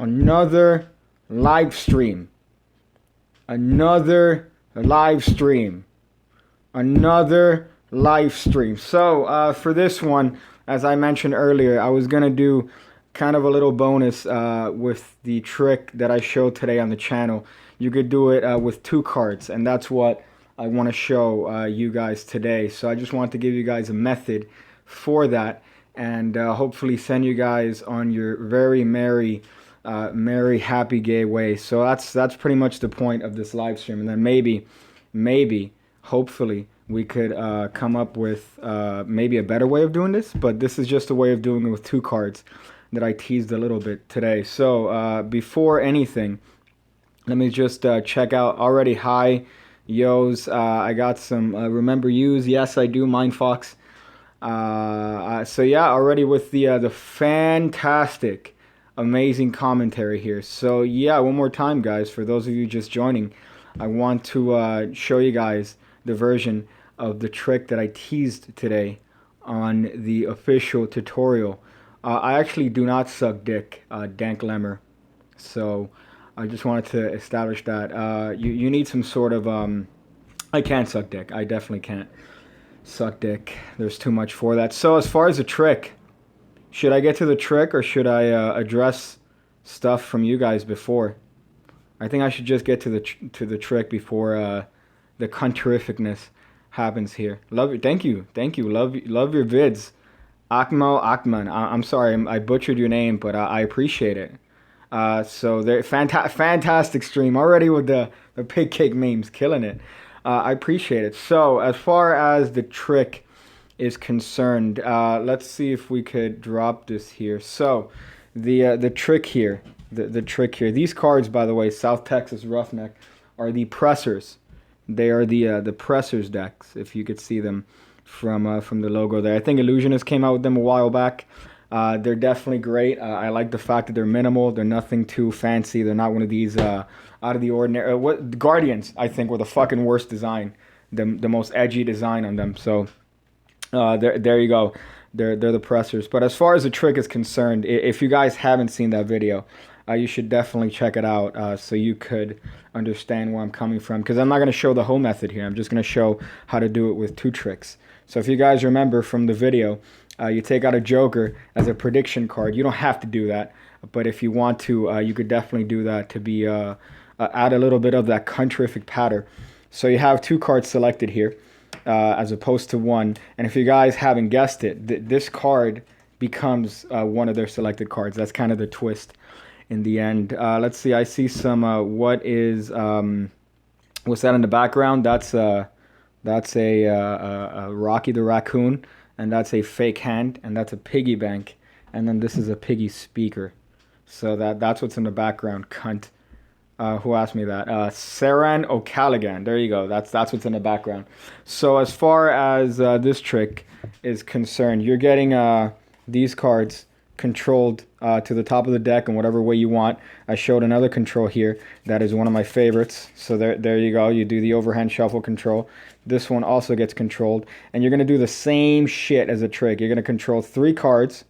Another live stream. Another live stream. Another live stream. So for this one, as I mentioned earlier, I was going to do kind of a little bonus with the trick that I showed today on the channel. You could do it with 2 cards, and that's what I want to show you guys today. So I just want to give you guys a method for that, and hopefully send you guys on your very merry happy gay way. So that's pretty much the point of this live stream. And then maybe hopefully we could come up with maybe a better way of doing this, but this is just a way of doing it with 2 cards that I teased a little bit today. So before anything, let me just check out already. Hi yos, I got some remember yous. Yes, I do. Mindfox. So yeah, already with the fantastic, amazing commentary here. So yeah, one more time, guys, for those of you just joining, I want to show you guys the version of the trick that I teased today on the official tutorial. I actually do not suck dick, Dank Lemmer. So I just wanted to establish that. You need some sort of I can't suck dick. I definitely can't suck dick. There's too much for that. So as far as the trick, should I get to the trick or should I address stuff from you guys before? I think I should just get to the trick before the cunt-terrificness happens here. Love it. Thank you. Love your vids. Akman. I'm sorry, I butchered your name, but I appreciate it. So they're fantastic stream already with the Pigcake memes, killing it. I appreciate it. So as far as the trick is concerned, let's see if we could drop this here. So the trick here, the trick here. These cards, by the way, South Texas Roughneck, are the pressers. They are the pressers decks, if you could see them from the logo there. I think Illusionist came out with them a while back. They're definitely great. I like the fact that they're minimal. They're nothing too fancy. They're not one of these out of the ordinary. What Guardians, I think, were the fucking worst design, the most edgy design on them. So there you go. They're the pressers. But as far as the trick is concerned, if you guys haven't seen that video, you should definitely check it out so you could understand where I'm coming from. Because I'm not going to show the whole method here. I'm just going to show how to do it with 2 tricks. So if you guys remember from the video, you take out a Joker as a prediction card. You don't have to do that, but if you want to, you could definitely do that to be add a little bit of that cunt-terrific patter. So you have 2 cards selected here as opposed to 1. And if you guys haven't guessed it, this card becomes one of their selected cards. That's kind of the twist in the end. Let's see. I see some. What's that in the background? That's a Rocky the Raccoon. And that's a fake hand, and that's a piggy bank, and then this is a piggy speaker. So that's what's in the background, cunt. Who asked me that? Saran O'Callaghan. There you go. That's what's in the background. So as far as this trick is concerned, you're getting these cards controlled to the top of the deck in whatever way you want. I showed another control here that is one of my favorites. So there you go. You do the overhand shuffle control. This one also gets controlled, and you're going to do the same shit as a trick. You're going to control 3 cards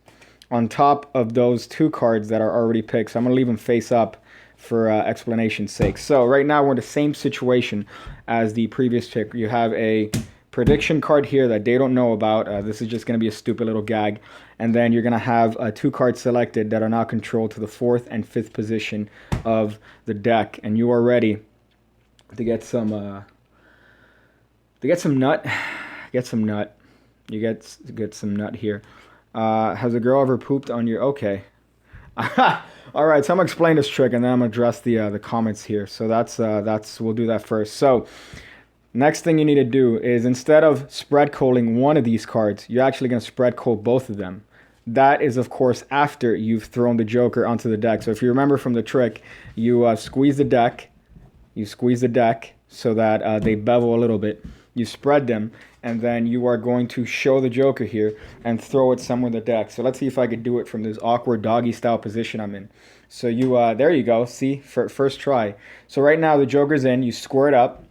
on top of those 2 cards that are already picked. So I'm going to leave them face up for explanation's sake. So right now we're in the same situation as the previous trick. You have a prediction card here that they don't know about. This is just going to be a stupid little gag. And then you're going to have 2 cards selected that are now controlled to the 4th and 5th position of the deck. And you are ready to get some nut. Get some nut. You get some nut here. Has a girl ever pooped on your... Okay. All right, so I'm going to explain this trick, and then I'm going to address the comments here. So we'll do that first. So next thing you need to do is, instead of spread calling one of these cards, you're actually going to spread call both of them. That is, of course, after you've thrown the Joker onto the deck. So if you remember from the trick, you squeeze the deck. You squeeze the deck so that they bevel a little bit. You spread them, and then you are going to show the Joker here and throw it somewhere in the deck. So let's see if I could do it from this awkward doggy style position I'm in. So there you go. See, first try. So right now the Joker's in. You square it up,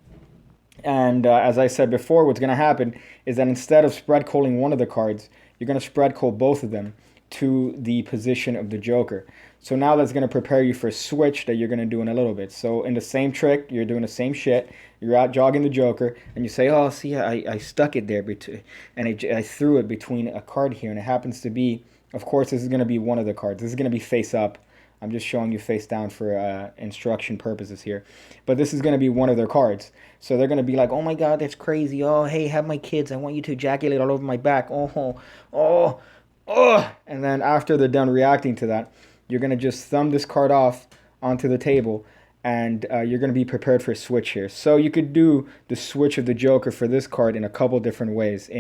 and as I said before, what's going to happen is that instead of spread calling one of the cards, you're going to spread call both of them. to the position of the joker. So now that's going to prepare you for a switch that you're going to do in a little bit. So in the same trick, you're doing the same shit. You're out jogging the joker, and you say, oh, see, I stuck it there, and I threw it between a card here, and it happens to be, of course, this is going to be one of the cards. This is going to be face up. I'm just showing you face down for instruction purposes here. But this is going to be one of their cards. So they're going to be like, oh my God, that's crazy. Oh, hey, have my kids. I want you to ejaculate all over my back. Oh. And then after they're done reacting to that, you're going to just thumb this card off onto the table, and you're going to be prepared for a switch here. So you could do the switch of the joker for this card in a couple different ways.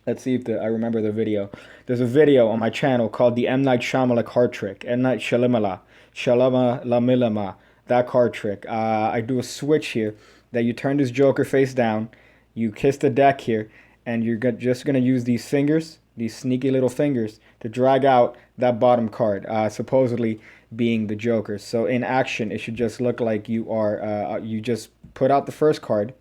Let's see if I remember the video. There's a video on my channel called the M. Night Shyamalan card trick. M. Night Shyamalan. That card trick. I do a switch here that you turn this joker face down. You kiss the deck here. And you're just going to use these fingers, these sneaky little fingers, to drag out that bottom card, supposedly being the joker. So in action, it should just look like you are, you just put out the first card.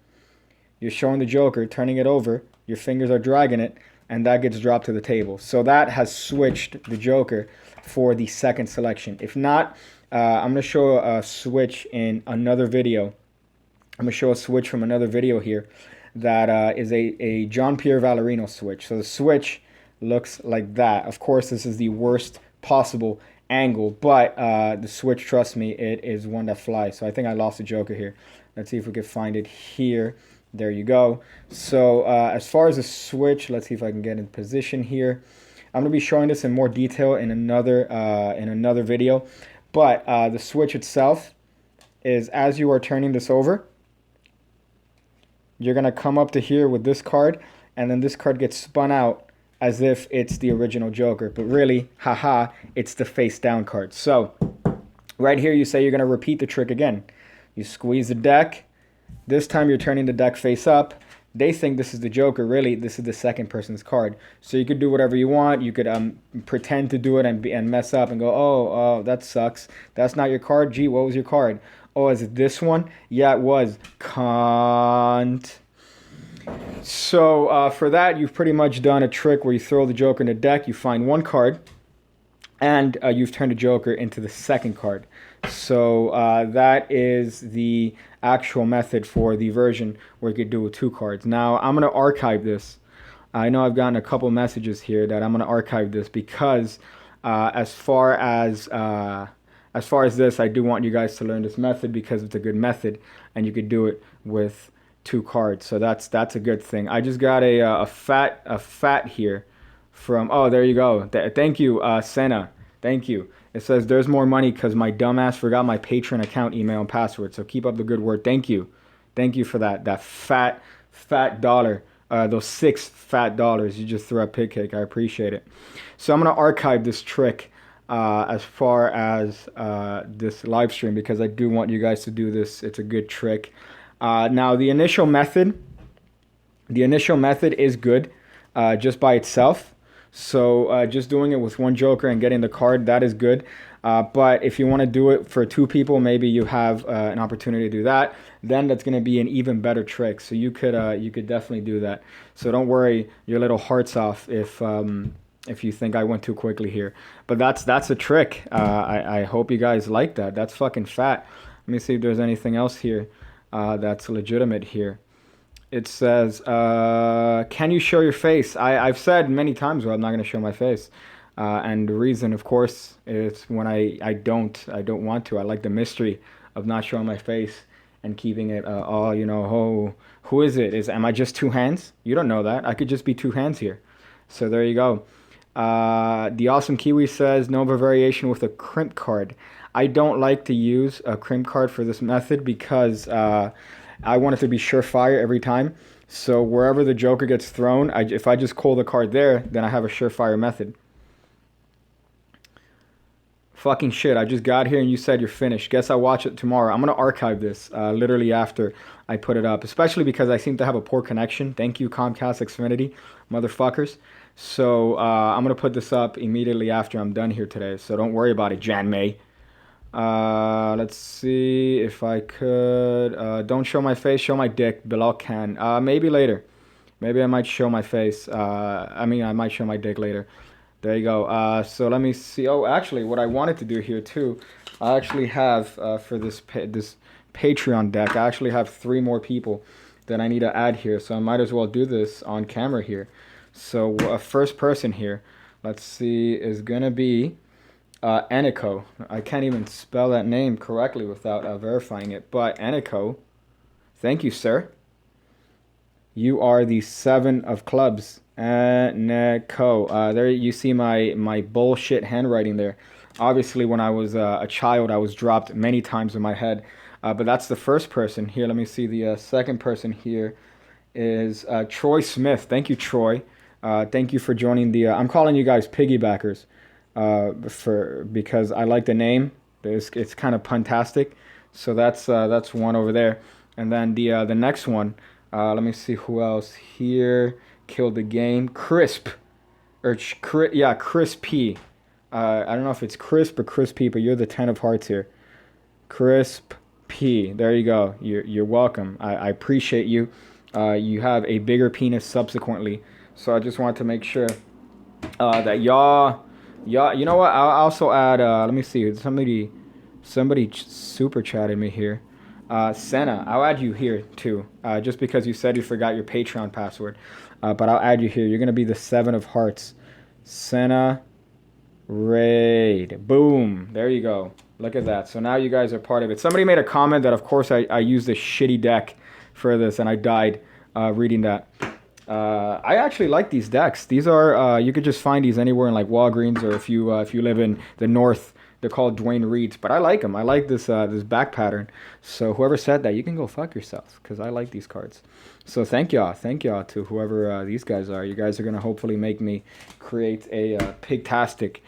You're showing the joker, turning it over. Your fingers are dragging it, and that gets dropped to the table. So that has switched the joker for the second selection. If not, I'm going to show a switch in another video. I'm going to show a switch from another video here that is a John Pierre Valerino switch. So the switch looks like that. Of course, this is the worst possible angle, but the switch, trust me, it is one that flies. So I think I lost the joker here. Let's see if we can find it here. There you go. So as far as the switch, let's see if I can get in position here. I'm going to be showing this in more detail in another video. But the switch itself is, as you are turning this over, you're going to come up to here with this card, and then this card gets spun out as if it's the original joker. But really, haha, it's the face down card. So right here, you say you're going to repeat the trick again. You squeeze the deck. This time you're turning the deck face up. They think this is the joker. Really, this is the second person's card. So you could do whatever you want. You could pretend to do it and mess up and go, oh, that sucks. That's not your card. Gee, what was your card? Oh, is it this one? Yeah, it was. Cunt. So for that, you've pretty much done a trick where you throw the joker in the deck. You find one card, and you've turned the joker into the second card. So that is the actual method for the version where you could do with two cards. Now, I'm going to archive this. I know I've gotten a couple messages here that I'm going to archive this because as far as this, I do want you guys to learn this method because it's a good method, and you could do it with two cards. So that's a good thing. I just got a fat here from, oh, there you go. Thank you, Senna. Thank you. It says there's more money because my dumbass forgot my Patreon account email and password. So keep up the good work. Thank you. Thank you for that fat dollar. Those $6 you just threw at Pigcake. I appreciate it. So I'm going to archive this trick as far as this live stream because I do want you guys to do this. It's a good trick. Now, the initial method is good just by itself. So just doing it with one joker and getting the card, that is good. But if you want to do it for two people, maybe you have an opportunity to do that. Then that's going to be an even better trick. So you could definitely do that. So don't worry your little hearts off if you think I went too quickly here. But that's a trick. I hope you guys like that. That's fucking fat. Let me see if there's anything else here that's legitimate here. It says, can you show your face? I've said many times, well, I'm not going to show my face. And the reason, of course, is when I don't want to. I like the mystery of not showing my face and keeping it, who is it? Am I just two hands? You don't know that. I could just be two hands here. So there you go. The Awesome Kiwi says, Nova variation with a crimp card. I don't like to use a crimp card for this method because I want it to be surefire every time. So wherever the joker gets thrown, if I just call the card there, then I have a surefire method. Fucking shit, I just got here and you said you're finished. Guess I'll watch it tomorrow. I'm going to archive this literally after I put it up, especially because I seem to have a poor connection. Thank you, Comcast Xfinity, motherfuckers. So I'm going to put this up immediately after I'm done here today. So don't worry about it, Jan May. Let's see if I could. Don't show my face, show my dick. Bilal can. Maybe later. Maybe I might show my face. I might show my dick later. There you go. So let me see. Oh, actually, what I wanted to do here too, I actually have for this Patreon deck, I actually have 3 more people that I need to add here. So I might as well do this on camera here. So first person here, let's see, is gonna be Eniko. I can't even spell that name correctly without verifying it. But Eniko, thank you, sir. You are the 7 of clubs. Eniko. There you see my bullshit handwriting there. Obviously, when I was a child, I was dropped many times in my head. But that's the first person here. Let me see. The second person here is Troy Smith. Thank you, Troy. Thank you for joining the. I'm calling you guys piggybackers, because I like the name. It's kind of puntastic. So that's one over there, and then the next one. Let me see who else here killed the game. Chrisp, yeah, Crispy. I don't know if it's Crisp or Crispy, but you're the 10 of hearts here. Crisp P. There you go. You're welcome. I appreciate you. You have a bigger penis subsequently, so I just wanted to make sure that y'all. You know what? I'll also add. Let me see. Somebody super chatted me here. Senna, I'll add you here too, just because you said you forgot your Patreon password. But I'll add you here. You're gonna be the 7 of hearts. Senna, reid. Boom. There you go. Look at that. So now you guys are part of it. Somebody made a comment that, of course, I used this shitty deck for this, and I died reading that. I actually like these decks. These are you could just find these anywhere in like Walgreens, or if you live in the north. They're called Dwayne Reeds, but I like them. I like this back pattern. So whoever said that, you can go fuck yourself, because I like these cards. So thank y'all to whoever these guys are. You guys are gonna hopefully make me create a pigtastic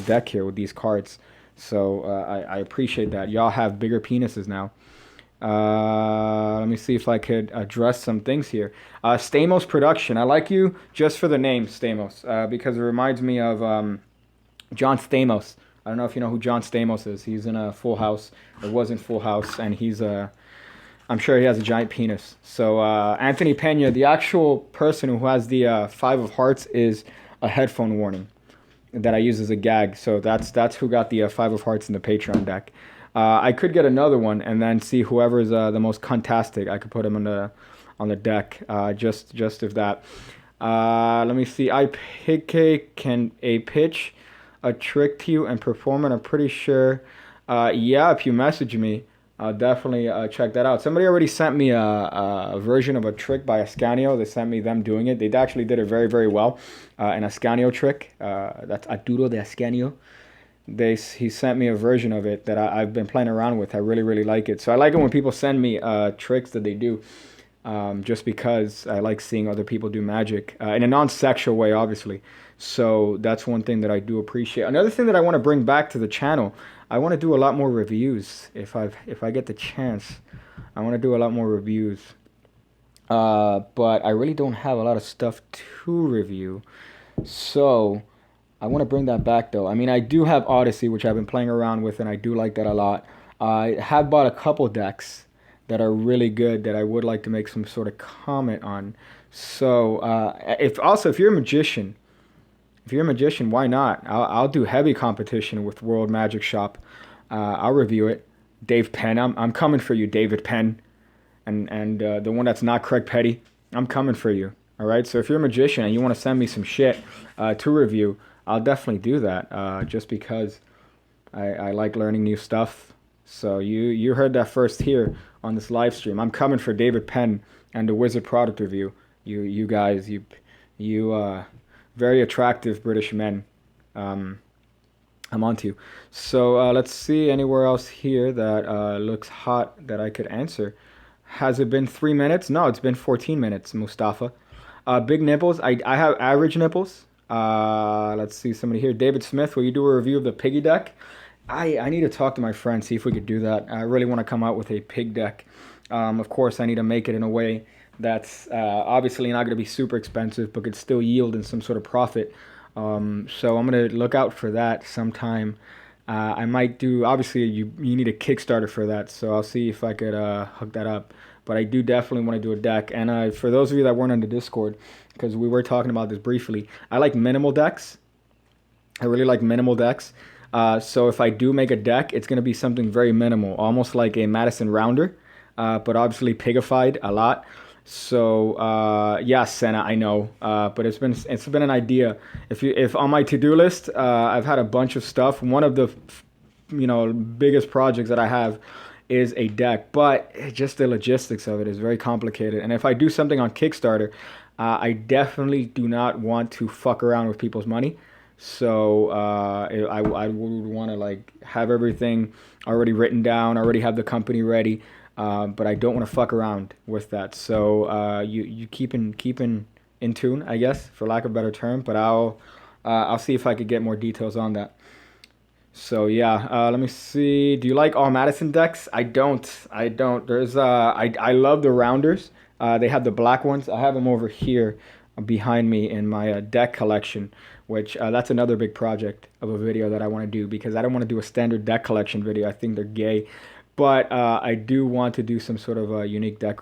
deck here with these cards. So I appreciate that. Y'all have bigger penises now. Let me see if I could address some things here. Stamos Production. I like you just for the name Stamos, because it reminds me of John Stamos. I don't know if you know who John Stamos is. He's in a Full House, or was in Full House, and he's I'm sure he has a giant penis. So Anthony Pena, the actual person who has the 5 of hearts, is a headphone warning that I use as a gag. So that's who got the 5 of hearts in the Patreon deck. I could get another one and then see whoever's the most cuntastic. I could put him on the deck. Just if that. Let me see. Pigcake can a pitch a trick to you and perform it. I'm pretty sure. Yeah, if you message me, I'll definitely check that out. Somebody already sent me a version of a trick by Ascanio. They sent me them doing it. They actually did it very, very well. An Ascanio trick. That's Aduro de Ascanio. He sent me a version of it that I've been playing around with. I really, really like it. So I like it when people send me tricks that they do, just because I like seeing other people do magic in a non-sexual way, obviously. So that's one thing that I do appreciate. Another thing that I want to bring back to the channel, I want to do a lot more reviews. If I get the chance, I want to do a lot more reviews. But I really don't have a lot of stuff to review. So I want to bring that back, though. I mean, I do have Odyssey, which I've been playing around with, and I do like that a lot. I have bought a couple decks that are really good that I would like to make some sort of comment on. So if you're a magician, why not? I'll do heavy competition with World Magic Shop. I'll review it. Dave Penn, I'm coming for you, David Penn, and the one that's not Craig Petty. I'm coming for you. All right. So if you're a magician and you want to send me some shit to review, I'll definitely do that. Just because I like learning new stuff. So you heard that first here on this live stream. I'm coming for David Penn and the Wizard product review. You guys, you very attractive British men. I'm onto you. So let's see anywhere else here that looks hot that I could answer. Has it been 3 minutes? No, it's been 14 minutes, Mustafa. Big nipples. I have average nipples. Let's see somebody here. David Smith, will you do a review of the piggy deck? I need to talk to my friend, see if we could do that. I really want to come out with a pig deck. Of course, I need to make it in a way that's obviously not going to be super expensive, but could still yield in some sort of profit. So I'm going to look out for that sometime. I might do, obviously, you need a Kickstarter for that, so I'll see if I could hook that up. but I do definitely want to do a deck. And for those of you that weren't on the Discord, because we were talking about this briefly, I like minimal decks. I really like minimal decks. So if I do make a deck, it's going to be something very minimal, almost like a Matteson rounder, but obviously pigified a lot. So yeah, Senna, I know, but it's been an idea. If on my to-do list, I've had a bunch of stuff. One of the biggest projects that I have is a deck, but just the logistics of it is very complicated. And if I do something on Kickstarter, I definitely do not want to fuck around with people's money. So I would want to like have everything already written down, already have the company ready, but I don't want to fuck around with that. So you keep in tune, I guess, for lack of a better term. But I'll see if I could get more details on that. So yeah, let me see. Do you like all Matteson decks? I don't. There's I love the rounders. They have the black ones. I have them over here behind me in my deck collection, which that's another big project of a video that I want to do, because I don't want to do a standard deck collection video. I think they're gay. But I do want to do some sort of a unique deck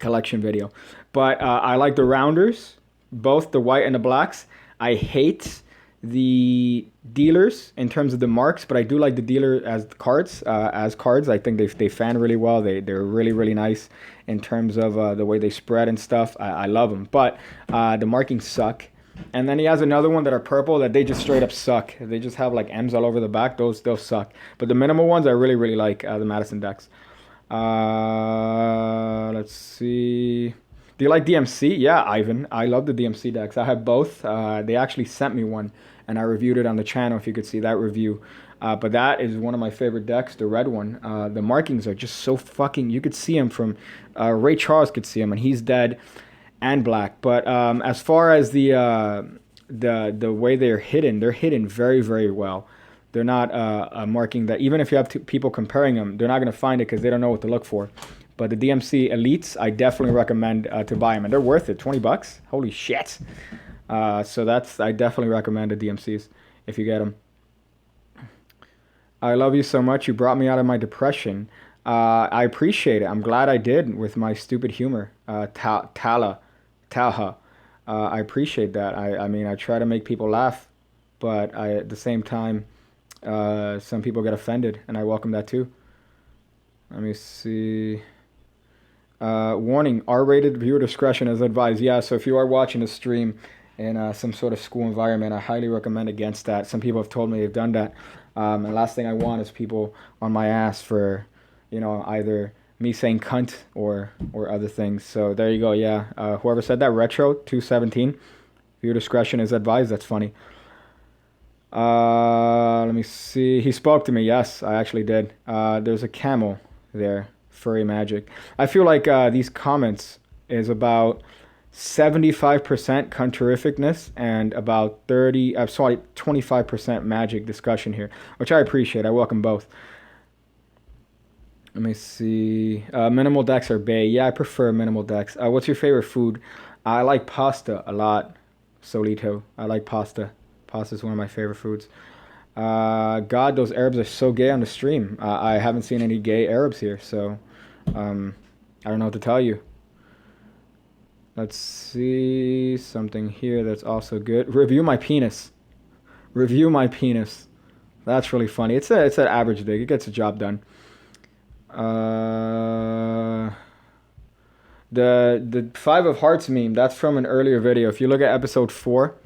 collection video. But I like the rounders, both the white and the blacks. I hate the dealers in terms of the marks, but I do like the dealer as cards. I think they fan really well. They're really, really nice in terms of the way they spread and stuff. I love them, but the markings suck. And then he has another one that are purple that they just straight up suck. They just have like M's all over the back. Those suck. But the minimal ones I really, really like, the Matteson decks. Let's see. Do you like DMC? Yeah, Ivan. I love the DMC decks. I have both. They actually sent me one, and I reviewed it on the channel, if you could see that review. But that is one of my favorite decks, the red one. The markings are just so fucking... You could see them from... Ray Charles could see him, and he's dead and black. But as far as the way they're hidden very, very well. They're not a marking that... Even if you have people comparing them, they're not going to find it because they don't know what to look for. But the DMC Elites, I definitely recommend to buy them. And they're worth it, $20. Holy shit. So I definitely recommend the DMCs if you get them. I love you so much. You brought me out of my depression. I appreciate it. I'm glad I did with my stupid humor. Talha. I appreciate that. I mean, I try to make people laugh, but at the same time, some people get offended, and I welcome that too. Let me see. Warning, R-rated, viewer discretion is advised. Yeah, so if you are watching a stream in some sort of school environment, I highly recommend against that. Some people have told me they've done that. And the last thing I want is people on my ass for, either me saying cunt or other things. So there you go, yeah. Whoever said that, Retro 217, viewer discretion is advised. That's funny. Let me see. He spoke to me. Yes, I actually did. There's a camel there. Furry magic. I feel like these comments is about 75% cuntarificness and about 25% magic discussion here, which I appreciate. I welcome both. Let me see. Minimal decks are bae. Yeah, I prefer minimal decks. What's your favorite food? I like pasta a lot. Solito. I like pasta. Pasta is one of my favorite foods. God, those Arabs are so gay on the stream. I haven't seen any gay Arabs here, so I don't know what to tell you. Let's see something here that's also good. Review my penis. Review my penis. That's really funny. It's an average dig. It gets the job done. The 5 of Hearts meme, that's from an earlier video. If you look at episode 4,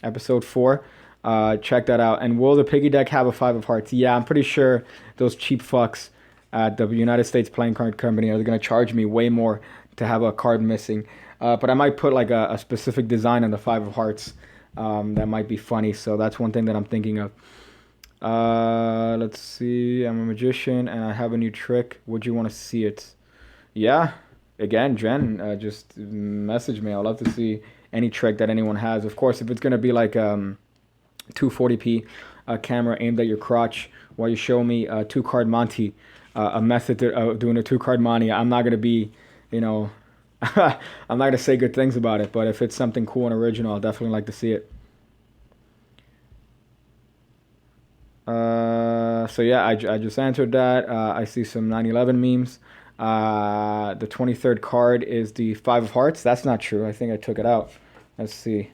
check that out. And will the piggy deck have a 5 of Hearts? Yeah, I'm pretty sure those cheap fucks at the United States Playing Card Company are going to charge me way more to have a card missing. But I might put like a specific design on the 5 of Hearts that might be funny. So that's one thing that I'm thinking of. Let's see. I'm a magician and I have a new trick. Would you want to see it? Yeah. Again, Jen, just message me. I'd love to see any trick that anyone has. Of course, if it's going to be like 240p camera aimed at your crotch while you show me a 2-card Monty, a method of doing a 2-card Monty, I'm not going to be, I'm not going to say good things about it. But if it's something cool and original, I'll definitely like to see it. So yeah, I just answered that. I see some 9/11 memes. The 23rd card is the 5 of hearts. That's not true. I think I took it out. Let's see.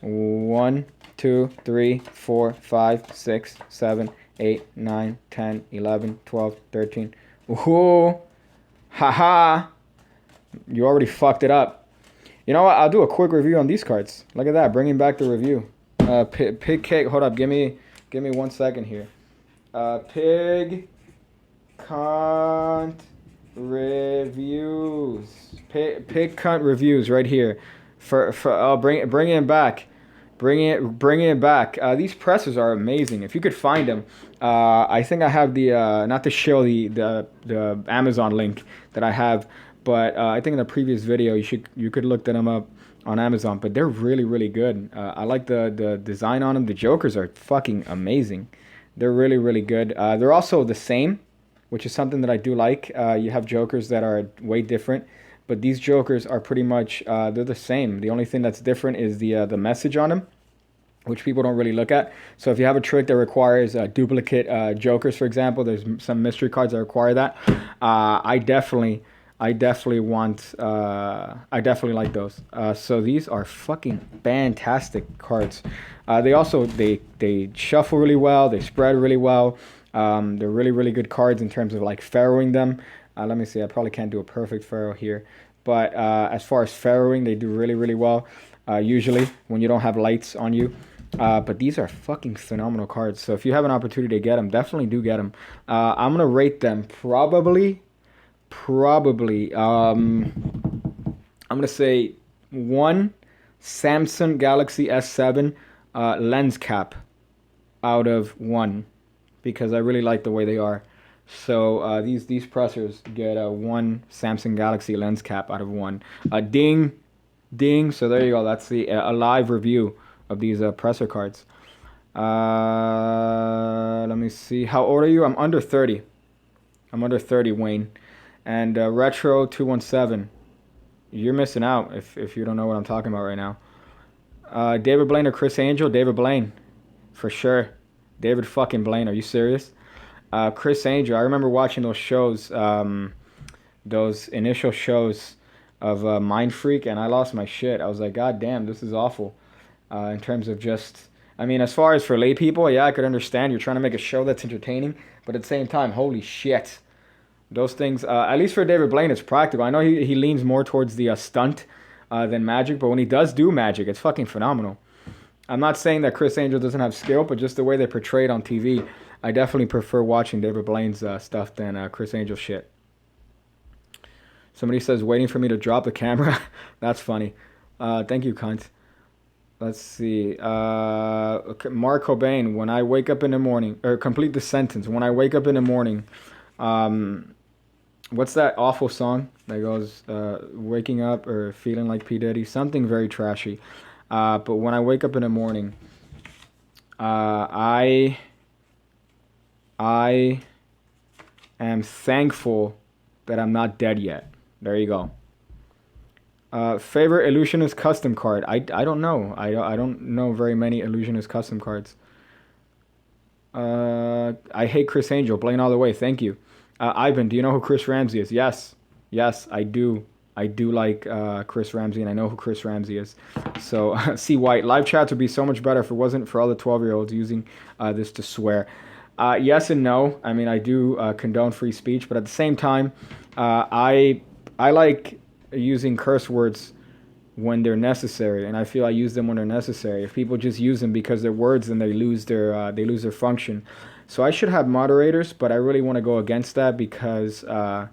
1, 2, 3, 4, 5, 6, 7, 8, 9, 10, 11, 12, 13. Ooh. Haha. You already fucked it up. You know what? I'll do a quick review on these cards. Look at that. Bringing back the review. Pigcake. Hold up. Give me 1 second here. Pig Cunt Reviews. Pig Cunt Reviews right here. Bring it back. Bring it back. These presses are amazing. If you could find them, I think I have the not to show the Amazon link that I have, but I think in the previous video you could look them up on Amazon. But they're really good. I like the design on them. The jokers are fucking amazing. They're really good. They're also the same, which is something that I do like. You have jokers that are way different. But these jokers are pretty much, they're the same. The only thing that's different is the message on them, which people don't really look at. So if you have a trick that requires duplicate jokers, for example, there's some mystery cards that require that. I definitely like those. So these are fucking fantastic cards. They shuffle really well. They spread really well. They're really good cards in terms of like farrowing them. Let me see. I probably can't do a perfect farrow here. But as far as farrowing, they do really well. Usually when you don't have lights on you. But these are fucking phenomenal cards. So if you have an opportunity to get them, definitely do get them. I'm going to rate them probably. I'm going to say 1 Samsung Galaxy S7 lens cap out of 1. Because I really like the way they are. So these pressers get a 1 Samsung Galaxy lens cap out of 1. Ding. So there you go. That's a live review of these presser cards. Let me see. How old are you? I'm under 30. I'm under 30, Wayne. And Retro 217. You're missing out if you don't know what I'm talking about right now. David Blaine or Chris Angel? David Blaine, for sure. David fucking Blaine. Are you serious? Chris Angel, I remember watching those shows, those initial shows of Mind Freak, and I lost my shit. I was like, God damn, this is awful. In terms of just, I mean, as far as for lay people, yeah, I could understand. You're trying to make a show that's entertaining, but at the same time, holy shit. Those things, at least for David Blaine, it's practical. I know he leans more towards the stunt than magic, but when he does do magic, it's fucking phenomenal. I'm not saying that Chris Angel doesn't have skill, but just the way they portray it on TV, I definitely prefer watching David Blaine's stuff than Chris Angel shit. Somebody says, waiting for me to drop the camera. That's funny. Thank you, cunt. Let's see. Okay, Mark Cobain, when I wake up in the morning, or complete the sentence. When I wake up in the morning, what's that awful song that goes, waking up or feeling like P. Diddy? Something very trashy. But when I wake up in the morning, I am thankful that I'm not dead yet. There you go. Favorite Illusionist custom card? I don't know. I don't know very many Illusionist custom cards. I hate Chris Angel. Blaine all the way. Thank you. Ivan, do you know who Chris Ramsey is? Yes, I do. I do like Chris Ramsey, and I know who Chris Ramsey is. So, C. White, live chats would be so much better if it wasn't for all the 12-year-olds using this to swear. Yes and no. I mean, I do condone free speech, but at the same time, I like using curse words when they're necessary, and I feel I use them when they're necessary. If people just use them because they're words, then they lose their function. So I should have moderators, but I really want to go against that because I'm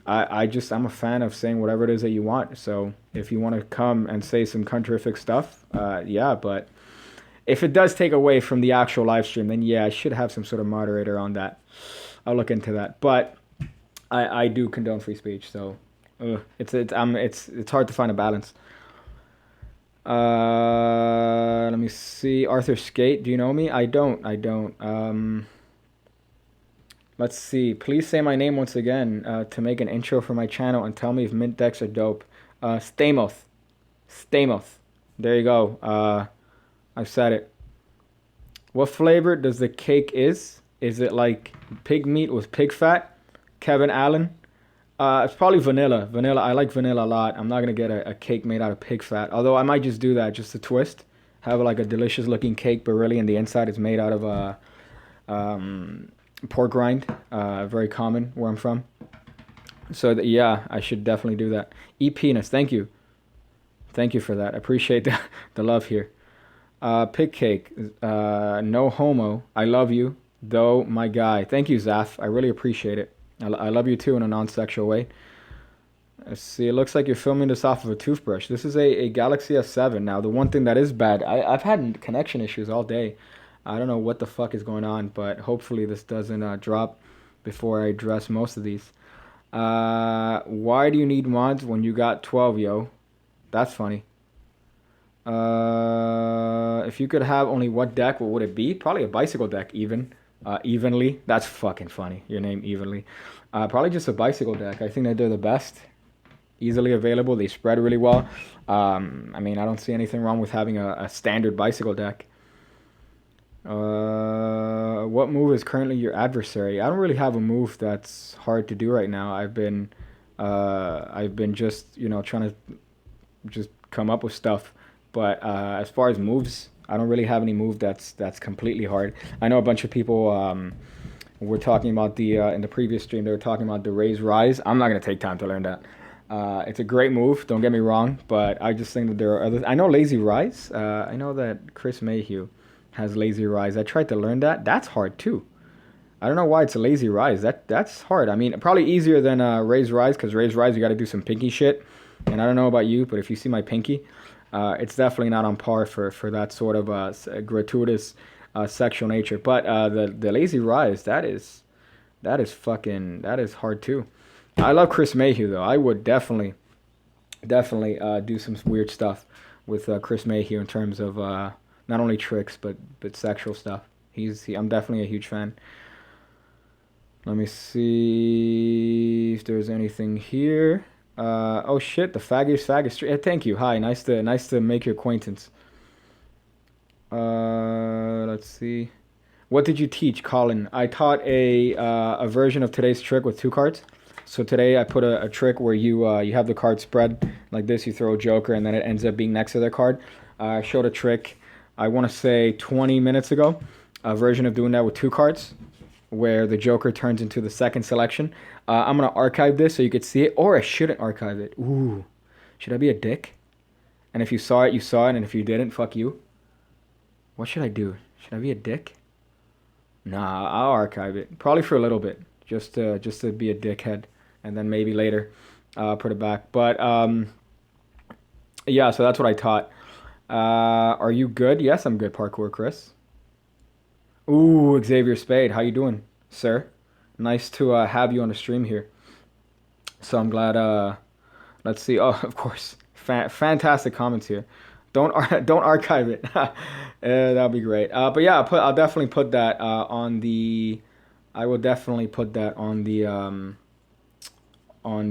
a fan of saying whatever it is that you want. So if you want to come and say some countryfic stuff, yeah, but if it does take away from the actual live stream, then yeah, I should have some sort of moderator on that. I'll look into that. But I do condone free speech, so it's hard to find a balance. Let me see. Arthur Skate, do you know me? I don't. Let's see. Please say my name once again to make an intro for my channel and tell me if mint decks are dope. Stamoth. There you go. I've said it. What flavor does the cake is? Is it like pig meat with pig fat? Kevin Allen. It's probably vanilla. Vanilla. I like vanilla a lot. I'm not gonna get a cake made out of pig fat. Although I might just do that just to twist. Have like a delicious looking cake, but really in the inside it's made out of pork rind. Very common where I'm from. So yeah, I should definitely do that. Eat penis. Thank you. Thank you for that. I appreciate the love here. Pigcake. No homo. I love you, though, my guy. Thank you, Zaf. I really appreciate it. I love you too in a non-sexual way. Let's see. It looks like you're filming this off of a toothbrush. This is a Galaxy S7. Now, the one thing that is bad, I've had connection issues all day. I don't know what the fuck is going on, but hopefully this doesn't drop before I address most of these. Why do you need mods when you got 12, yo? That's funny. If you could have only one deck, what would it be? Probably a bicycle deck, evenly. That's fucking funny. Your name, evenly. Probably just a bicycle deck. I think that they're the best. Easily available. They spread really well. I mean, I don't see anything wrong with having a standard bicycle deck. What move is currently your adversary? I don't really have a move that's hard to do right now. I've been just, trying to just come up with stuff. But as far as moves, I don't really have any move that's completely hard. I know a bunch of people were talking about in the previous stream, they were talking about the raise rise. I'm not going to take time to learn that. It's a great move, don't get me wrong, but I just think that there are others. I know lazy rise. I know that Chris Mayhew has lazy rise. I tried to learn that. That's hard too. I don't know why it's a lazy rise. That's hard. I mean, probably easier than raise rise, because raise rise you got to do some pinky shit. And I don't know about you, but if you see my pinky, it's definitely not on par for that sort of gratuitous sexual nature. But the lazy rise, that is hard too. I love Chris Mayhew though. I would definitely do some weird stuff with Chris Mayhew in terms of not only tricks but sexual stuff. I'm definitely a huge fan. Let me see if there's anything here. Oh shit, the faggot street. Thank you. Hi, nice to make your acquaintance. Let's see. What did you teach, Colin? I taught a version of today's trick with 2 cards. So today I put a trick where you have the card spread like this. You throw a joker and then it ends up being next to their card. I showed a trick, I want to say 20 minutes ago, a version of doing that with 2 cards, where the joker turns into the second selection. I'm going to archive this so you could see it, or I shouldn't archive it. Ooh, should I be a dick? And if you saw it, you saw it, and if you didn't, fuck you. What should I do? Should I be a dick? Nah, I'll archive it. Probably for a little bit, just to be a dickhead, and then maybe later put it back. But yeah, so that's what I taught. Are you good? Yes, I'm good, Parkour Chris. Ooh, Xavier Spade, how you doing, sir? Nice to have you on the stream here. So I'm glad. Let's see. Oh, of course, fantastic comments here. Don't archive it. That'll be great. But yeah, I'll definitely put that on the. I will definitely put that on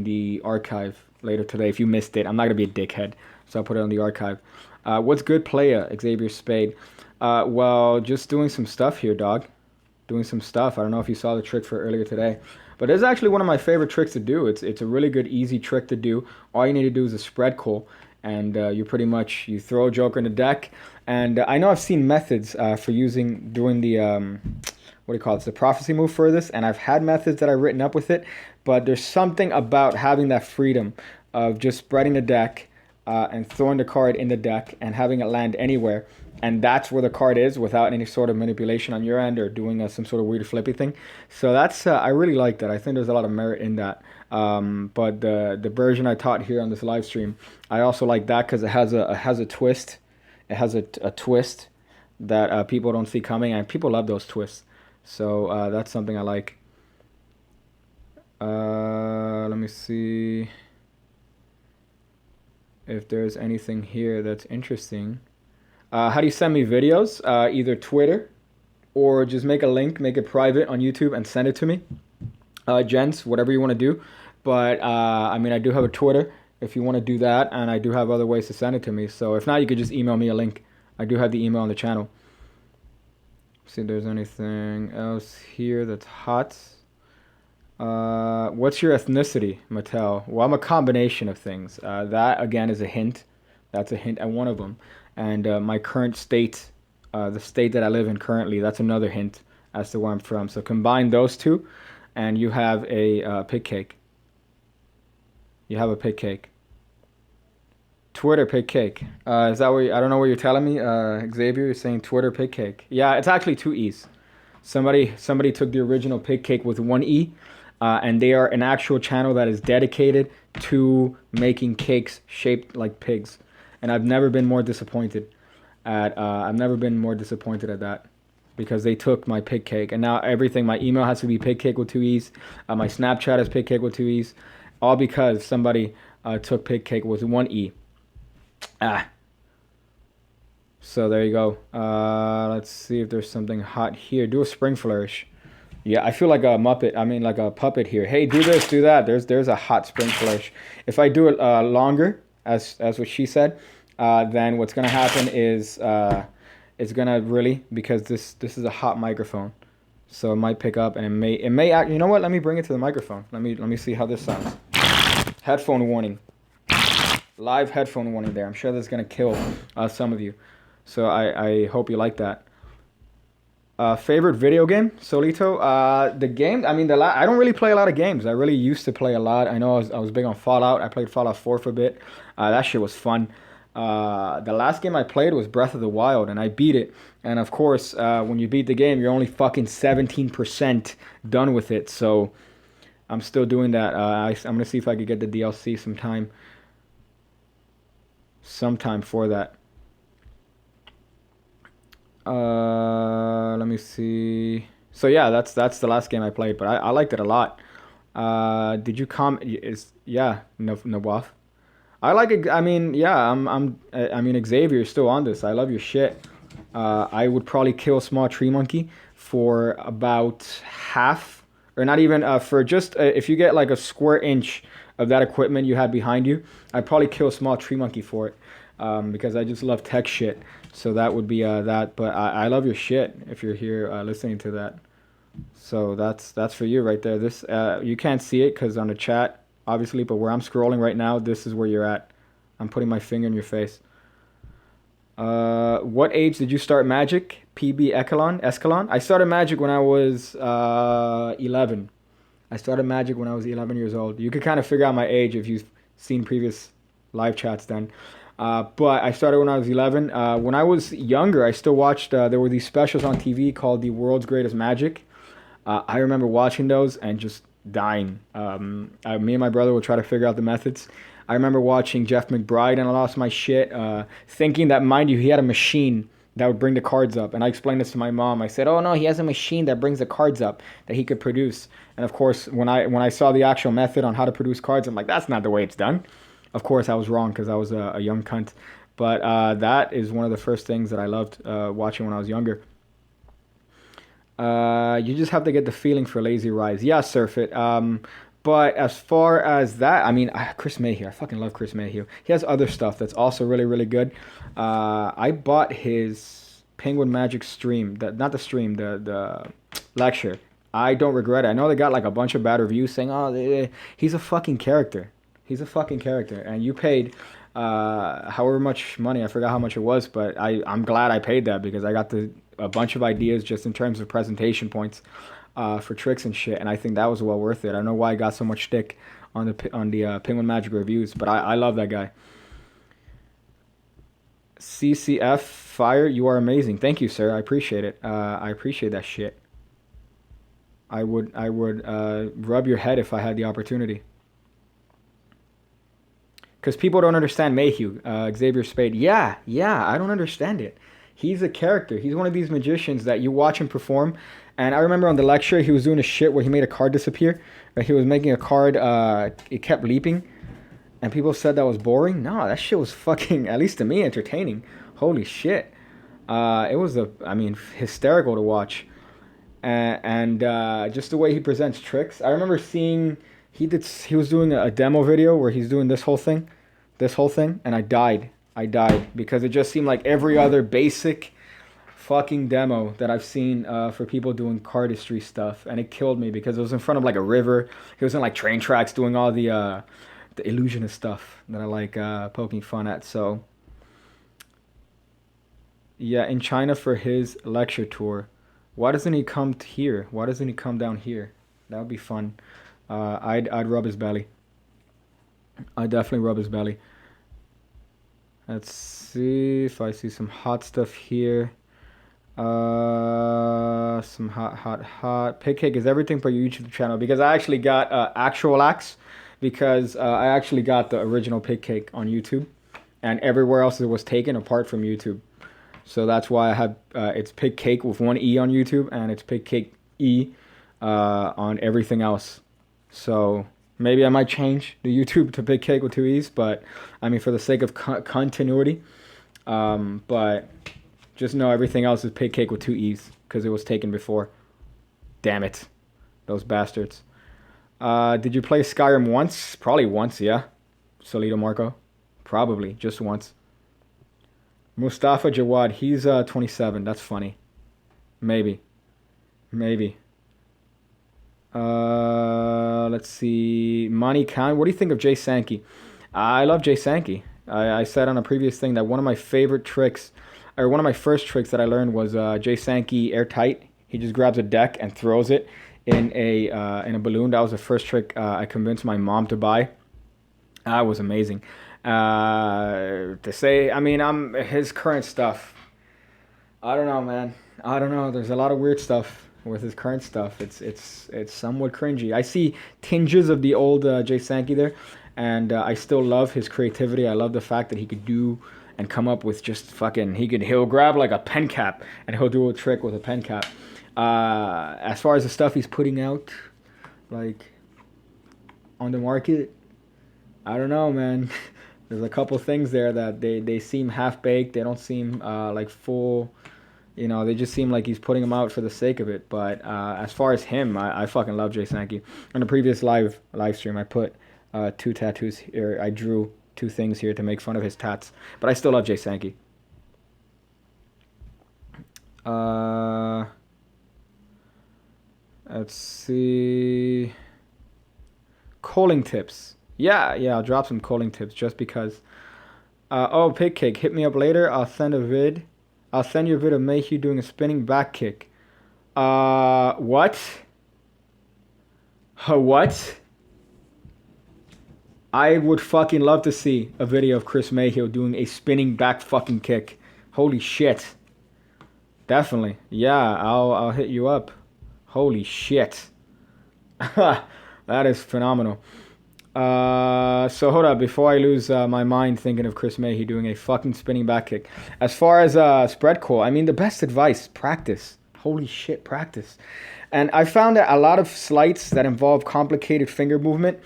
the archive later today. If you missed it, I'm not gonna be a dickhead, so I'll put it on the archive. What's good, playa? Xavier Spade. Well, just doing some stuff here, dog. Doing some stuff. I don't know if you saw the trick for earlier today, but it's actually one of my favorite tricks to do. It's a really good, easy trick to do. All you need to do is a spread call, and you throw a joker in the deck. And I know I've seen methods for doing the what do you call it? It's the prophecy move for this, and I've had methods that I've written up with it, but there's something about having that freedom of just spreading the deck and throwing the card in the deck and having it land anywhere. And that's where the card is without any sort of manipulation on your end or doing some sort of weird flippy thing. So that's I really like that. I think there's a lot of merit in that. But the version I taught here on this live stream, I also like that because it has a twist. It has a twist that people don't see coming, and people love those twists. So that's something I like. Let me see if there's anything here that's interesting. How do you send me videos? Either Twitter or just make a link, make it private on YouTube and send it to me. Gents, whatever you want to do. But I mean, I do have a Twitter if you want to do that, and I do have other ways to send it to me. So if not, you could just email me a link. I do have the email on the channel. See if there's anything else here that's hot. What's your ethnicity, Mattel? Well, I'm a combination of things. That again is a hint. That's a hint at one of them. And my current state, the state that I live in currently, that's another hint as to where I'm from. So combine those two, and you have a Pigcake. You have a Pigcake. Twitter Pigcake. Is that what I don't know what you're telling me, Xavier? You're saying Twitter Pigcake. Yeah, it's actually two E's. Somebody took the original Pigcake with one E, and they are an actual channel that is dedicated to making cakes shaped like pigs. And I've never been more disappointed at that, because they took my Pigcake, and now everything, my email has to be Pigcake with two E's, my Snapchat is Pigcake with two E's, all because somebody took Pigcake with one E. So there you go. Let's see if there's something hot here. Do a spring flourish. Yeah, I feel like a Muppet. I mean, like a puppet here. Hey, do this, do that. There's a hot spring flourish. If I do it longer, as what she said, then what's gonna happen is it's gonna really, because this is a hot microphone, so it might pick up, and it may act. You know what? Let me bring it to the microphone. Let me see how this sounds. Headphone warning. Live headphone warning there. I'm sure that's gonna kill some of you. So I hope you like that. Favorite video game, Solito? The game, I mean, I don't really play a lot of games. I really used to play a lot. I know I was big on Fallout. I played Fallout 4 for a bit. That shit was fun. The last game I played was Breath of the Wild, and I beat it. And of course, when you beat the game, you're only fucking 17% done with it. So I'm still doing that. I'm gonna see if I could get the DLC sometime for that. Let me see. So yeah, that's the last game I played, but I liked it a lot. Did you comment? No waff. I like it. I mean, yeah, I mean, Xavier, you're still on this. I love your shit. I would probably kill Small Tree Monkey for about half, or not even, for just, if you get like a square inch of that equipment you had behind you, I'd probably kill Small Tree Monkey for it, because I just love tech shit. So that would be that. But I love your shit if you're here listening to that. So that's for you right there. This you can't see it because on the chat, obviously, but where I'm scrolling right now, this is where you're at. I'm putting my finger in your face. What age did you start Magic? PB Escalon? I started Magic when I was 11. I started Magic when I was 11 years old. You could kind of figure out my age if you've seen previous live chats then. But I started when I was 11. When I was younger, I still watched, there were these specials on TV called The World's Greatest Magic. I remember watching those and just dying. Me and my brother would try to figure out the methods. I remember watching Jeff McBride and I lost my shit, thinking that, mind you, he had a machine that would bring the cards up. And I explained this to my mom. I said, oh no, he has a machine that brings the cards up that he could produce. And of course, when I saw the actual method on how to produce cards, I'm like, that's not the way it's done. Of course, I was wrong because I was a young cunt. But that is one of the first things that I loved watching when I was younger. You just have to get the feeling for Lazy Rise. Yeah, Surf It. But as far as that, I mean, Chris Mayhew. I fucking love Chris Mayhew. He has other stuff that's also really, really good. I bought his Penguin Magic stream. Not the stream, the lecture. I don't regret it. I know they got like a bunch of bad reviews saying, oh, he's a fucking character. He's a fucking character. And you paid however much money. I forgot how much it was, but I'm glad I paid that because I got a bunch of ideas just in terms of presentation points for tricks and shit. And I think that was well worth it. I don't know why I got so much stick on the Penguin Magic reviews, but I love that guy. CCF Fire, you are amazing. Thank you, sir. I appreciate it. I appreciate that shit. I would rub your head if I had the opportunity. Because people don't understand Mayhew, Xavier Spade. Yeah, I don't understand it. He's a character. He's one of these magicians that you watch him perform. And I remember on the lecture, he was doing a shit where he made a card disappear. He was making a card, it kept leaping. And people said that was boring. No, that shit was fucking, at least to me, entertaining. Holy shit. It was, hysterical to watch. And just the way he presents tricks. I remember seeing... He was doing a demo video where he's doing this whole thing, and I died because it just seemed like every other basic fucking demo that I've seen for people doing cardistry stuff, and it killed me because it was in front of like a river. He was in like train tracks doing all the illusionist stuff that I like poking fun at. So yeah, in China for his lecture tour. Why doesn't he come here? Why doesn't he come down here? That would be fun. I'd rub his belly. I'd definitely rub his belly. Let's see if I see some hot stuff here. Some hot. Pigcake is everything for your YouTube channel because I actually got actual axe because I actually got the original Pigcake on YouTube, and everywhere else it was taken apart from YouTube. So that's why I have it's Pigcake with one E on YouTube, and it's Pigcake E on everything else. So maybe I might change the YouTube to Pigcake with two E's, but I mean for the sake of continuity. But just know everything else is Pigcake with two E's because it was taken before. Damn it, those bastards. Did you play Skyrim once? Probably once, yeah. Solito Marco, probably just once. Mustafa Jawad, he's 27. That's funny. Maybe. Let's see. Mani Khan, what do you think of Jay Sankey? I love Jay Sankey. I said on a previous thing that one of my favorite tricks, or one of my first tricks that I learned was Jay Sankey airtight. He just grabs a deck and throws it in a balloon. That was the first trick I convinced my mom to buy. That was amazing. To say, I mean, his current stuff. I don't know, man. I don't know. There's a lot of weird stuff with his current stuff. It's somewhat cringy. I see tinges of the old Jay Sankey there, and I still love his creativity. I love the fact that he could do and come up with just fucking. He'll grab like a pen cap and he'll do a trick with a pen cap. As far as the stuff he's putting out, like on the market, I don't know, man. There's a couple things there that they seem half-baked. They don't seem like full, they just seem like he's putting them out for the sake of it. But as far as him, I fucking love Jay Sankey. On the previous live stream, I put two tattoos here. I drew two things here to make fun of his tats. But I still love Jay Sankey. Let's see. Calling tips. Yeah, I'll drop some calling tips just because. Pigcake, hit me up later. I'll send you a vid of Mayhew doing a spinning back kick. What? What? I would fucking love to see a video of Chris Mayhew doing a spinning back fucking kick. Holy shit. Definitely. Yeah, I'll hit you up. Holy shit. That is phenomenal. So hold up, before I lose my mind thinking of Chris Mayhew doing a fucking spinning back kick. As far as spread call, I mean, the best advice, practice. Holy shit, practice. And I found that a lot of sleights that involve complicated finger movement,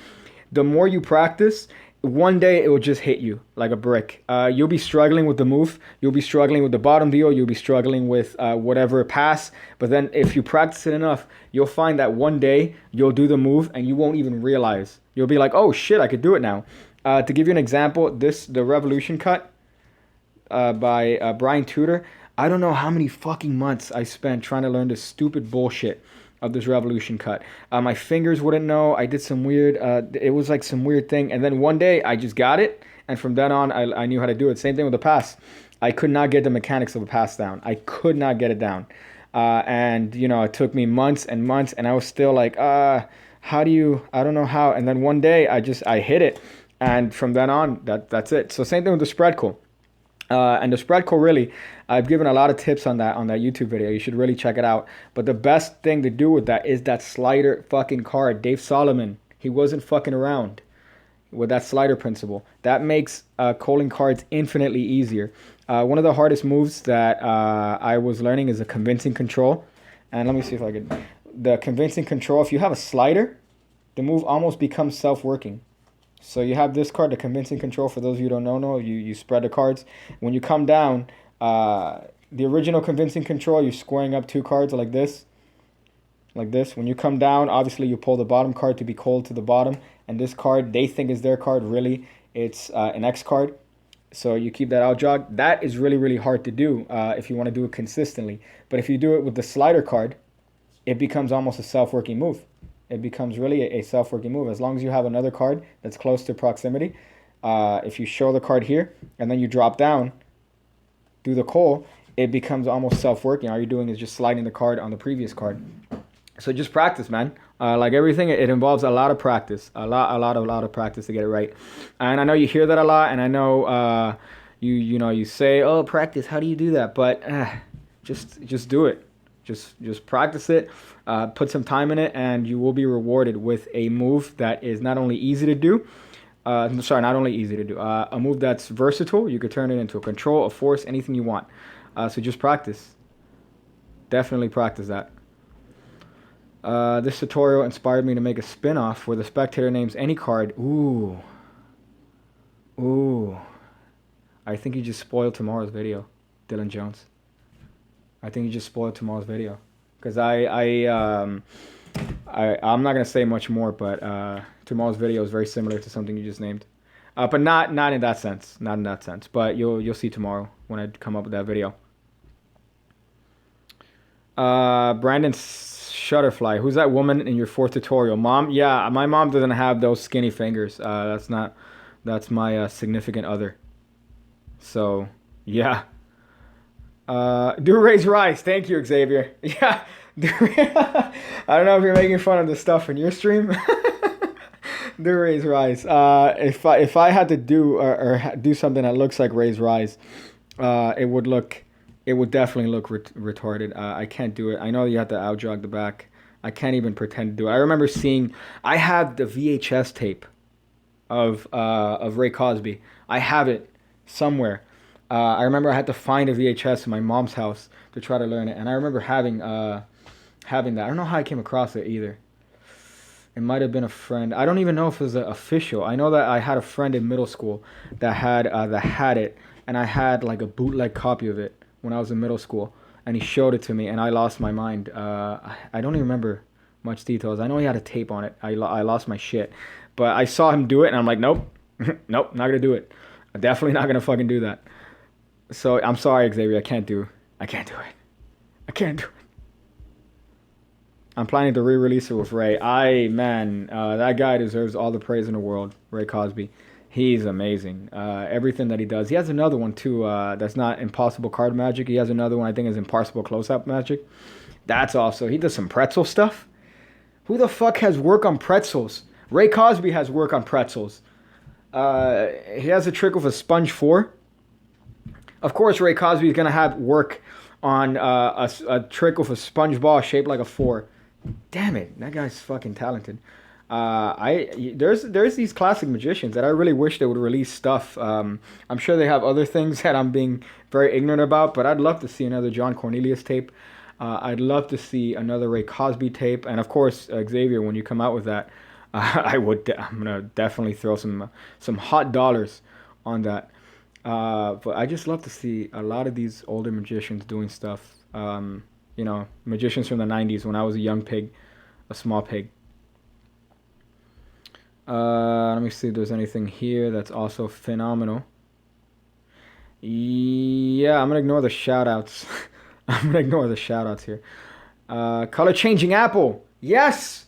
the more you practice, one day it will just hit you like a brick. You'll be struggling with the move. You'll be struggling with the bottom deal. You'll be struggling with whatever pass. But then if you practice it enough, you'll find that one day you'll do the move and you won't even realize. You'll be like, oh shit, I could do it now. To give you an example, the Revolution cut by Brian Tudor, I don't know how many fucking months I spent trying to learn this stupid bullshit of this Revolution cut. My fingers wouldn't know. I did some weird, it was like some weird thing. And then one day I just got it. And from then on, I knew how to do it. Same thing with the pass. I could not get the mechanics of a pass down. I could not get it down. And, it took me months and months. And I was still like, I don't know how. And then one day I hit it. And from then on, that's it. So same thing with the spread call. And the spread call, really, I've given a lot of tips on that YouTube video. You should really check it out. But the best thing to do with that is that slider fucking card. Dave Solomon, he wasn't fucking around with that slider principle. That makes calling cards infinitely easier. One of the hardest moves that I was learning is a convincing control. And let me see if I can. The convincing control, if you have a slider, the move almost becomes self-working. So you have this card, the convincing control. For those of you who don't know, you spread the cards. When you come down, the original convincing control, you're squaring up two cards like this. Like this. When you come down, obviously you pull the bottom card to be called to the bottom. And this card, they think is their card. Really, it's an X card. So you keep that out jog. That is really, really hard to do if you want to do it consistently. But if you do it with the slider card, it becomes almost a self-working move. It becomes really a self-working move. As long as you have another card that's close to proximity, if you show the card here and then you drop down, do the call, it becomes almost self-working. All you're doing is just sliding the card on the previous card. So just practice, man. Like everything, it involves a lot of practice, a lot of practice to get it right. And I know you hear that a lot, and I know you say, oh, practice. How do you do that? But just do it. Just practice it. Put some time in it, and you will be rewarded with a move that is not only easy to do. Not only easy to do. A move that's versatile. You could turn it into a control, a force, anything you want. So just practice. Definitely practice that. This tutorial inspired me to make a spin-off where the spectator names any card. Ooh. I think you just spoiled tomorrow's video, Dylan Jones. I think you just spoiled tomorrow's video. Because I'm not going to say much more, but tomorrow's video is very similar to something you just named. But not in that sense. Not in that sense. But you'll see tomorrow when I come up with that video. Brandon Shutterfly, who's that woman in your fourth tutorial? Mom? Yeah, my mom doesn't have those skinny fingers. That's my significant other. So, yeah. Do raise rise. Thank you, Xavier. Yeah. I don't know if you're making fun of the stuff in your stream. Do raise rise. If I had to do or do something that looks like raise rise, it would definitely look retarded. I can't do it. I know you have to out jog the back. I can't even pretend to do it. I remember I have the VHS tape of Ray Cosby. I have it somewhere. I remember I had to find a VHS in my mom's house to try to learn it, and I remember having that. I don't know how I came across it either. It might have been a friend. I don't even know if it was official. I know that I had a friend in middle school that had it, and I had like a bootleg copy of it when I was in middle school, and he showed it to me, and I lost my mind. I don't even remember much details. I know he had a tape on it. I lost my shit, but I saw him do it, and I'm like, nope, nope, not gonna do it. I'm definitely not gonna fucking do that. So I'm sorry, Xavier. I can't do it. I'm planning to re-release it with Ray. That guy deserves all the praise in the world. Ray Cosby. He's amazing. Everything that he does. He has another one, too, that's not Impossible Card Magic. He has another one I think is Impossible Close-Up Magic. That's also... He does some pretzel stuff. Who the fuck has work on pretzels? Ray Cosby has work on pretzels. He has a trick with a sponge 4. Of course, Ray Cosby is going to have work on a trick with a sponge ball shaped like a 4. Damn it, that guy's fucking talented. There's these classic magicians that I really wish they would release stuff. I'm sure they have other things that I'm being very ignorant about, but I'd love to see another John Cornelius tape. I'd love to see another Ray Cosby tape, and of course, Xavier, when you come out with that, I'm gonna definitely throw some hot dollars on that. But I just love to see a lot of these older magicians doing stuff. Magicians from the 90s when I was a young pig, a small pig. Let me see if there's anything here that's also phenomenal. Yeah, I'm going to ignore the shout-outs. Here. Color-changing apple. Yes!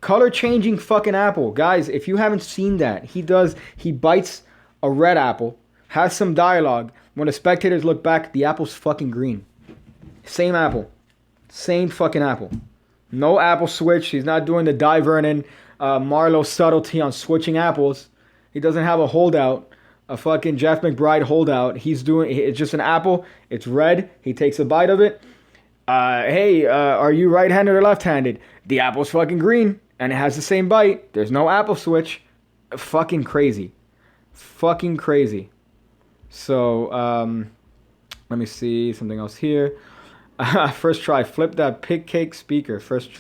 Color-changing fucking apple. Guys, if you haven't seen that, he bites a red apple, has some dialogue. When the spectators look back, the apple's fucking green. Same apple. Same fucking apple. No apple switch. He's not doing the Di Vernon, Marlowe subtlety on switching apples. He doesn't have a holdout, a fucking Jeff McBride holdout. It's just an apple. It's red. He takes a bite of it. Are you right-handed or left-handed? The apple's fucking green, and it has the same bite. There's no apple switch. Fucking crazy. Fucking crazy. So, let me see something else here. First try, flip that Pigcake speaker. First,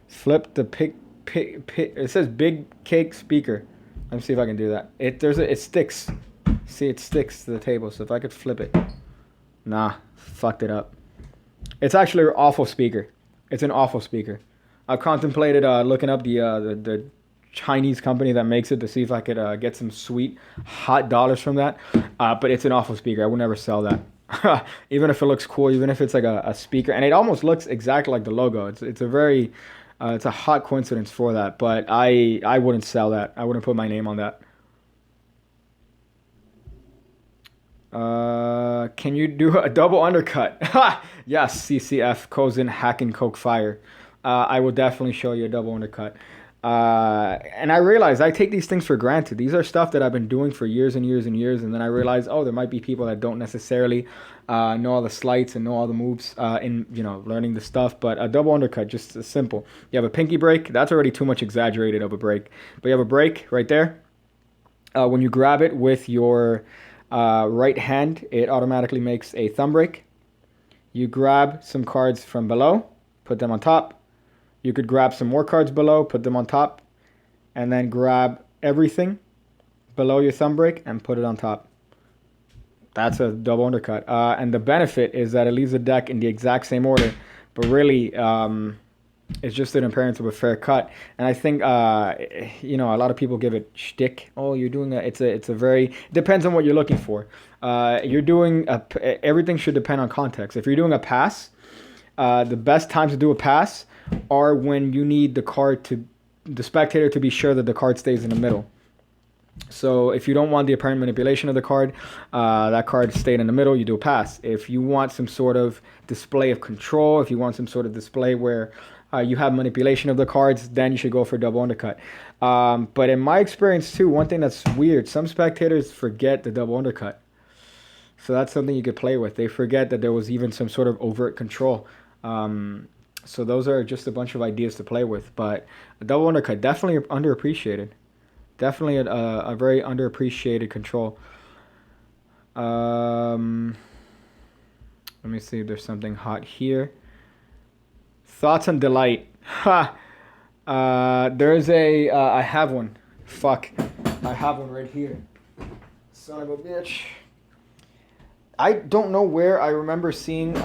flip the it says big cake speaker. Let me see if I can do that. It sticks. See, it sticks to the table. So if I could flip it. Nah, fucked it up. It's actually an awful speaker. It's an awful speaker. I've contemplated looking up the Chinese company that makes it to see if I could get some sweet hot dollars from that. But it's an awful speaker. I would never sell that. Even if it looks cool, even if it's like a speaker, and it almost looks exactly like the logo. It's a very it's a hot coincidence for that. But I wouldn't sell that. I wouldn't put my name on that. Can you do a double undercut? Yes, CCF, Cozen, Hack and Coke Fire. I will definitely show you a double undercut. And I realize I take these things for granted. These are stuff that I've been doing for years and years and years, and then I realize, oh, there might be people that don't necessarily know all the sleights and know all the moves in learning the stuff. But a double undercut, just simple. You have a pinky break. That's already too much exaggerated of a break. But you have a break right there. When you grab it with your right hand, it automatically makes a thumb break. You grab some cards from below, put them on top. You could grab some more cards below, put them on top, and then grab everything below your thumb break and put it on top. That's a double undercut. And the benefit is that it leaves the deck in the exact same order, but really it's just an appearance of a fair cut. And I think a lot of people give it shtick. Oh, you're doing a. It's a very. It depends on what you're looking for. You're doing everything should depend on context. If you're doing a pass, the best times to do a pass are when you need the spectator to be sure that the card stays in the middle. So if you don't want the apparent manipulation of the card, that card stayed in the middle, you do a pass. If you want some sort of display of control, if you want some sort of display where you have manipulation of the cards, then you should go for double undercut. But in my experience too, one thing that's weird, some spectators forget the double undercut. So that's something you could play with. They forget that there was even some sort of overt control. So those are just a bunch of ideas to play with. But a double undercut, definitely underappreciated. Definitely a very underappreciated control. Let me see if there's something hot here. Thoughts on Delight. Ha! There's I have one. Fuck. I have one right here. Son of a bitch. I don't know where I remember seeing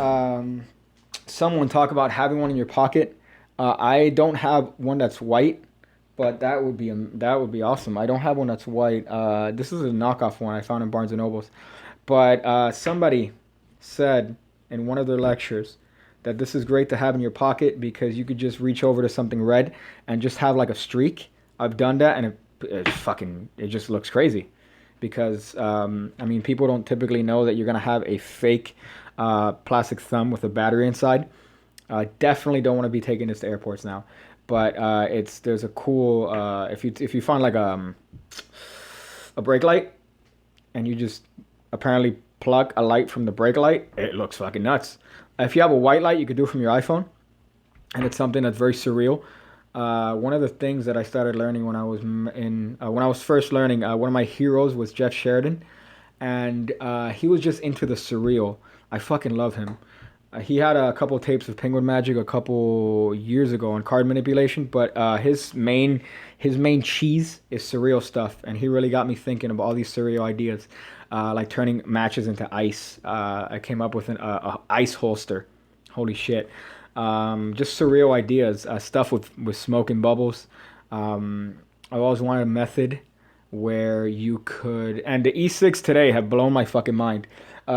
someone talk about having one in your pocket. I don't have one that's white, but that would be awesome. I don't have one that's white. This is a knockoff one I found in Barnes and Nobles, but somebody said in one of their lectures that this is great to have in your pocket because you could just reach over to something red and just have like a streak. I've done that and it just looks crazy because people don't typically know that you're gonna have a fake plastic thumb with a battery inside. Definitely don't want to be taking this to airports now, but there's a cool if you find like a brake light and you just apparently plug a light from the brake light, it looks fucking nuts. If you have a white light, you could do it from your iPhone, and it's something that's very surreal. One of the things that I started learning when I was first learning, one of my heroes was Jeff Sheridan, and he was just into the surreal. I fucking love him. He had a couple tapes of Penguin Magic a couple years ago on card manipulation, but his main cheese is surreal stuff, and he really got me thinking about all these surreal ideas, like turning matches into ice. I came up with an ice holster. Holy shit. Just surreal ideas, stuff with smoke and bubbles. I always wanted a method where you could, and the E6 today have blown my fucking mind.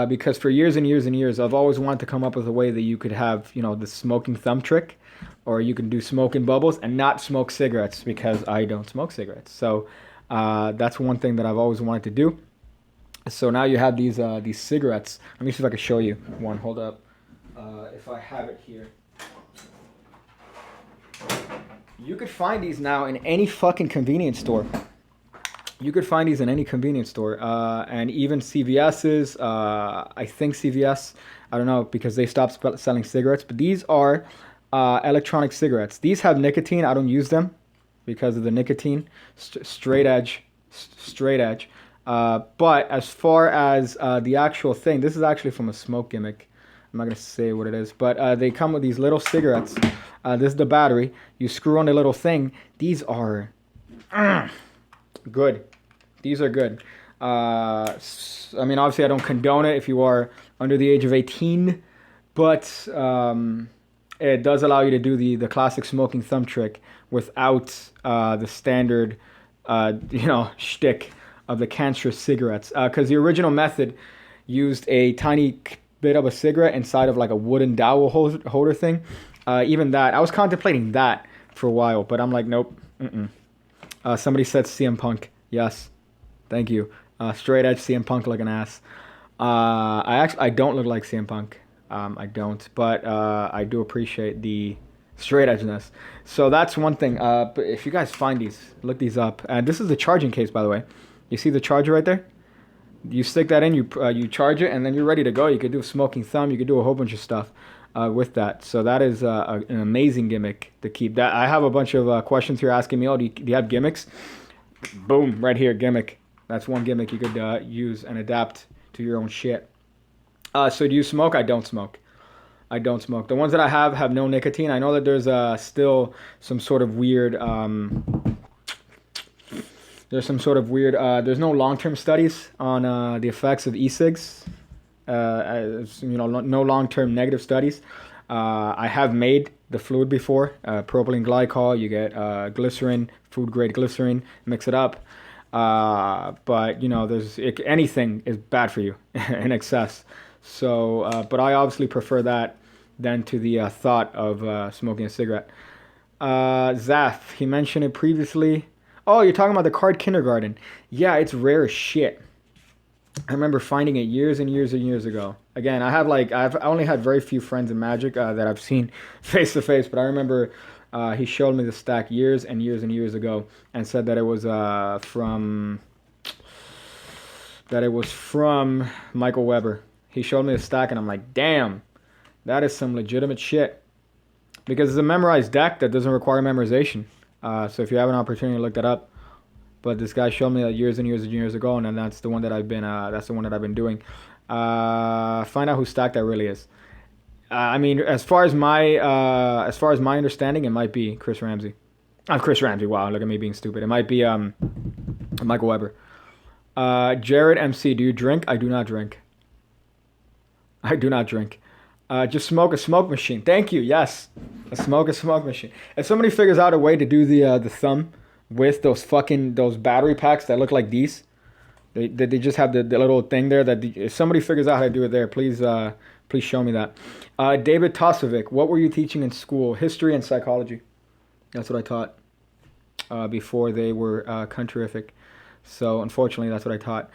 Because for years and years and years, I've always wanted to come up with a way that you could have, the smoking thumb trick, or you can do smoke and bubbles and not smoke cigarettes because I don't smoke cigarettes. So that's one thing that I've always wanted to do. So now you have these cigarettes. Let me see if I can show you one. Hold up. If I have it here. You could find these now in any fucking convenience store. You could find these in any convenience store, and even CVS's. I think CVS, I don't know, because they stopped selling cigarettes, but these are electronic cigarettes. These have nicotine. I don't use them because of the nicotine. Straight edge. But as far as the actual thing, this is actually from a smoke gimmick. I'm not going to say what it is, but they come with these little cigarettes. This is the battery. You screw on the little thing. These are... good. These are good. Obviously I don't condone it if you are under the age of 18, but it does allow you to do the classic smoking thumb trick without the standard, shtick of the cancerous cigarettes. Because the original method used a tiny bit of a cigarette inside of like a wooden dowel holder thing. Even that, I was contemplating that for a while, but I'm like, nope. Mm-mm. Somebody said CM Punk. Yes, thank you. Straight edge CM Punk looking ass. I don't look like CM Punk. I don't, but I do appreciate the straight edgeness. So that's one thing. But if you guys find these, look these up. And this is the charging case, by the way. You see the charger right there? You stick that in, you charge it, and then you're ready to go. You could do a smoking thumb. You could do a whole bunch of stuff with that. So that is an amazing gimmick to keep. That I have a bunch of questions here asking me, oh, do you have gimmicks? Boom, right here, gimmick. That's one gimmick you could use and adapt to your own shit. So do you smoke? I don't smoke. I don't smoke. The ones that I have no nicotine. I know that there's still some sort of weird... there's no long-term studies on the effects of e-cigs. No long-term negative studies. I have made the fluid before, propylene glycol. You get glycerin, food-grade glycerin, mix it up. But anything is bad for you in excess. So, but I obviously prefer that than to the thought of smoking a cigarette. Zaf, he mentioned it previously. Oh, you're talking about the card kindergarten. Yeah, it's rare as shit. I remember finding it years and years and years ago. Again, I only had very few friends in Magic that I've seen face to face, but I remember he showed me the stack years and years and years ago and said that it was from Michael Weber. He showed me the stack and I'm like, damn, that is some legitimate shit. Because it's a memorized deck that doesn't require memorization. So if you have an opportunity to look that up, but this guy showed me that years and years and years ago, and then that's the one that I've been doing. Find out who stacked that really is. I mean, as far as my understanding, it might be Chris Ramsey. Chris Ramsey. Wow, look at me being stupid. It might be Michael Weber. Jared MC, do you drink? I do not drink. I do not drink. Just smoke a smoke machine. Thank you. Yes, a smoke machine. If somebody figures out a way to do the thumb with those battery packs that look like these, they just have the little thing there. If somebody figures out how to do it there, please show me that. David Tosovic, what were you teaching in school? History and psychology. That's what I taught before they were countryrific. So unfortunately, that's what I taught.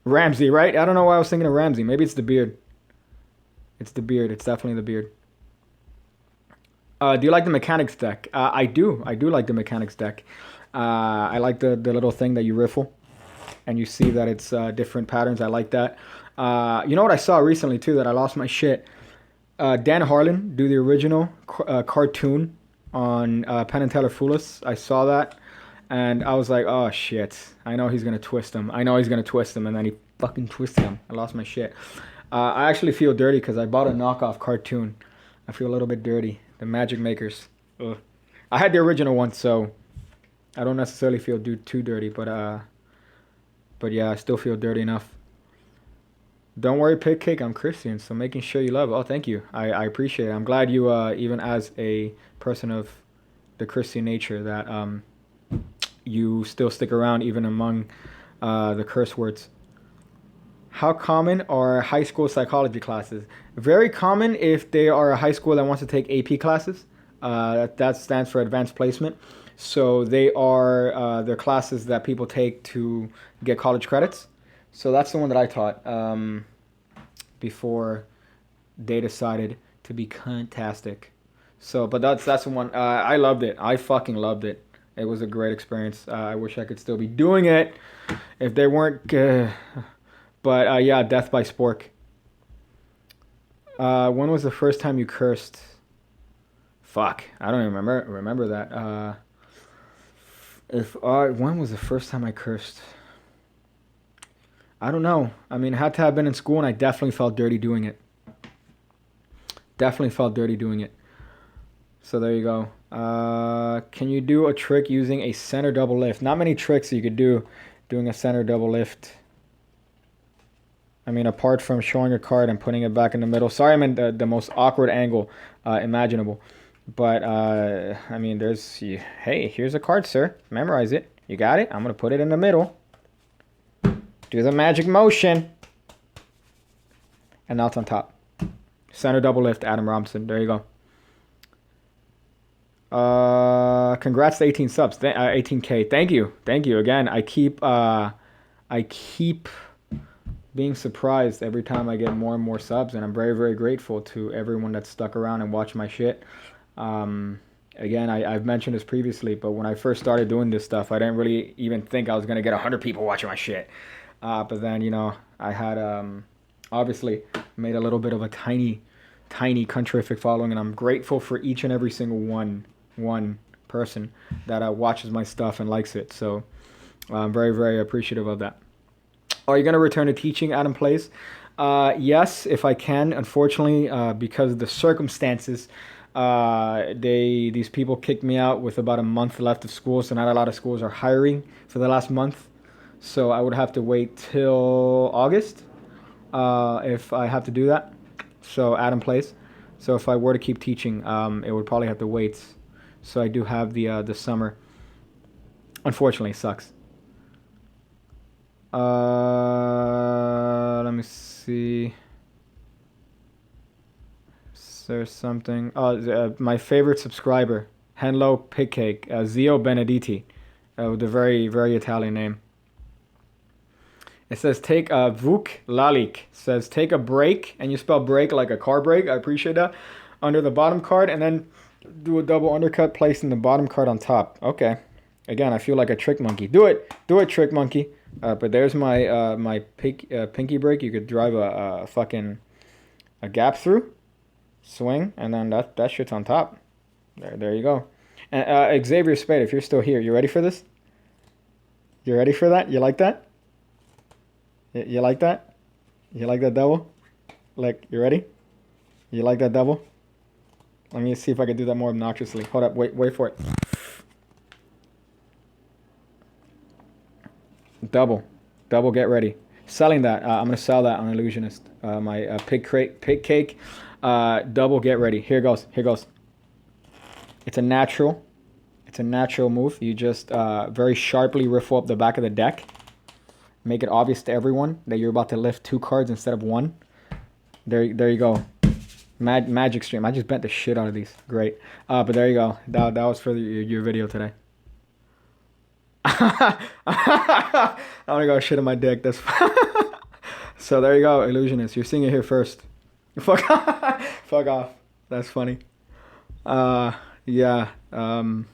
Ramsey, right? I don't know why I was thinking of Ramsey. Maybe it's the beard. It's the beard. It's definitely the beard. Do you like the mechanics deck? I do. I do like the mechanics deck. I like the little thing that you riffle, and you see that it's different patterns. I like that. You know what I saw recently too that I lost my shit? Dan Harlan do the original cartoon on Penn and Teller Foolish. I saw that. And I was like, oh, shit. I know he's going to twist him. And then he fucking twisted him. I lost my shit. I actually feel dirty because I bought a knockoff cartoon. I feel a little bit dirty. The Magic Makers. Ugh. I had the original one, so I don't necessarily feel too dirty. But yeah, I still feel dirty enough. Don't worry, Pigcake. I'm Christian, so making sure you love it. Oh, thank you. I appreciate it. I'm glad you, even as a person of the Christian nature, that... you still stick around even among the curse words. How common are high school psychology classes? Very common if they are a high school that wants to take AP classes. That stands for advanced placement. So they are the classes that people take to get college credits. So that's the one that I taught before they decided to be fantastic. So, but that's the one. I loved it. I fucking loved it. It was a great experience. I wish I could still be doing it if they weren't. But yeah, Death by Spork. When was the first time you cursed? Fuck, I don't even remember that. When was the first time I cursed? I don't know. I mean, it had to have been in school, and I definitely felt dirty doing it. So there you go. Can you do a trick using a center double lift? Not many tricks you could do doing a center double lift. I mean, apart from showing a card and putting it back in the middle. Sorry, I'm in the most awkward angle imaginable. But, I mean, hey, here's a card, sir. Memorize it. You got it? I'm going to put it in the middle. Do the magic motion. And now it's on top. Center double lift, Adam Robinson. There you go. Congrats to 18 subs. 18K. Thank you. Thank you. Again, I keep being surprised every time I get more and more subs, and I'm very, very grateful to everyone that's stuck around and watched my shit. Again, I've mentioned this previously, but when I first started doing this stuff, I didn't really even think I was going to get 100 people watching my shit. But then, you know, I had obviously made a little bit of a tiny countryfic following, and I'm grateful for each and every single one person that watches my stuff and likes it. So I'm very, very appreciative of that. Are you going to return to teaching, Adam Plays? Yes, if I can. Unfortunately, because of the circumstances, these people kicked me out with about a month left of school, so not a lot of schools are hiring for the last month. So I would have to wait till August if I have to do that. So Adam Plays. So if I were to keep teaching, it would probably have to wait. So I do have the summer. Unfortunately, it sucks. Let me see. Is there something? Oh, my favorite subscriber, Henlo Pigcake, Zio Benedetti, with a very, very Italian name. It says take a Vuk Lalik. Says take a break, and you spell break like a car brake. I appreciate that. Under the bottom card, and then do a double undercut, placing the bottom card on top. Okay. Again, I feel like a trick monkey. Do it, trick monkey. But there's my pinky break. You could drive a fucking gap through, swing, and then that shit's on top. There you go. And Xavier Spade, if you're still here, you ready for this? You ready for that? You like that? You like that? You like that double? Like, you ready? You like that double? Let me see if I can do that more obnoxiously. Hold up, wait for it. Double, get ready. Selling that. I'm gonna sell that on Illusionist. My Pigcake. Double, get ready. Here goes. It's a natural move. You just very sharply riffle up the back of the deck. Make it obvious to everyone that you're about to lift 2 cards instead of 1. There you go. Magic stream. I just bent the shit out of these. Great. But there you go. That was for your video today. I'm gonna go shit on my dick. That's so there you go, Illusionist. You're seeing it here first. Fuck off. That's funny. Yeah. Can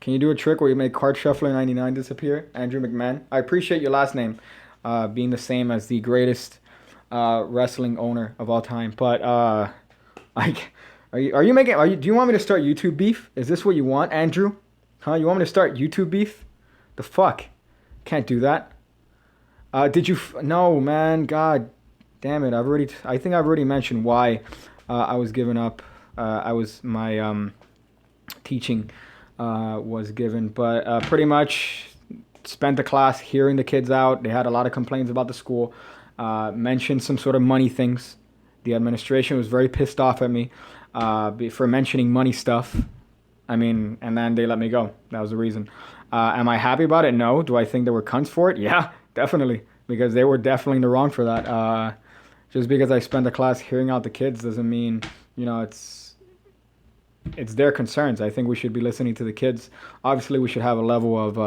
you do a trick where you make Card Shuffler 99 disappear? Andrew McMahon. I appreciate your last name being the same as the greatest wrestling owner of all time. But do you want me to start YouTube beef? Is this what you want, Andrew? Huh? You want me to start YouTube beef? The fuck? Can't do that. Did you? No, man. God damn it. I think I've already mentioned why I was giving up. My teaching was given, but pretty much spent the class hearing the kids out. They had a lot of complaints about the school. Mentioned some sort of money things. The administration was very pissed off at me for mentioning money stuff. I mean, and then they let me go. That was the reason. Am I happy about it? No. Do I think they were cunts for it? Yeah, definitely. Because they were definitely in the wrong for that. Just because I spent the class hearing out the kids doesn't mean, it's their concerns. I think we should be listening to the kids. Obviously, we should have a level of,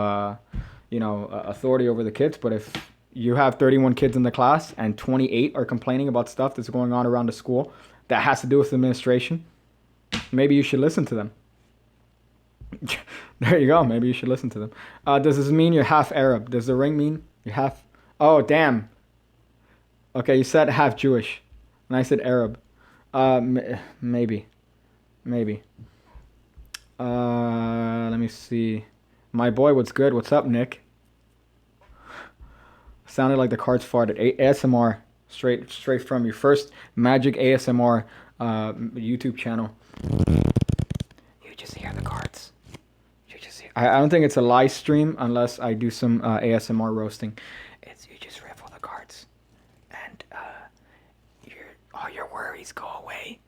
authority over the kids. But if you have 31 kids in the class and 28 are complaining about stuff that's going on around the school that has to do with the administration, maybe you should listen to them. There you go. Maybe you should listen to them. Does this mean you're half Arab? Does the ring mean you're half? Oh, damn. Okay, you said half Jewish, and I said Arab. Maybe. Let me see. My boy, what's good? What's up, Nick? Sounded like the cards farted. ASMR, straight from your first Magic ASMR YouTube channel. You just hear the cards. I don't think it's a live stream unless I do some ASMR roasting. You just riffle the cards. and all your worries go away.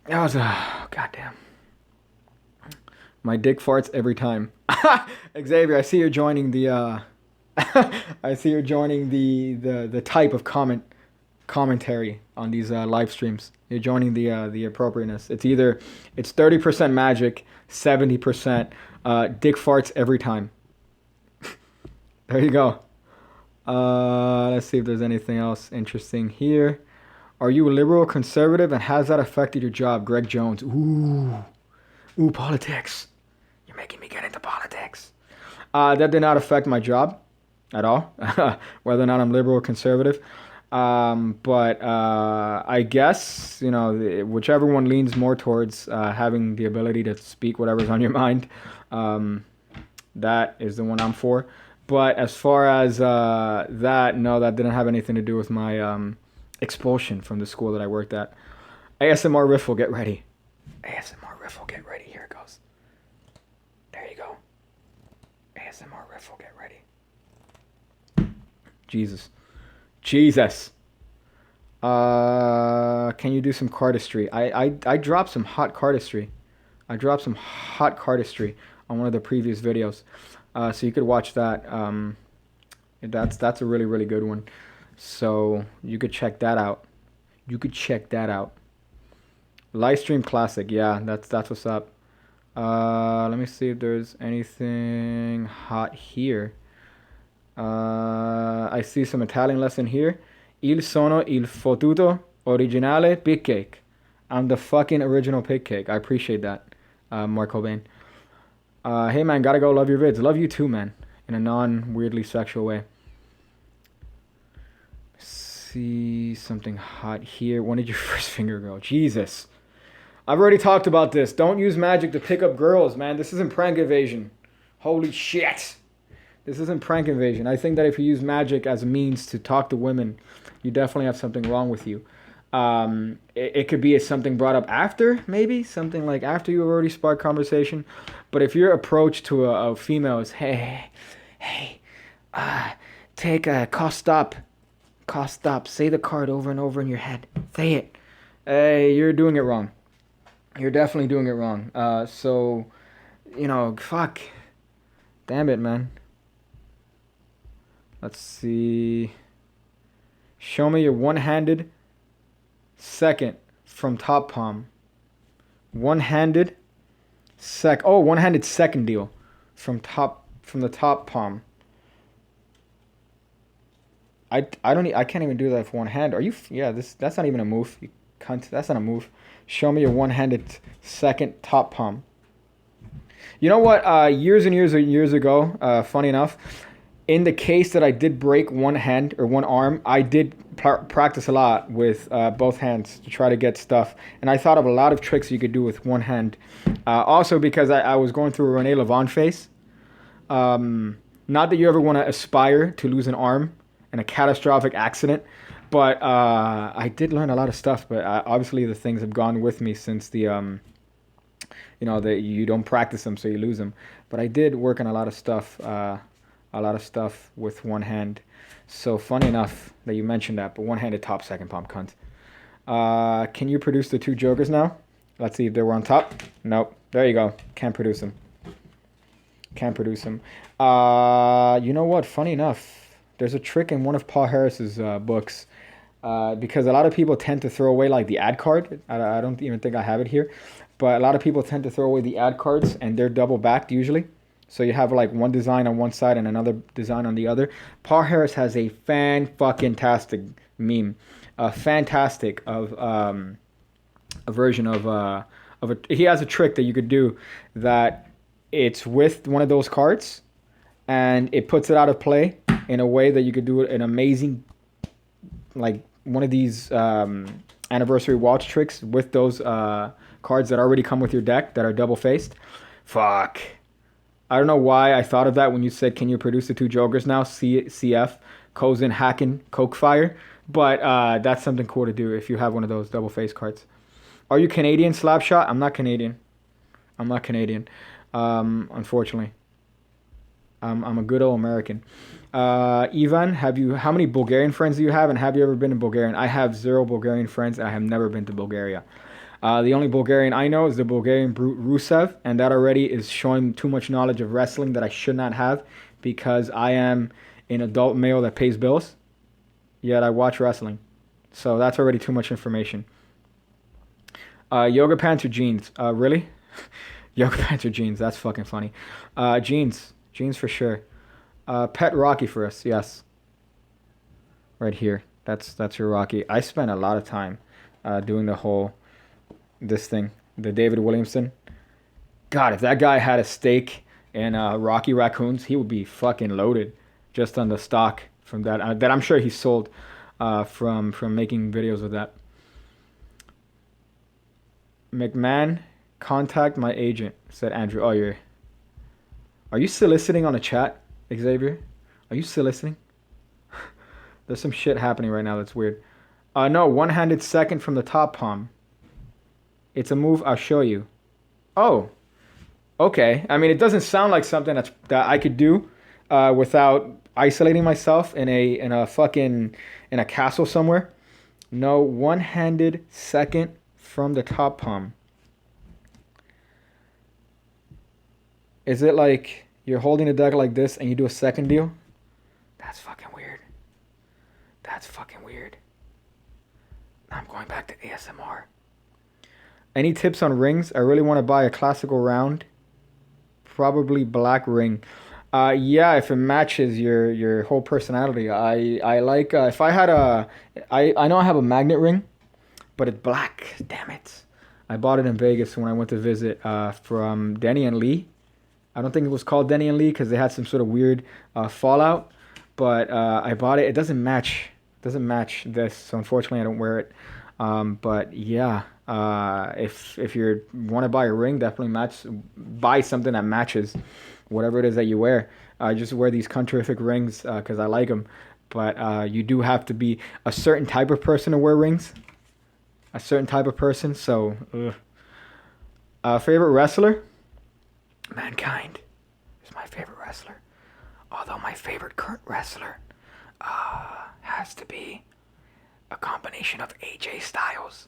That was goddamn. My dick farts every time. Xavier, I see you're joining the I see you're joining the type of commentary on these live streams. You're joining the appropriateness. It's 30% magic, 70% dick farts every time. There you go. Let's see if there's anything else interesting here. Are you a liberal, conservative, and has that affected your job? Greg Jones. Ooh, politics. You're making me get into politics. That did not affect my job at all, whether or not I'm liberal or conservative. But I guess, whichever one leans more towards having the ability to speak whatever's on your mind, that is the one I'm for. But as far as that, no, that didn't have anything to do with my expulsion from the school that I worked at. ASMR Riffle, get ready. ASMR Riffle, get ready. Here it goes. There you go. ASMR Riffle, get ready. Jesus. Can you do some cardistry? I dropped some hot cardistry. on one of the previous videos. So you could watch that. That's a really, really good one. So you could check that out. Livestream classic, yeah, that's what's up. Let me see if there's anything hot here. I see some Italian lesson here. Il sono il fottuto originale Pigcake. I'm the fucking original Pigcake. I appreciate that, Mark Cobain. Hey man, gotta go. Love your vids. Love you too, man. In a non-weirdly sexual way. See something hot here. When did your first finger go? Jesus. I've already talked about this. Don't use magic to pick up girls, man. This isn't prank invasion. Holy shit. This isn't prank invasion. I think that if you use magic as a means to talk to women, you definitely have something wrong with you. It could be something brought up after, maybe. Something like after you've already sparked conversation. But if your approach to a female is, hey, take a cost stop. Say the card over and over in your head. Say it. Hey, you're doing it wrong. You're definitely doing it wrong. So, fuck. Damn it, man. Let's see. Show me your one-handed second from top palm. One-handed second deal from the top palm. I can't even do that with one hand. Are you? Yeah, that's not even a move. You cunt. That's not a move. Show me your one-handed second top palm. You know what? Years and years ago, funny enough, in the case that I did break one hand or one arm, I did practice a lot with both hands to try to get stuff. And I thought of a lot of tricks you could do with one hand. Also because I was going through a René Levon phase. Not that you ever want to aspire to lose an arm in a catastrophic accident. But I did learn a lot of stuff. But obviously the things have gone with me since that you don't practice them, so you lose them. But I did work on a lot of stuff with one hand. So funny enough that you mentioned that, but one-handed top second palm, cunt. Can you produce the two jokers now? Let's see if they were on top. Nope. There you go. Can't produce them. You know what? Funny enough, there's a trick in one of Paul Harris's books. Because a lot of people tend to throw away like the ad card. I don't even think I have it here. But a lot of people tend to throw away the ad cards and they're double backed usually. So you have like one design on one side and another design on the other. Paul Harris has a fan-fucking-tastic meme. Fantastic of a version of he has a trick that you could do that it's with one of those cards and it puts it out of play in a way that you could do an amazing, like one of these anniversary watch tricks with those cards that already come with your deck that are double faced. Fuck. I don't know why I thought of that when you said, can you produce the two jokers now? CF, Cozen, Hacken, Coke Fire. But that's something cool to do if you have one of those double face cards. Are you Canadian, Slapshot? I'm not Canadian. Unfortunately. I'm a good old American. Ivan, how many Bulgarian friends do you have, and have you ever been to Bulgaria? I have 0 Bulgarian friends, and I have never been to Bulgaria. The only Bulgarian I know is the Bulgarian brute Rusev, and that already is showing too much knowledge of wrestling that I should not have, because I am an adult male that pays bills, yet I watch wrestling. So that's already too much information. Yoga pants or jeans? Really? Yoga pants or jeans? That's fucking funny. Jeans. Jeans for sure. Pet Rocky for us, yes. Right here. That's your Rocky. I spent a lot of time doing this thing. The David Williamson. God, if that guy had a stake in Rocky Raccoons, he would be fucking loaded just on the stock from that. That I'm sure he sold from making videos with that. McMahon, contact my agent, said Andrew. Oh, are you soliciting on the chat, Xavier? Are you soliciting? There's some shit happening right now that's weird. No, one-handed second from the top palm. It's a move I'll show you. Oh, okay. I mean, it doesn't sound like something that I could do without isolating myself in a castle somewhere. No, one-handed second from the top palm. Is it like you're holding the deck like this and you do a second deal? That's fucking weird. That's fucking weird. I'm going back to ASMR. Any tips on rings? I really want to buy a classical round. Probably black ring. Yeah, if it matches your whole personality. I like if I had I know I have a magnet ring, but it's black. Damn it. I bought it in Vegas when I went to visit from Denny and Lee. I don't think it was called Denny and Lee because they had some sort of weird fallout. But I bought it. It doesn't match. Doesn't match this, so unfortunately I don't wear it. But yeah, if you want to buy a ring, definitely buy something that matches whatever it is that you wear. I just wear these countryfic rings because I like them. But you do have to be a certain type of person to wear rings. A certain type of person. So, favorite wrestler? Mankind is my favorite wrestler. Although my favorite current wrestler has to be a combination of AJ Styles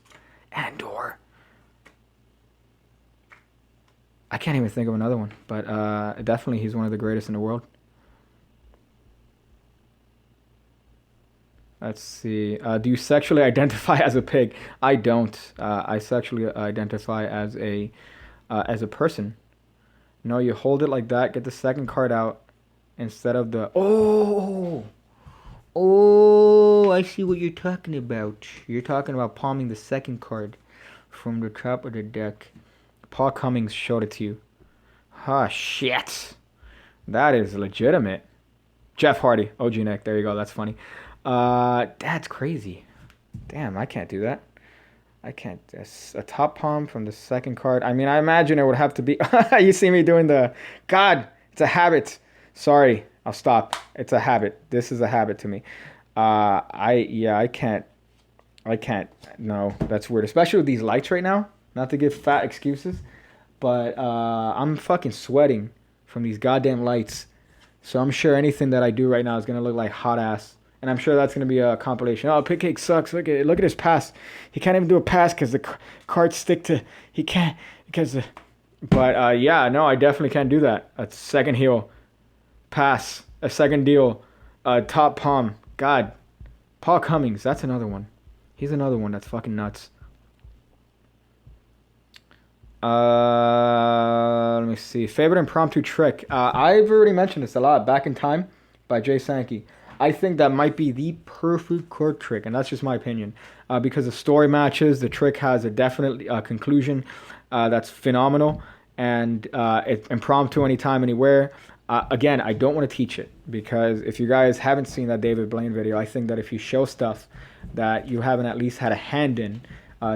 and/or I can't even think of another one, but definitely he's one of the greatest in the world. Let's see. Do you sexually identify as a pig? I don't. I sexually identify as a person. No, you hold it like that. Get the second card out instead of the... Oh, I see what you're talking about. You're talking about palming the second card from the top of the deck. Paul Cummings showed it to you. Ah, shit. That is legitimate. Jeff Hardy. OG Nick. There you go. That's funny. That's crazy. Damn, I can't do that. I can't. A top palm from the second card. I mean, I imagine it would have to be... You see me doing the... God, it's a habit. Sorry, I'll stop. It's a habit. This is a habit to me. I can't. No, that's weird. Especially with these lights right now. Not to give fat excuses. But I'm fucking sweating from these goddamn lights. So I'm sure anything that I do right now is going to look like hot ass. And I'm sure that's going to be a compilation. Oh, Pigcake sucks. Look at his pass. He can't even do a pass because the cards stick to... He can't... because... But, yeah, no, I definitely can't do that. A second heel. Pass. A second deal. Top palm. God. Paul Cummings. That's another one. He's another one that's fucking nuts. Let me see. Favorite impromptu trick. I've already mentioned this a lot. Back in Time by Jay Sankey. I think that might be the perfect card trick, and that's just my opinion. Because the story matches, the trick has a definite conclusion that's phenomenal, and it's impromptu anytime, anywhere. Again, I don't want to teach it, because if you guys haven't seen that David Blaine video, I think that if you show stuff that you haven't at least had a hand in,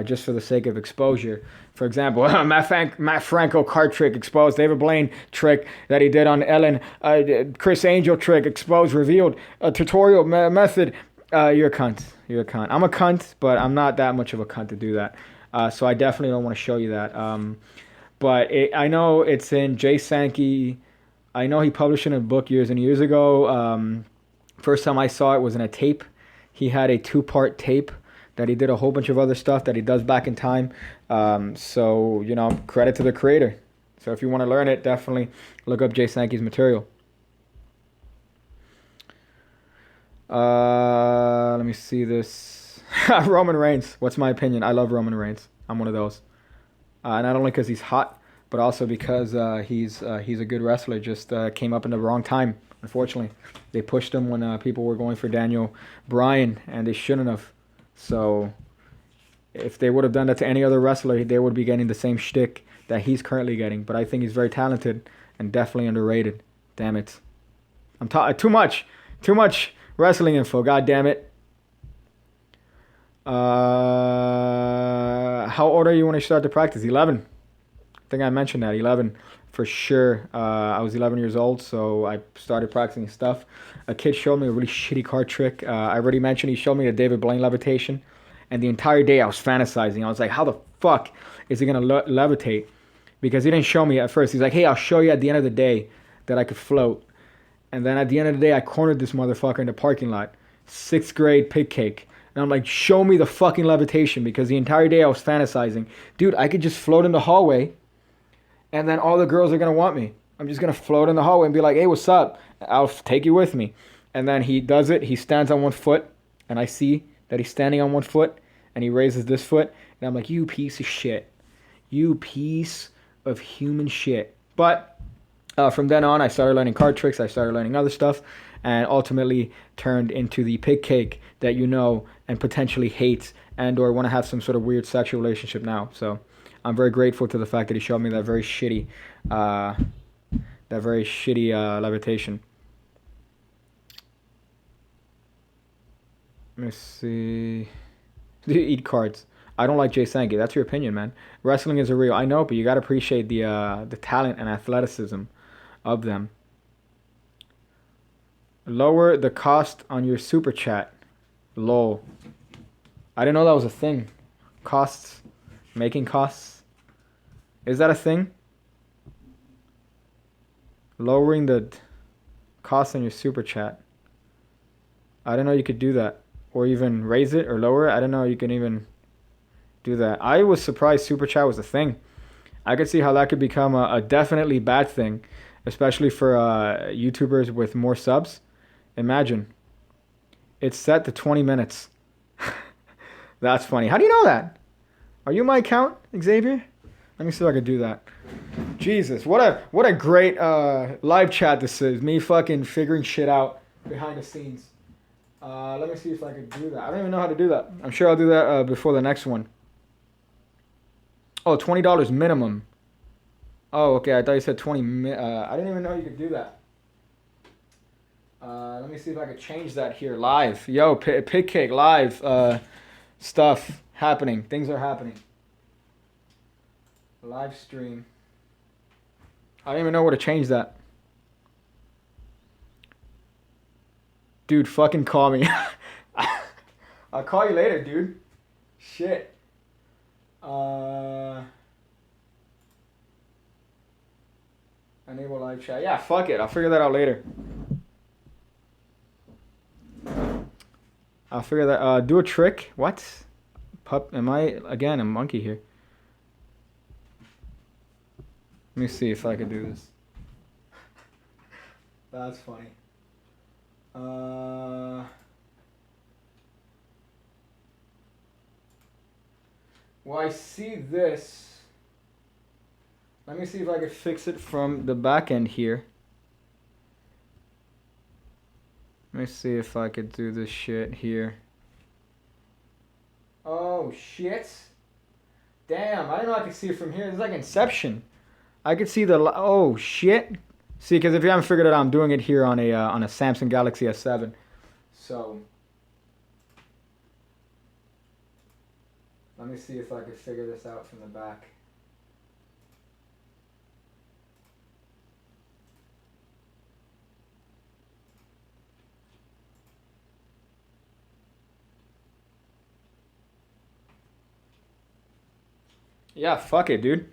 just for the sake of exposure. For example, Matt Franco card trick exposed, David Blaine trick that he did on Ellen, Chris Angel trick exposed, revealed, tutorial method. You're a cunt. You're a cunt. I'm a cunt, but I'm not that much of a cunt to do that. So I definitely don't want to show you that. But I know it's in Jay Sankey I know he published it in a book years and years ago. First time I saw it was in a tape. He had a 2-part tape that he did a whole bunch of other stuff that he does back in time. So, you know, credit to the creator. So if you want to learn it, definitely look up Jay Sankey's material. Let me see this. Roman Reigns. What's my opinion? I love Roman Reigns. I'm one of those. Not only because he's hot, but also because he's a good wrestler. Just came up in the wrong time, unfortunately. They pushed him when people were going for Daniel Bryan, and they shouldn't have. So if they would have done that to any other wrestler, they would be getting the same shtick that he's currently getting. But I think he's very talented and definitely underrated. Damn it. I'm too much wrestling info. God damn it. How old are you when you started to practice? 11. I think I mentioned that. 11 for sure. I was 11 years old, so I started practicing stuff. A kid showed me a really shitty card trick. I already mentioned he showed me a David Blaine levitation, and the entire day I was fantasizing. I was like, how the fuck is he going to levitate? Because he didn't show me at first. He's like, hey, I'll show you at the end of the day that I could float. And then at the end of the day, I cornered this motherfucker in the parking lot. 6th grade Pigcake. And I'm like, show me the fucking levitation, because the entire day I was fantasizing. Dude, I could just float in the hallway, and then all the girls are going to want me. I'm just going to float in the hallway and be like, hey, what's up? I'll take you with me. And then he does it. He stands on one foot, and I see that he's standing on one foot, and he raises this foot. And I'm like, you piece of shit. You piece of human shit. But from then on, I started learning card tricks. I started learning other stuff, and ultimately turned into the Pigcake that you know and potentially hate and or want to have some sort of weird sexual relationship now. So I'm very grateful to the fact that he showed me that very shitty levitation. Let me see. Do you eat cards? I don't like Jay Sankey. That's your opinion, man. Wrestling is a real. I know, but you got to appreciate the talent and athleticism of them. Lower the cost on your super chat. Lol. I didn't know that was a thing. Costs. Making costs. Is that a thing? Lowering the cost on your super chat. I didn't know you could do that. Or even raise it or lower it. I didn't know you can even do that. I was surprised super chat was a thing. I could see how that could become a definitely bad thing, especially for YouTubers with more subs. Imagine. It's set to 20 minutes. That's funny. How do you know that? Are you my account, Xavier? Let me see if I can do that. Jesus, what a great live chat this is. Me fucking figuring shit out behind the scenes. Let me see if I can do that. I don't even know how to do that. I'm sure I'll do that before the next one. Oh, $20 minimum. Oh, okay. I thought you said 20. I didn't even know you could do that. Let me see if I could change that here live. Yo, Pigcake live stuff happening. Things are happening. Live stream. I don't even know where to change that. Dude, fucking call me. I'll call you later, dude. Shit. Enable live chat. Yeah, fuck it. I'll figure that out later. I'll figure that. Do a trick. What? Am I again a monkey here? Let me see if I can do this. That's funny. Well, I see this. Let me see if I can fix it from the back end here. Let me see if I could do this shit here. Oh, shit. Damn, I didn't know I could see it from here. It's like Inception. I could see the... Oh, shit. See, because if you haven't figured it out, I'm doing it here on a Samsung Galaxy S7. So... let me see if I could figure this out from the back. Yeah, fuck it, dude.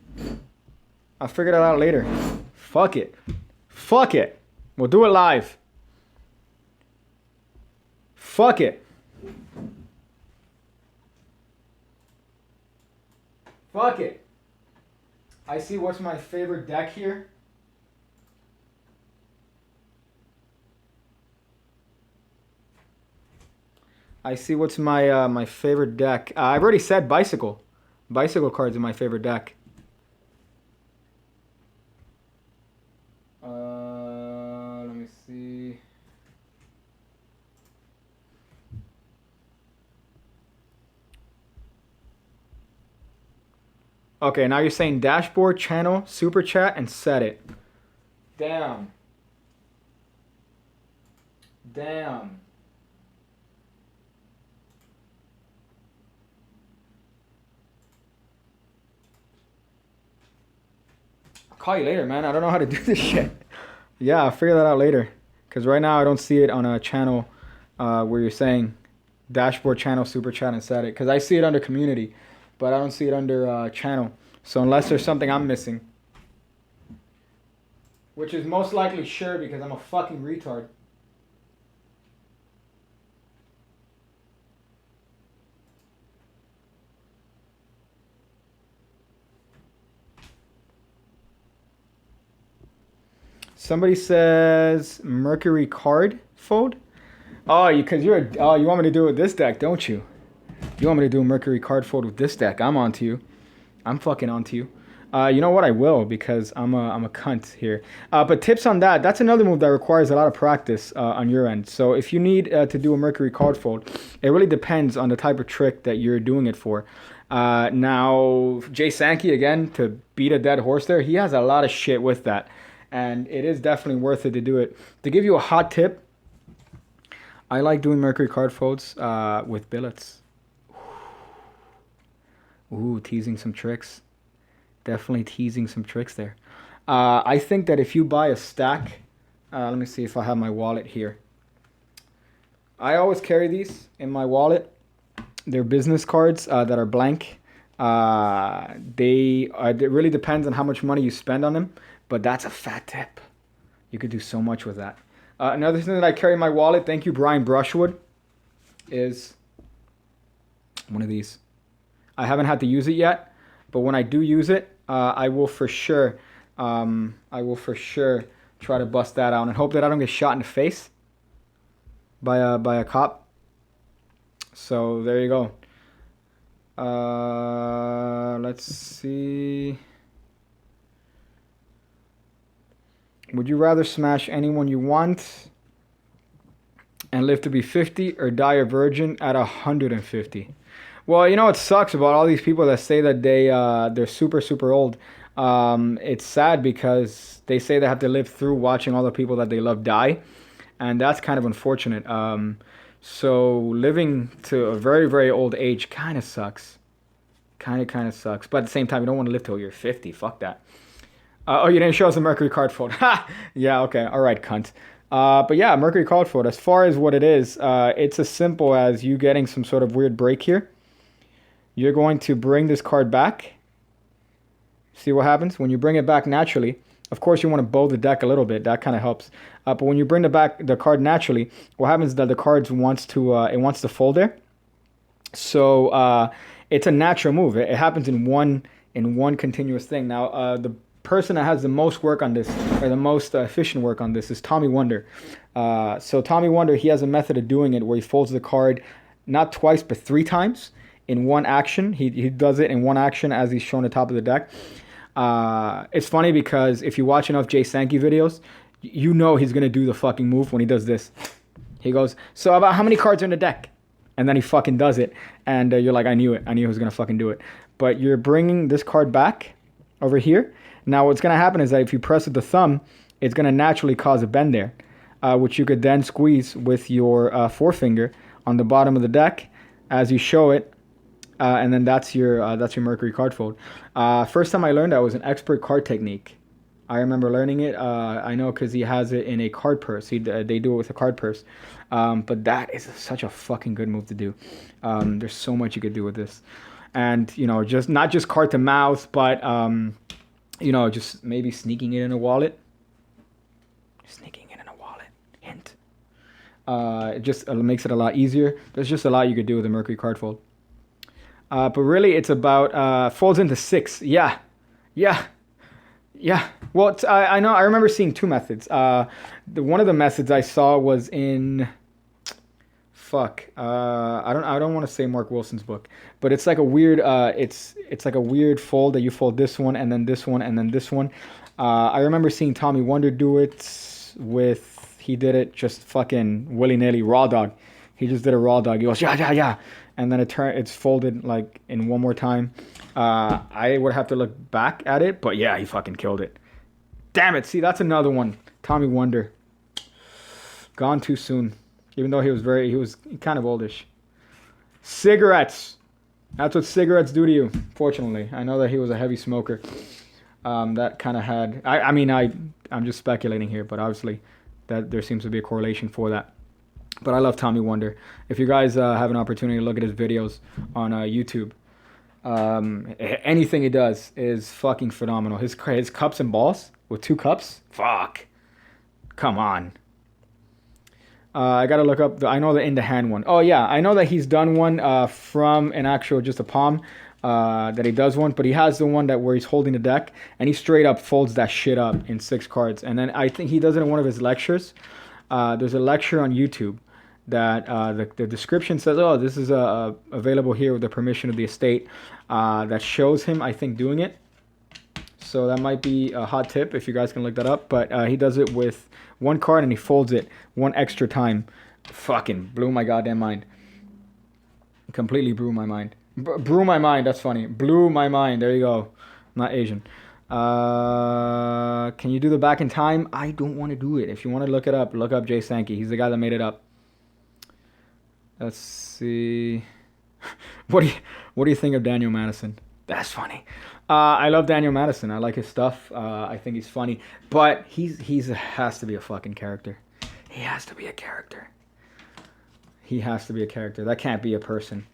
I'll figure it out later. Fuck it. Fuck it. We'll do it live. Fuck it. Fuck it. I see what's my favorite deck here. I see what's my favorite deck. I've already said bicycle. Bicycle cards are my favorite deck. Let me see. Okay, now you're saying dashboard, channel, super chat, and set it. Damn. Damn. I'll call you later, man. I don't know how to do this shit. Yeah, I'll figure that out later. Because right now I don't see it on a channel where you're saying dashboard, channel, super chat, and set it. Because I see it under community, but I don't see it under channel. So unless there's something I'm missing. Which is most likely sure because I'm a fucking retard. Somebody says Mercury card fold. Oh, because you want me to do it with this deck, don't you? You want me to do a Mercury card fold with this deck? I'm on to you. I'm fucking on to you. You know what? I will because I'm a cunt here. But tips on that. That's another move that requires a lot of practice on your end. So if you need to do a Mercury card fold, it really depends on the type of trick that you're doing it for. Now, Jay Sankey, again, to beat a dead horse there, he has a lot of shit with that. And it is definitely worth it to do it. To give you a hot tip, I like doing Mercury card folds with billets. Ooh, teasing some tricks. Definitely teasing some tricks there. I think that if you buy a stack, let me see if I have my wallet here. I always carry these in my wallet. They're business cards that are blank. It really depends on how much money you spend on them. But that's a fat tip. You could do so much with that. Another thing that I carry in my wallet, thank you, Brian Brushwood, is one of these. I haven't had to use it yet, but when I do use it, I will for sure try to bust that out and hope that I don't get shot in the face by a cop. So there you go. Let's see. Would you rather smash anyone you want and live to be 50 or die a virgin at 150? Well, you know what sucks about all these people that say that they're super, super old? It's sad because they say they have to live through watching all the people that they love die. And that's kind of unfortunate. So living to a very, very old age kind of sucks. Kind of sucks. But at the same time, you don't want to live till you're 50. Fuck that. Oh, you didn't show us the Mercury card fold. Ha! Yeah, okay. All right, cunt. But yeah, Mercury card fold. As far as what it is, it's as simple as you getting some sort of weird break here. You're going to bring this card back. See what happens? When you bring it back naturally, of course you want to bow the deck a little bit. That kind of helps. But when you bring the card naturally, what happens is that the card wants to fold there. So it's a natural move. It happens in one continuous thing. Now the person that has the most work on this, or the most efficient work on this, is Tommy Wonder. So Tommy Wonder, he has a method of doing it where he folds the card not twice but 3 times in one action. He does it in one action as he's shown the top of the deck. It's funny because if you watch enough Jay Sankey videos, you know he's gonna do the fucking move when he does this. He goes, so about how many cards are in the deck? And then he fucking does it, and you're like, I knew it. I knew he was gonna fucking do it. But you're bringing this card back over here. Now what's going to happen is that if you press with the thumb, it's going to naturally cause a bend there, which you could then squeeze with your forefinger on the bottom of the deck as you show it, and then that's your Mercury card fold. First time I learned that was an expert card technique. I remember learning it. I know because he has it in a card purse. They do it with a card purse. But that is such a fucking good move to do. There's so much you could do with this. And, you know, just not just card to mouth, but... you know, just maybe sneaking it in a wallet. Sneaking in a wallet. Hint. It just makes it a lot easier. There's just a lot you could do with a Mercury card fold. But really, it's about folds into 6. Yeah. Well, I know. I remember seeing 2 methods. One of the methods I saw was in. I don't want to say Mark Wilson's book, but it's like a weird. It's like a weird fold that you fold this one and then this one and then this one. I remember seeing Tommy Wonder do it with. He did it just fucking willy-nilly, raw dog. He just did a raw dog. He goes, yeah. And then it's folded like in one more time. I would have to look back at it, but yeah, he fucking killed it. Damn it. See, that's another one. Tommy Wonder. Gone too soon. Even though he was kind of oldish. Cigarettes. That's what cigarettes do to you, fortunately. I know that he was a heavy smoker. That kind of had... I'm just speculating here, but obviously... that there seems to be a correlation for that. But I love Tommy Wonder. If you guys have an opportunity to look at his videos on YouTube, anything he does is fucking phenomenal. His cups and balls with 2 cups, fuck. Come on. I gotta look up. I know the in the hand one. Oh yeah, I know that he's done one from an actual just a palm. That he does one, but he has the one that where he's holding the deck and he straight up folds that shit up in 6 cards. And then I think he does it in one of his lectures. There's a lecture on YouTube that the description says, oh, this is available here with the permission of the estate. That shows him, I think, doing it. So that might be a hot tip if you guys can look that up. But he does it with 1 card and he folds it 1 extra time. Fucking blew my goddamn mind. Completely blew my mind. Blew my mind, that's funny. Blew my mind, there you go. Not Asian. Can you do the back in time? I don't want to do it. If you want to look it up, look up Jay Sankey. He's the guy that made it up. Let's see. What do you think of Daniel Matteson? That's funny. I love Daniel Matteson. I like his stuff. I think he's funny. But he's has to be a fucking character. He has to be a character. He has to be a character. That can't be a person.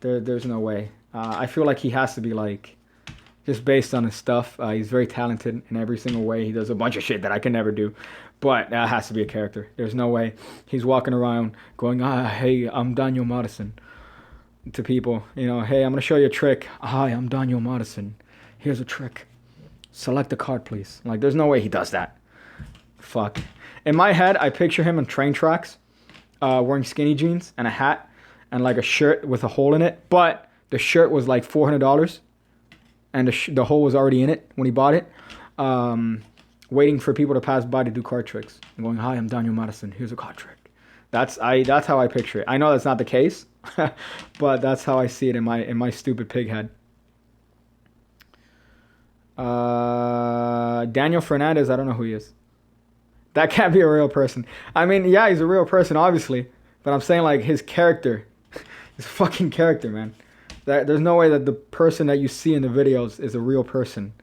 There's no way. I feel like he has to be like, just based on his stuff. He's very talented in every single way. He does a bunch of shit that I can never do. But that has to be a character. There's no way he's walking around going, hey, I'm Daniel Matteson. To people, you know, hey, I'm going to show you a trick. Hi, I'm Daniel Matteson. Here's a trick. Select a card, please. Like, there's no way he does that. Fuck. In my head, I picture him on train tracks, wearing skinny jeans and a hat. And like a shirt with a hole in it, but the shirt was like $400, and the hole was already in it when he bought it. Waiting for people to pass by to do card tricks. And going, hi, I'm Daniel Matteson. Here's a card trick. That's how I picture it. I know that's not the case, but that's how I see it in my stupid pig head. Daniel Fernandez, I don't know who he is. That can't be a real person. I mean, yeah, he's a real person, obviously, but I'm saying like his character. His fucking character, man. There's no way that the person that you see in the videos is a real person.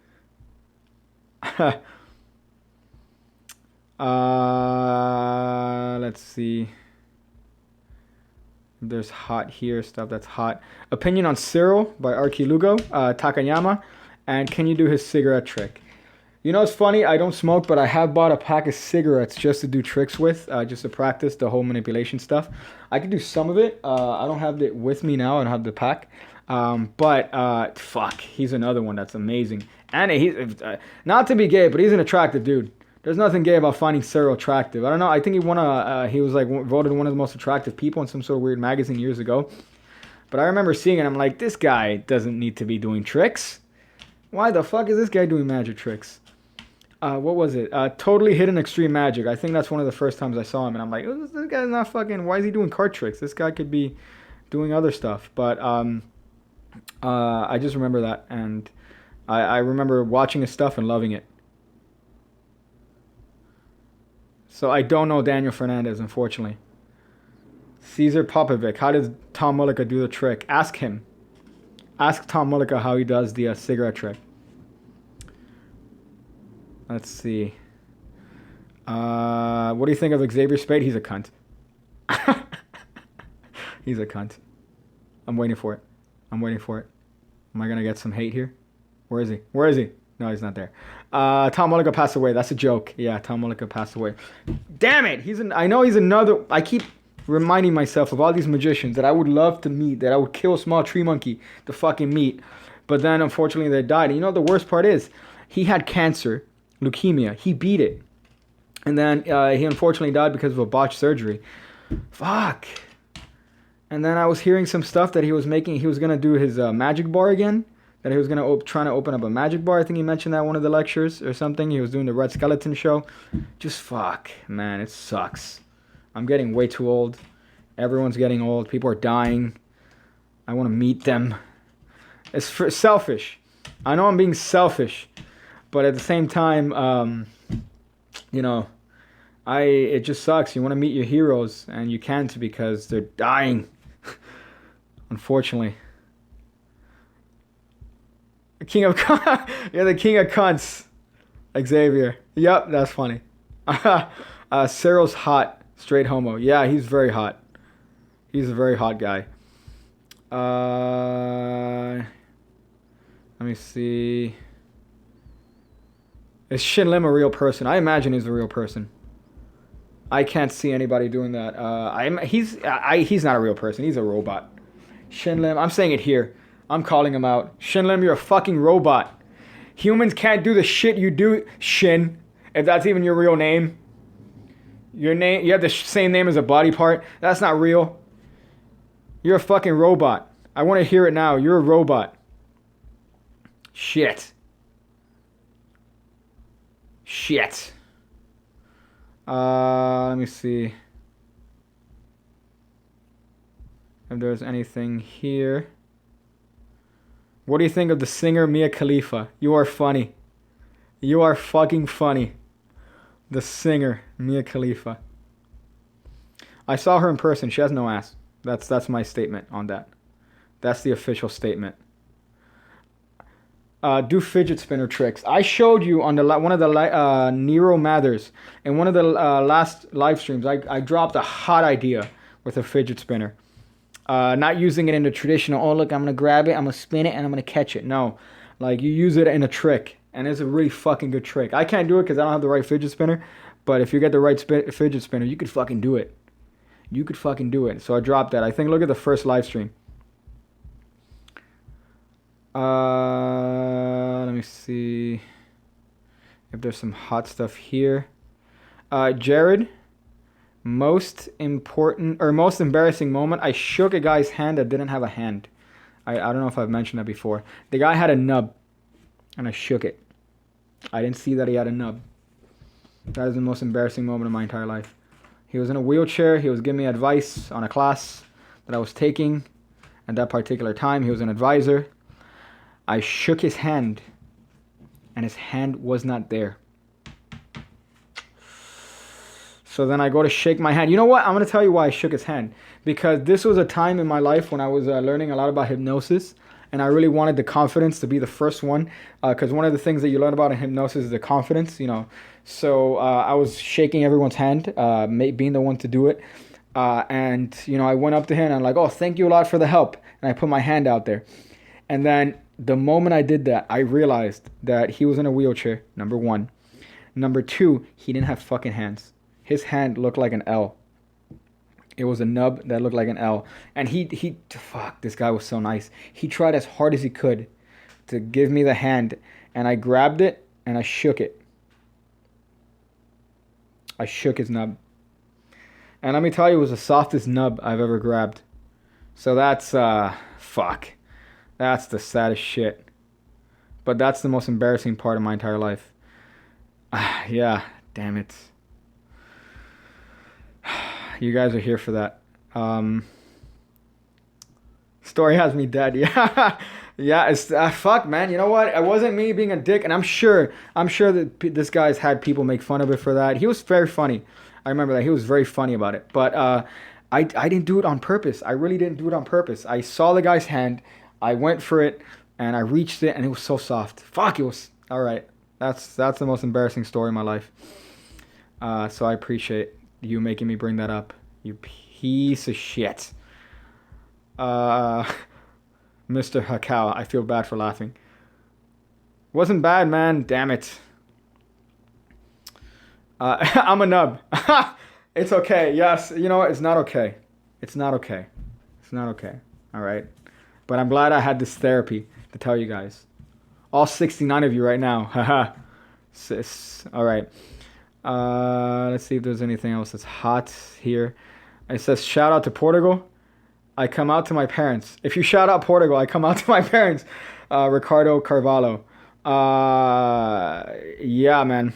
Let's see. There's hot here, stuff that's hot. Opinion on Cyril by Arki Lugo, Takayama. And can you do his cigarette trick? You know, it's funny, I don't smoke, but I have bought a pack of cigarettes just to do tricks with, just to practice the whole manipulation stuff. I could do some of it. I don't have it with me now. I don't have the pack. But fuck, he's another one that's amazing. And he's, not to be gay, but he's an attractive dude. There's nothing gay about finding Cyril attractive. I don't know, I think he was like voted one of the most attractive people in some sort of weird magazine years ago. But I remember seeing it, I'm like, this guy doesn't need to be doing tricks. Why the fuck is this guy doing magic tricks? What was it? Totally Hidden Extreme Magic. I think that's one of the first times I saw him, and I'm like, this guy's not fucking. Why is he doing card tricks? This guy could be doing other stuff. But I just remember that, and I remember watching his stuff and loving it. So I don't know Daniel Fernandez, unfortunately. Caesar Popovic. How does Tom Mullica do the trick? Ask him. Ask Tom Mullica how he does the cigarette trick. Let's see. What do you think of Xavier Spade? He's a cunt. He's a cunt. I'm waiting for it. Am I going to get some hate here? Where is he? No, he's not there. Tom Mullica passed away. That's a joke. Yeah, Tom Mullica passed away. Damn it! I know he's another. I keep reminding myself of all these magicians that I would love to meet. That I would kill a small tree monkey to fucking meet. But then, unfortunately, they died. And you know what the worst part is? He had cancer, leukemia. He beat it. And then he unfortunately died because of a botched surgery. Fuck. And then I was hearing some stuff that he was making. He was going to do his magic bar again. That he was going to trying to open up a magic bar. I think he mentioned that in one of the lectures or something. He was doing the Red Skeleton show. Just fuck. Man, it sucks. I'm getting way too old. Everyone's getting old. People are dying. I want to meet them. It's selfish. I know I'm being selfish. But at the same time, you know, it just sucks. You want to meet your heroes, and you can't because they're dying. Unfortunately. The king of you're the king of cunts, Xavier. Yep, that's funny. Cyril's hot, straight homo. Yeah, he's very hot. He's a very hot guy. Let me see. Is Shinlim a real person? I imagine he's a real person. I can't see anybody doing that. He's not a real person. He's a robot. Shinlim, I'm saying it here. I'm calling him out. Shinlim, you're a fucking robot. Humans can't do the shit you do, Shin. If that's even your real name. Your name, you have the same name as a body part. That's not real. You're a fucking robot. I want to hear it now. You're a robot. Shit. Shit. Let me see if there's anything here. What do you think of the singer Mia Khalifa? You are funny. You are fucking funny. The singer Mia Khalifa. I saw her in person. She has no ass. That's my statement on that. That's the official statement. Do fidget spinner tricks. I showed you on one of the Nero Mathers in one of the last live streams. I dropped a hot idea with a fidget spinner. Not using it in the traditional, oh look, I'm going to grab it, I'm going to spin it, and I'm going to catch it. No. Like, you use it in a trick. And it's a really fucking good trick. I can't do it because I don't have the right fidget spinner. But if you get the right fidget spinner, you could fucking do it. You could fucking do it. So I dropped that. I think look at the first live stream. Let me see if there's some hot stuff here. Jared, most embarrassing moment. I shook a guy's hand that didn't have a hand. I don't know if I've mentioned that before. The guy had a nub, and I shook it. I didn't see that he had a nub. That is the most embarrassing moment of my entire life. He was in a wheelchair. He was giving me advice on a class that I was taking. At that particular time, he was an advisor. I shook his hand, and his hand was not there. So then I go to shake my hand. You know what? I'm going to tell you why I shook his hand. Because this was a time in my life when I was learning a lot about hypnosis. And I really wanted the confidence to be the first one. Because one of the things that you learn about in hypnosis is the confidence, you know. So I was shaking everyone's hand, being the one to do it. And, you know, I went up to him and I'm like, oh, thank you a lot for the help. And I put my hand out there. And then the moment I did that, I realized that he was in a wheelchair, number one. Number two, he didn't have fucking hands. His hand looked like an L. It was a nub that looked like an L. And fuck, this guy was so nice. He tried as hard as he could to give me the hand. And I grabbed it and I shook it. I shook his nub. And let me tell you, it was the softest nub I've ever grabbed. So that's, fuck. That's the saddest shit. But that's the most embarrassing part of my entire life. Yeah, damn it. You guys are here for that. Story has me dead. Yeah, yeah. It's fuck, man. You know what? It wasn't me being a dick, and I'm sure that this guy's had people make fun of it for that. He was very funny. I remember that he was very funny about it. But I didn't do it on purpose. I really didn't do it on purpose. I saw the guy's hand. I went for it, and I reached it, and it was so soft. Fuck, it was all right. That's the most embarrassing story in my life. So I appreciate you making me bring that up. You piece of shit. Mr. Hakao, I feel bad for laughing. Wasn't bad, man. Damn it. I'm a nub. It's okay. Yes. You know what? It's not okay. It's not okay. It's not okay. All right. But I'm glad I had this therapy to tell you guys. All 69 of you right now. Haha. Sis. All right. Let's see if there's anything else that's hot here. It says, shout out to Portugal. I come out to my parents. If you shout out Portugal, I come out to my parents. Ricardo Carvalho. Yeah, man.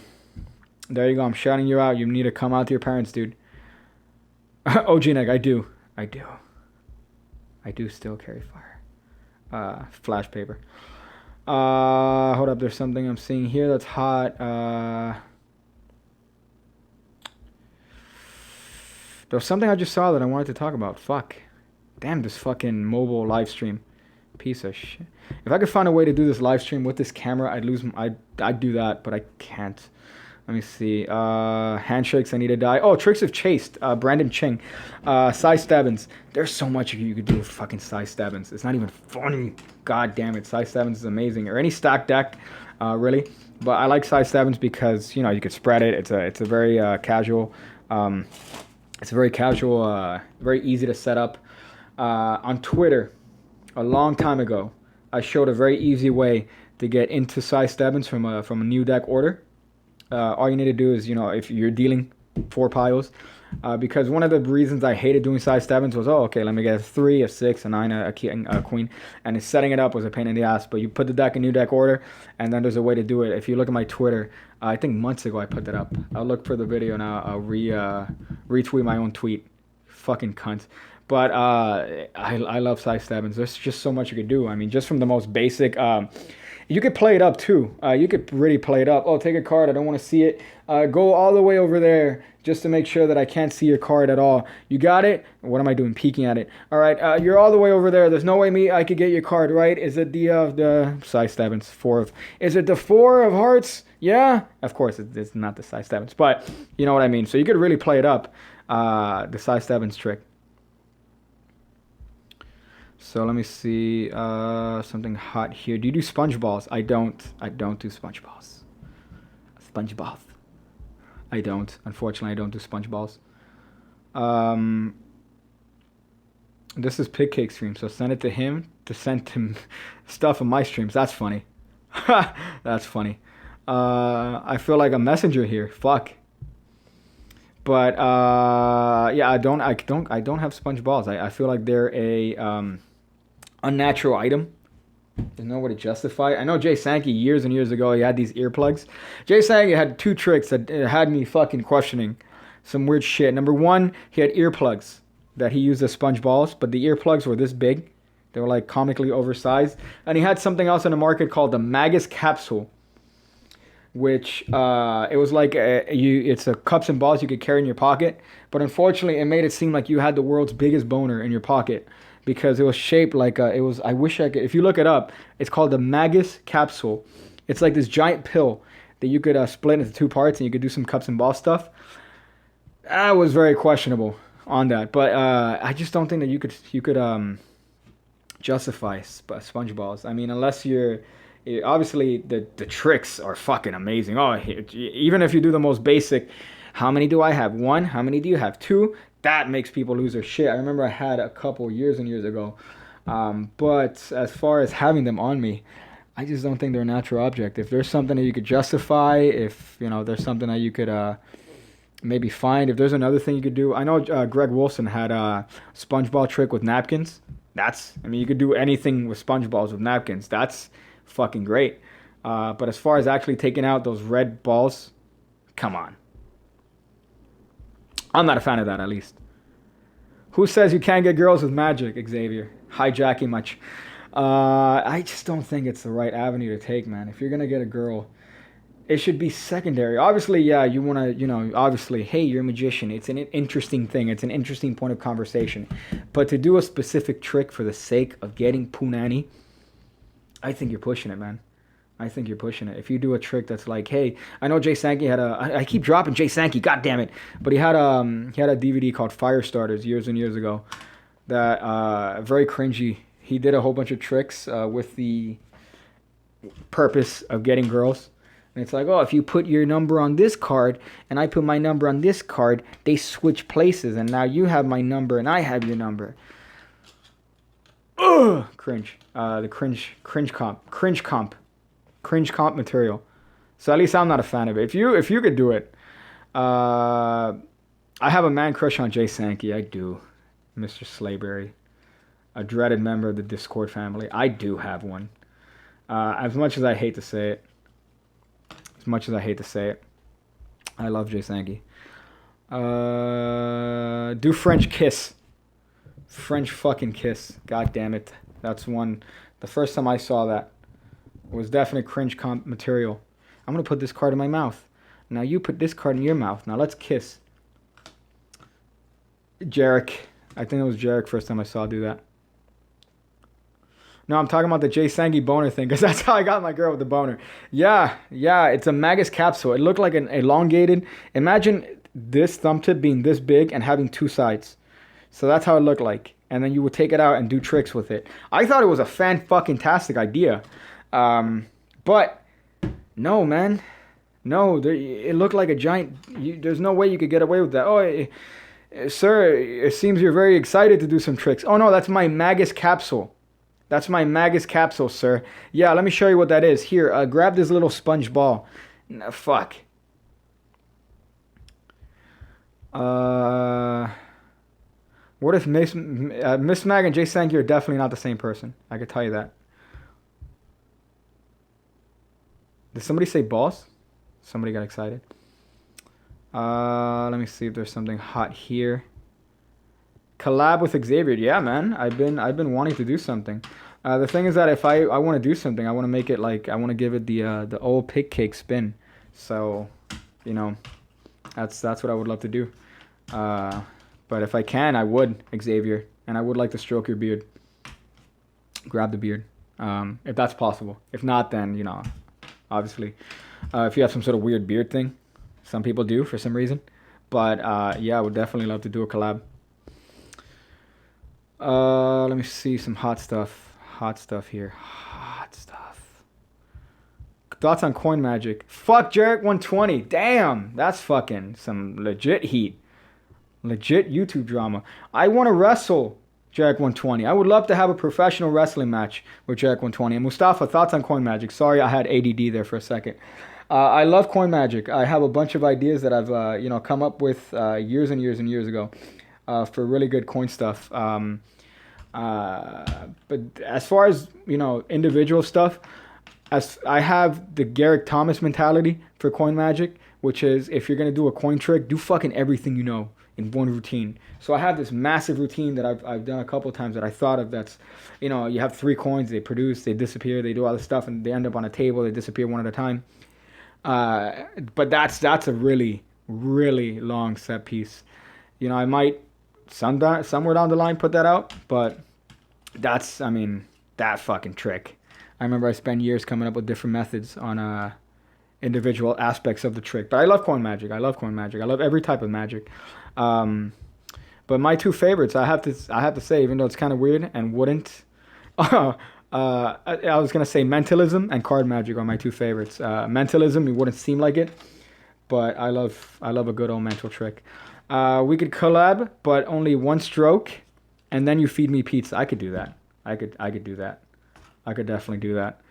There you go. I'm shouting you out. You need to come out to your parents, dude. OG Neg, I do. I do still carry fire. Flash paper. Hold up. There's something I'm seeing here that's hot. There was something I just saw that I wanted to talk about. Fuck. Damn, this fucking mobile live stream. Piece of shit. If I could find a way to do this live stream with this camera, I'd do that, but I can't. Let me see. Handshakes, I need to die. Oh, tricks of chased. Brandon Ching. Side stabbins. There's so much you could do with fucking side stabbins. It's not even funny. God damn it. Side stabbins is amazing. Or any stack deck, really. But I like side stabbins because, you know, you could spread it. It's a very casual. It's very casual, very easy to set up. On Twitter, a long time ago, I showed a very easy way to get into side stabbins from a new deck order. All you need to do is, you know, if you're dealing 4 piles, because one of the reasons I hated doing side stabbins was, oh, okay, let me get a 3, a 6, a 9, a queen, and setting it up was a pain in the ass. But you put the deck in new deck order, and then there's a way to do it. If you look at my Twitter, I think months ago I put that up. I'll look for the video and I'll retweet my own tweet. Fucking cunt. But I love side stabbins. There's just so much you could do. I mean, just from the most basic. You could play it up too. You could really play it up. Oh, take a card. I don't want to see it. Go all the way over there just to make sure that I can't see your card at all. You got it? What am I doing? Peeking at it. All right. You're all the way over there. There's no way I could get your card, right? Is it the side stabbins? Is it the 4 of hearts? Yeah. Of course, it's not the side stabbins, but you know what I mean. So you could really play it up. The side stabbins trick. So let me see something hot here. Do you do sponge balls? I don't do sponge balls. Sponge balls. I don't. Unfortunately, I don't do sponge balls. This is Pigcake stream, so send it to him to send him stuff on my streams. That's funny. That's funny. I feel like a messenger here. Fuck. But yeah, I don't have sponge balls. I feel like they're a unnatural item. There's no way to justify it. I know Jay Sankey years and years ago, he had these earplugs. Jay Sankey had 2 tricks that had me fucking questioning some weird shit. Number 1, he had earplugs that he used as sponge balls, but the earplugs were this big. They were like comically oversized. And he had something else in the market called the Magus capsule, which it was like it's a cups and balls you could carry in your pocket. But unfortunately, it made it seem like you had the world's biggest boner in your pocket, because it was shaped like I wish I could. If you look it up, it's called the Magus capsule. It's like this giant pill that you could split into 2 parts, and you could do some cups and ball stuff. I was very questionable on that, but I just don't think that you could justify sponge balls. I mean, unless you're obviously the tricks are fucking amazing. Oh, even if you do the most basic, how many do I have? 1. How many do you have? 2. That makes people lose their shit. I remember I had a couple years and years ago. But as far as having them on me, I just don't think they're a natural object. If there's something that you could justify, if you know there's something that you could maybe find, if there's another thing you could do. I know Greg Wilson had a sponge ball trick with napkins. I mean, you could do anything with sponge balls with napkins. That's fucking great. But as far as actually taking out those red balls, come on. I'm not a fan of that, at least. Who says you can't get girls with magic, Xavier? Hijacking much. I just don't think it's the right avenue to take, man. If you're going to get a girl, it should be secondary. Obviously, yeah, you want to, you know, obviously, hey, you're a magician. It's an interesting thing. It's an interesting point of conversation. But to do a specific trick for the sake of getting punani, I think you're pushing it, man. I think you're pushing it. If you do a trick that's like, hey, I know Jay Sankey had I keep dropping Jay Sankey, god damn it. But he had a DVD called Fire Starters years and years ago that very cringy. He did a whole bunch of tricks with the purpose of getting girls. And it's like, oh, if you put your number on this card and I put my number on this card, they switch places. And now you have my number and I have your number. Ugh! Cringe. The cringe comp material. So at least I'm not a fan of it. If you could do it, I have a man crush on Jay Sankey. I do, Mr. Slayberry, a dreaded member of the Discord family. I do have one. As much as I hate to say it, I love Jay Sankey. Do French kiss. French fucking kiss. God damn it. That's one. The first time I saw that was definitely cringe comp material. I'm going to put this card in my mouth. Now you put this card in your mouth. Now let's kiss. Jarek. I think it was Jarek first time I saw do that. No, I'm talking about the Jay Sankey boner thing because that's how I got my girl with the boner. Yeah. It's a Magus capsule. It looked like an elongated. Imagine this thumb tip being this big and having two sides. So that's how it looked like. And then you would take it out and do tricks with it. I thought it was a fan-fucking-tastic idea. But, no, man. No, it looked like a giant... there's no way you could get away with that. Oh, sir, it seems you're very excited to do some tricks. Oh, no, that's my Magus capsule. That's my Magus capsule, sir. Yeah, let me show you what that is. Here, grab this little sponge ball. No, fuck. What if Miss Mag and Jay Sankey are definitely not the same person? I could tell you that. Did somebody say boss? Somebody got excited. Let me see if there's something hot here. Collab with Xavier. Yeah, man. I've been wanting to do something. The thing is that if I want to do something, I want to make it like I want to give it the old Pigcake spin. So, you know, that's what I would love to do. But if I can, I would, Xavier. And I would like to stroke your beard. Grab the beard. If that's possible. If not, then, you know, obviously. If you have some sort of weird beard thing. Some people do for some reason. But, yeah, I would definitely love to do a collab. Let me see some hot stuff. Hot stuff here. Hot stuff. Thoughts on coin magic. Fuck Jarek 120. Damn. That's fucking some legit heat. Legit YouTube drama. I want to wrestle Jarek 120. I would love to have a professional wrestling match with Jarek 120. And Mustafa, thoughts on coin magic? Sorry, I had ADD there for a second. I love coin magic. I have a bunch of ideas that I've come up with years and years and years ago for really good coin stuff. But as far as individual stuff, as I have the Garrick Thomas mentality for coin magic, which is if you're gonna do a coin trick, do fucking everything you know in one routine. So I have this massive routine that I've done a couple of times that I thought of. That's, you have 3 coins, they produce, they disappear, they do all this stuff, and they end up on a table, they disappear one at a time. But that's a really, really long set piece. I might somewhere down the line put that out, but that fucking trick. I remember I spent years coming up with different methods on individual aspects of the trick. But I love coin magic. I love every type of magic. But my 2 favorites, I have to say, even though it's kind of weird and wouldn't, I was gonna say mentalism and card magic are my 2 favorites. Mentalism, it wouldn't seem like it, but I love a good old mental trick. We could collab, but only 1 stroke, and then you feed me pizza. I could do that. I could do that. I could definitely do that.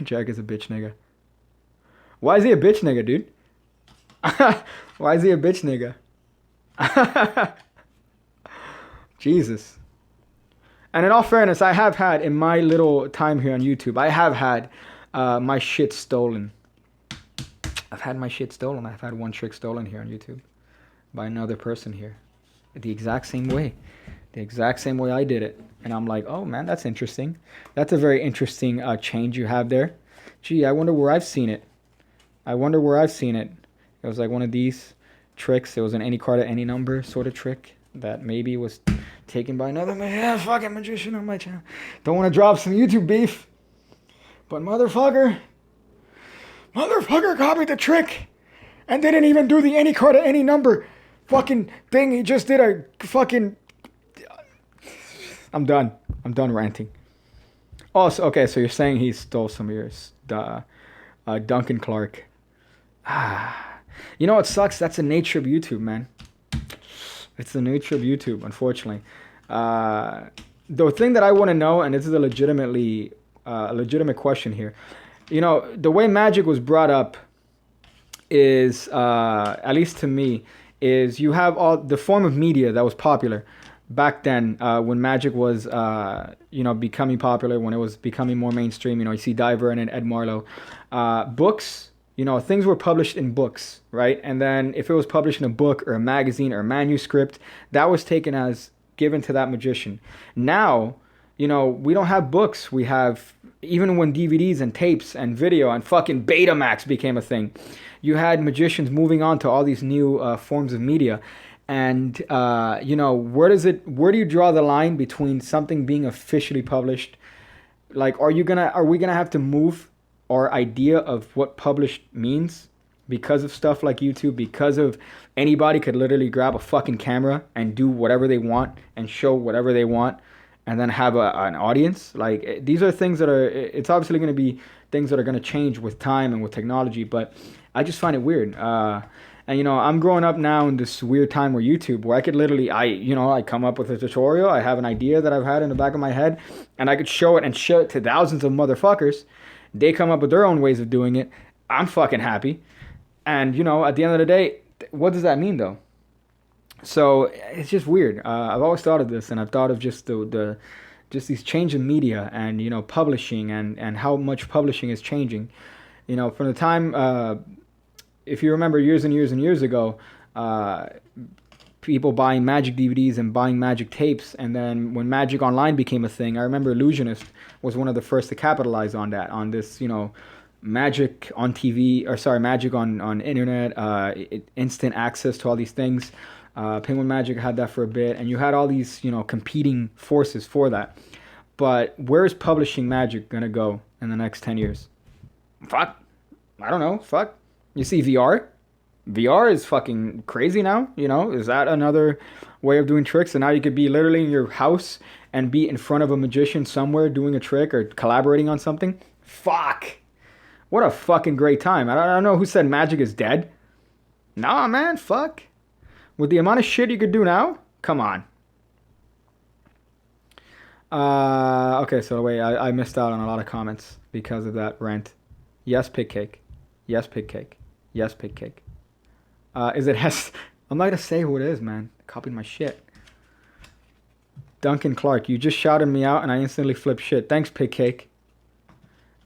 Jack is a bitch nigga. Why is he a bitch nigga, dude? Why is he a bitch nigga? Jesus. And in all fairness, I have had, in my little time here on YouTube, I have had my shit stolen. I've had my shit stolen. I've had 1 trick stolen here on YouTube by another person here. The exact same way. The exact same way I did it. And I'm like, oh man, that's interesting. That's a very interesting change you have there. Gee, I wonder where I've seen it. It was like one of these tricks. It was an any card at any number sort of trick that maybe was taken by another fucking magician on my channel. Don't want to drop some YouTube beef. But motherfucker copied the trick and didn't even do the any card at any number fucking thing. He just did a fucking... I'm done ranting. Oh, so, okay. So you're saying he stole some of yours, Duncan Clark. Ah, you know what sucks? That's the nature of YouTube, man. It's the nature of YouTube, unfortunately. Uh, the thing that I want to know, and this is a legitimate question here. You know, the way magic was brought up is, at least to me, is you have all the form of media that was popular back then when magic was, becoming popular, when it was becoming more mainstream. You know, you see Diver and Ed Marlowe. Books, things were published in books, right? And then if it was published in a book or a magazine or a manuscript, that was taken as given to that magician. Now, we don't have books. We have, even when DVDs and tapes and video and fucking Betamax became a thing, you had magicians moving on to all these new forms of media. And, where do you draw the line between something being officially published? Like, are we gonna have to move our idea of what published means because of stuff like YouTube, because of anybody could literally grab a fucking camera and do whatever they want and show whatever they want and then have an audience? Like, these are things that it's obviously going to be things that are going to change with time and with technology, but I just find it weird. And I'm growing up now in this weird time where I could literally, I come up with a tutorial, I have an idea that I've had in the back of my head, and I could show it to thousands of motherfuckers. They come up with their own ways of doing it. I'm fucking happy. And, at the end of the day, what does that mean, though? So it's just weird. I've always thought of this, and I've thought of just just these change in media and, publishing and how much publishing is changing. From the time, if you remember years and years and years ago, people buying Magic DVDs and buying Magic tapes, and then when Magic Online became a thing, I remember Illusionist was one of the first to capitalize on that, on this, Magic on TV, or sorry, Magic on internet, instant access to all these things. Penguin Magic had that for a bit, and you had all these, competing forces for that. But where is publishing Magic gonna go in the next 10 years? Fuck. I don't know. Fuck. You see VR? VR is fucking crazy now, Is that another way of doing tricks? And now you could be literally in your house and be in front of a magician somewhere doing a trick or collaborating on something? Fuck. What a fucking great time. I don't know who said magic is dead. Nah, man, fuck. With the amount of shit you could do now? Come on. Okay, so wait, I missed out on a lot of comments because of that rant. Yes, Pigcake. Yes, Pigcake. Yes, Pigcake. Is it Hess? I'm not gonna say who it is, man. Copied my shit. Duncan Clark, you just shouted me out and I instantly flipped shit. Thanks, Pigcake.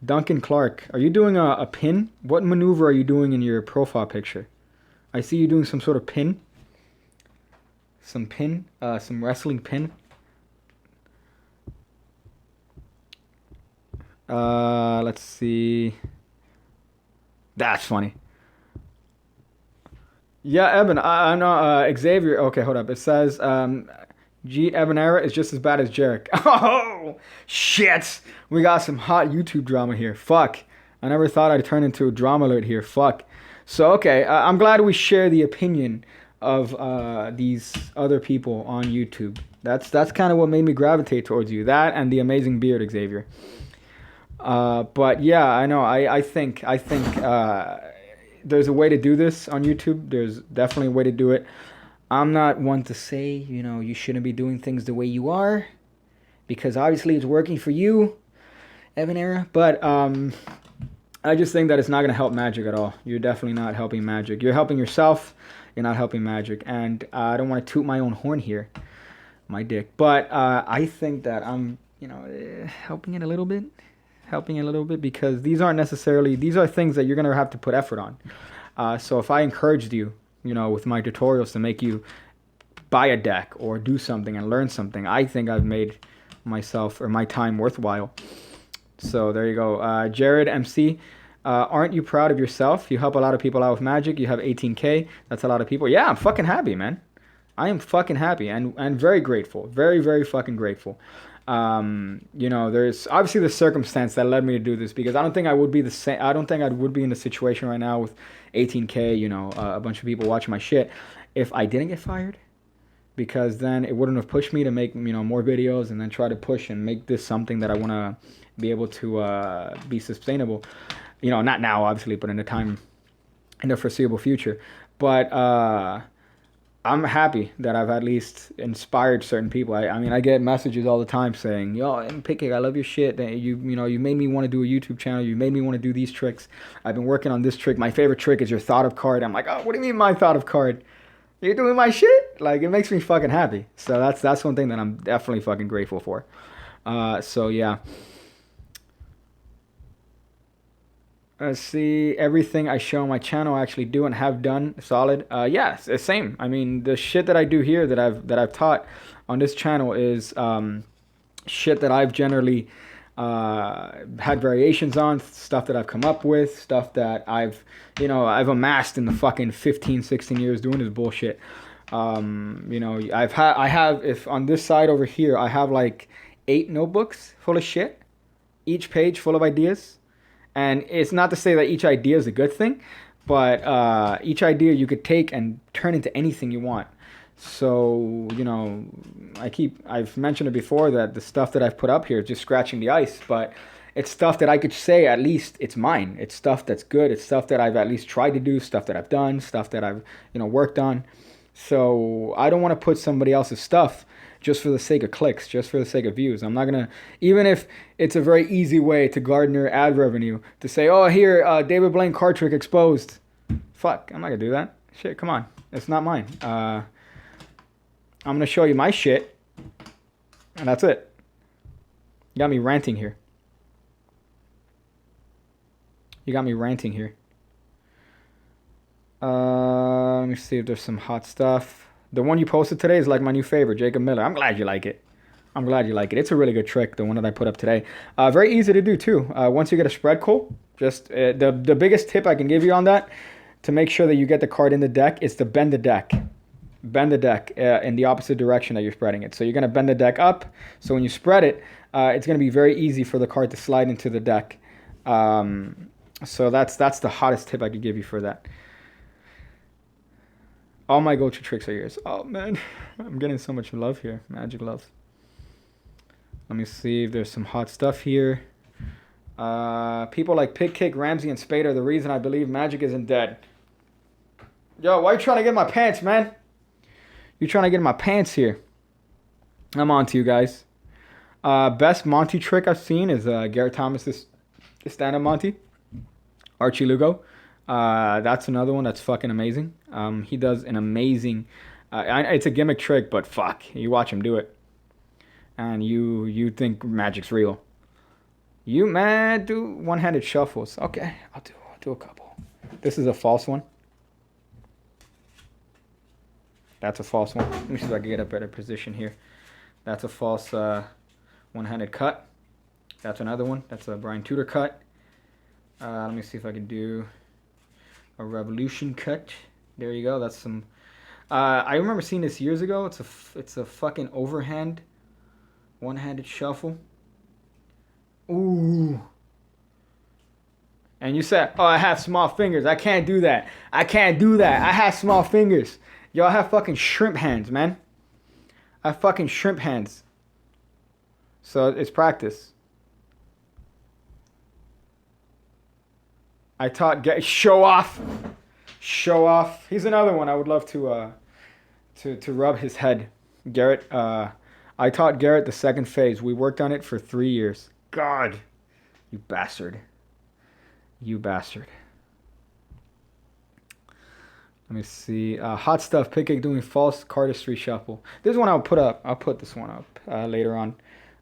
Duncan Clark, are you doing a pin? What maneuver are you doing in your profile picture? I see you doing some sort of pin. Some wrestling pin. Let's see. That's funny. Yeah, Evan, I'm not, Xavier, okay, hold up. It says, Jeet Evanera is just as bad as Jarek. Oh, shit. We got some hot YouTube drama here. Fuck. I never thought I'd turn into a drama alert here. Fuck. So, okay, I'm glad we share the opinion of these other people on YouTube. That's kind of what made me gravitate towards you. That and the amazing beard, Xavier. But yeah, I know. I think there's a way to do this on YouTube. There's definitely a way to do it. I'm not one to say, you shouldn't be doing things the way you are, because obviously it's working for you, Evan Era. But I just think that it's not going to help Magic at all. You're definitely not helping Magic. You're helping yourself. You're not helping Magic. And I don't want to toot my own horn here, my dick. But I think that I'm, helping it a little bit. Because these are things that you're going to have to put effort on. So if I encouraged you, with my tutorials to make you buy a deck or do something and learn something, I think I've made myself or my time worthwhile. So there you go. Jared MC, aren't you proud of yourself? You help a lot of people out with Magic. You have 18K. That's a lot of people. Yeah, I'm fucking happy, man. I am fucking happy and very grateful. Very, very fucking grateful. There's obviously the circumstance that led me to do this, because I don't think I would be in the situation right now with 18K, a bunch of people watching my shit, if I didn't get fired. because then it wouldn't have pushed me to make, more videos and then try to push and make this something that I want to be able to be sustainable. Not now, obviously, but in the foreseeable future. But I'm happy that I've at least inspired certain people. I get messages all the time saying, "Yo, Pigcake, I love your shit. You made me want to do a YouTube channel. You made me want to do these tricks. I've been working on this trick. My favorite trick is your thought of card." I'm like, "Oh, what do you mean my thought of card? You're doing my shit?" Like, it makes me fucking happy. So that's one thing that I'm definitely fucking grateful for. So yeah. Let's see, everything I show on my channel I actually do and have done solid. Yeah, same. I mean, the shit that I do here that I've taught on this channel is shit that I've generally had variations on, stuff that I've come up with, stuff that I've amassed in the fucking 15, 16 years doing this bullshit. I have, if on this side over here, I have like 8 notebooks full of shit, each page full of ideas. And it's not to say that each idea is a good thing, but each idea you could take and turn into anything you want. So, I've mentioned it before that the stuff that I've put up here is just scratching the ice, but it's stuff that I could say at least it's mine. It's stuff that's good. It's stuff that I've at least tried to do, stuff that I've done, stuff that I've, worked on. So I don't want to put somebody else's stuff just for the sake of clicks, just for the sake of views. I'm not going to, even if it's a very easy way to garner ad revenue, to say, "Oh, here, David Blaine card trick exposed." Fuck, I'm not going to do that. Shit, come on. It's not mine. I'm going to show you my shit, and that's it. You got me ranting here. Let me see if there's some hot stuff. The one you posted today is like my new favorite, Jacob Miller. I'm glad you like it. It's a really good trick, the one that I put up today. Very easy to do too. Once you get a spread cool, just the biggest tip I can give you on that, to make sure that you get the card in the deck, is to bend the deck. Bend the deck in the opposite direction that you're spreading it. So you're going to bend the deck up. So when you spread it, it's going to be very easy for the card to slide into the deck. So that's the hottest tip I could give you for that. All my go-to tricks are yours. Oh, man. I'm getting so much love here. Magic love. Let me see if there's some hot stuff here. People like Pigcake, Ramsey, and Spade are the reason I believe Magic isn't dead. Yo, why are you trying to get in my pants, man? You're trying to get in my pants here. I'm on to you guys. Best Monty trick I've seen is Garrett Thomas's stand-up Monty. Archie Lugo. That's another one that's fucking amazing. He does an amazing, it's a gimmick trick, but fuck, you watch him do it, and you think Magic's real. You man, do one-handed shuffles. Okay, I'll do a couple. This is a false one. That's a false one. Let me see if I can get a better position here. That's a false one-handed cut. That's another one. That's a Brian Tudor cut. Let me see if I can do a revolution cut. There you go. That's some. I remember seeing this years ago. It's a fucking overhand, one-handed shuffle. Ooh. And you said, "Oh, I have small fingers. I can't do that. I have small fingers." Yo, I have fucking shrimp hands, man. I have fucking shrimp hands. So it's practice. I taught show off. He's another one I would love to rub his head. Garrett. I taught Garrett the second phase. We worked on it for 3 years. God, you bastard. Let me see. Hot stuff. Pigcake doing false cardistry shuffle. This one I'll put up. I'll put this one up later on.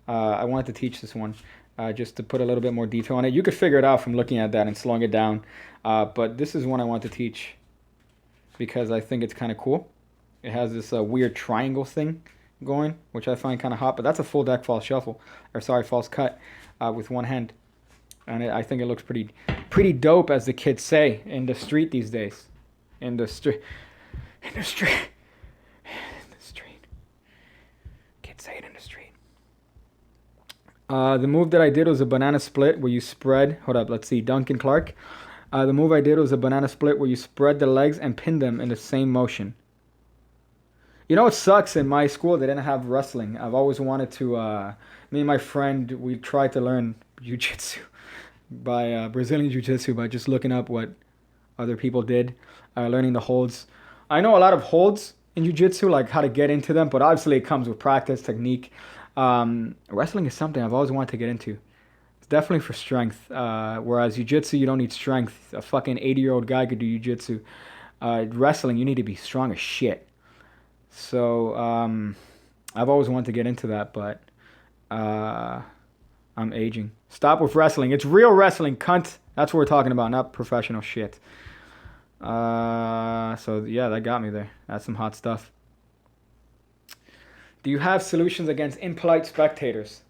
I wanted to teach this one. Just to put a little bit more detail on it. You could figure it out from looking at that and slowing it down. But this is one I want to teach because I think it's kind of cool. It has this weird triangle thing going, which I find kind of hot. But that's a full deck false shuffle. False cut with one hand. And I think it looks pretty dope, as the kids say in the street these days. In the street. Kids say it in the street. The move that I did was a banana split where you spread. Hold up, let's see. Duncan Clark. The move I did was a banana split where you spread the legs and pin them in the same motion. You know what sucks? In my school, they didn't have wrestling. I've always wanted to. Me and my friend, we tried to learn jiu-jitsu by Brazilian jiu-jitsu by just looking up what other people did, learning the holds. I know a lot of holds in jiu-jitsu, like how to get into them, but obviously it comes with practice, technique. Wrestling is something I've always wanted to get into. It's definitely for strength. Whereas jiu-jitsu, you don't need strength. A fucking 80-year-old guy could do jiu-jitsu. Wrestling, you need to be strong as shit. So I've always wanted to get into that, but I'm aging. Stop with wrestling. It's real wrestling, cunt. That's what we're talking about, not professional shit. So yeah, that got me there. That's some hot stuff. Do you have solutions against impolite spectators?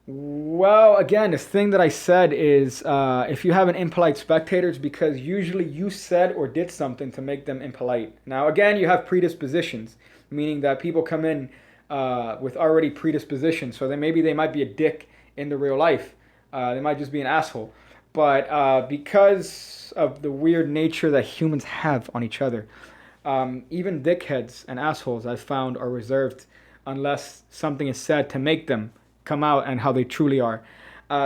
Well, again, this thing that I said is if you have an impolite spectator, it's because usually you said or did something to make them impolite. Now, again, you have predispositions, meaning that people come in with already predispositions. So then maybe they might be a dick in the real life. They might just be an asshole. But because of the weird nature that humans have on each other, even dickheads and assholes I've found are reserved unless something is said to make them come out and how they truly are.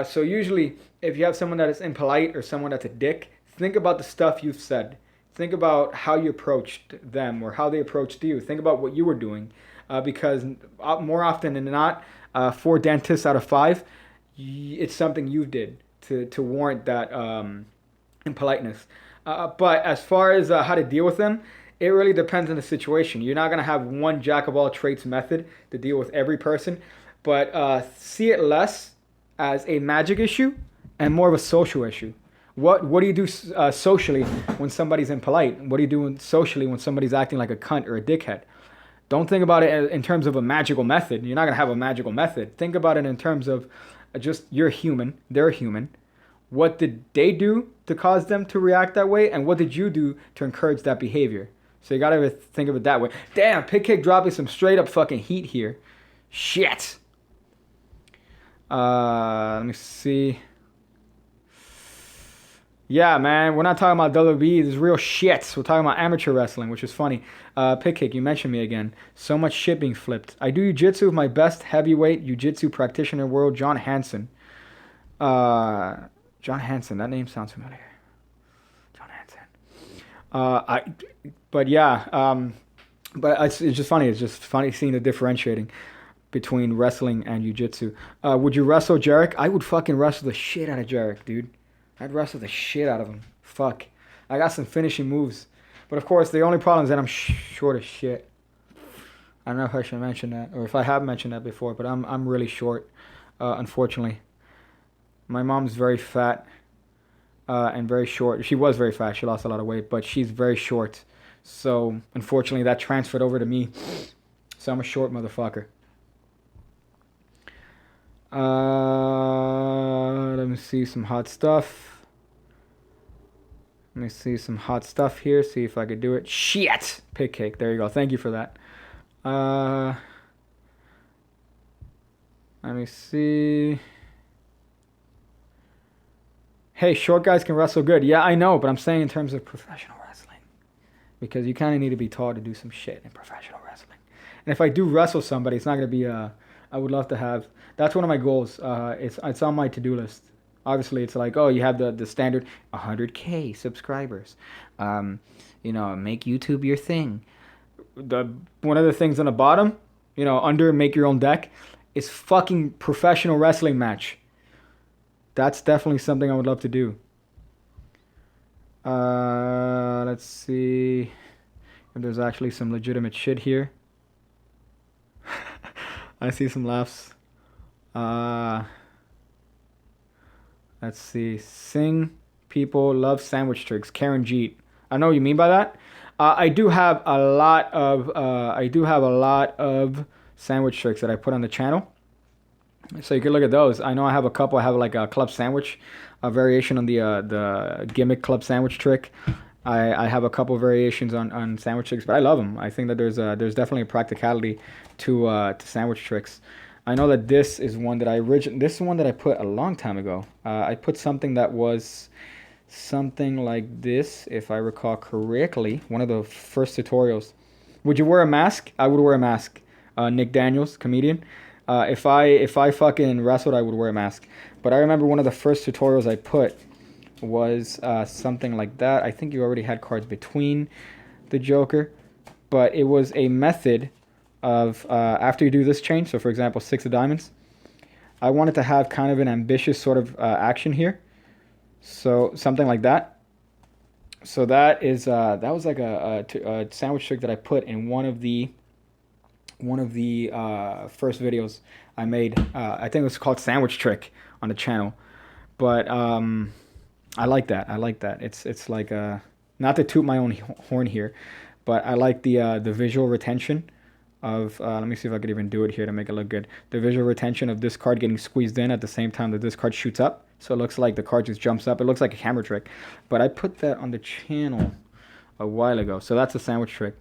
So usually, if you have someone that is impolite or someone that's a dick, think about the stuff you've said. Think about how you approached them or how they approached you. Think about what you were doing. Because more often than not, 4 dentists out of 5, it's something you did to warrant that impoliteness. But as far as how to deal with them, it really depends on the situation. You're not going to have one jack of all trades method to deal with every person. But see it less as a magic issue and more of a social issue. What do you do socially when somebody's impolite? What do you do socially when somebody's acting like a cunt or a dickhead? Don't think about it in terms of a magical method. You're not going to have a magical method. Think about it in terms of just you're human, they're human. What did they do to cause them to react that way? And what did you do to encourage that behavior? So you got to think of it that way. Damn, Pigcake dropping some straight up fucking heat here. Shit. Let me see. Yeah, man, we're not talking about WWE. This is real shit. We're talking about amateur wrestling, which is funny. Pigcake, you mentioned me again. So much shit being flipped. I do jiu-jitsu with my best heavyweight jiu-jitsu practitioner in the world, John Hansen. John Hansen, that name sounds familiar. John Hansen. But it's just funny. It's just funny seeing the differentiating between wrestling and jiu-jitsu. Would you wrestle Jarek? I would fucking wrestle the shit out of Jarek, dude. I'd wrestle the shit out of him. Fuck. I got some finishing moves. But of course, the only problem is that I'm short as shit. I don't know if I should mention that, or if I have mentioned that before, but I'm really short, unfortunately. My mom's very fat and very short. She was very fat. She lost a lot of weight, but she's very short. So, unfortunately, that transferred over to me. So I'm a short motherfucker. Let me see some hot stuff. Let me see some hot stuff here. See if I could do it. Shit! Pigcake. There you go. Thank you for that. Let me see. Hey, short guys can wrestle good. Yeah, I know, but I'm saying in terms of professional wrestling. Because you kind of need to be taught to do some shit in professional wrestling. And if I do wrestle somebody, it's not going to be I would love to have. That's one of my goals. It's on my to-do list. Obviously, it's like, oh, you have the standard 100K subscribers. Make YouTube your thing. One of the things on the bottom, under make your own deck, is fucking professional wrestling match. That's definitely something I would love to do. Let's see if there's actually some legitimate shit here. I see some laughs. Let's see. Sing people love sandwich tricks. Karen Jeet. I know what you mean by that. I do have a lot of sandwich tricks that I put on the channel. So you can look at those. I know I have a couple. I have like a club sandwich, a variation on the gimmick club sandwich trick. I have a couple variations on sandwich tricks, but I love them. I think that there's definitely a practicality to sandwich tricks. I know that this is one that this is one that I put a long time ago. I put something that was something like this, if I recall correctly, one of the first tutorials. Would you wear a mask? I would wear a mask. Nick Daniels, comedian. If I fucking wrestled, I would wear a mask. But I remember one of the first tutorials I put was something like that. I think you already had cards between the Joker, but it was a method of after you do this change. So for example, 6 of diamonds. I wanted to have kind of an ambitious sort of action here. So something like that. So that is that was like a sandwich trick that I put in one of the first videos I made. I think it was called Sandwich Trick on the channel. But I like that. I like that. It's like not to toot my own horn here, but I like the visual retention of let me see if I could even do it here to make it look good. The visual retention of this card getting squeezed in at the same time that this card shoots up. So it looks like the card just jumps up. It looks like a camera trick. But I put that on the channel a while ago. So that's a sandwich trick.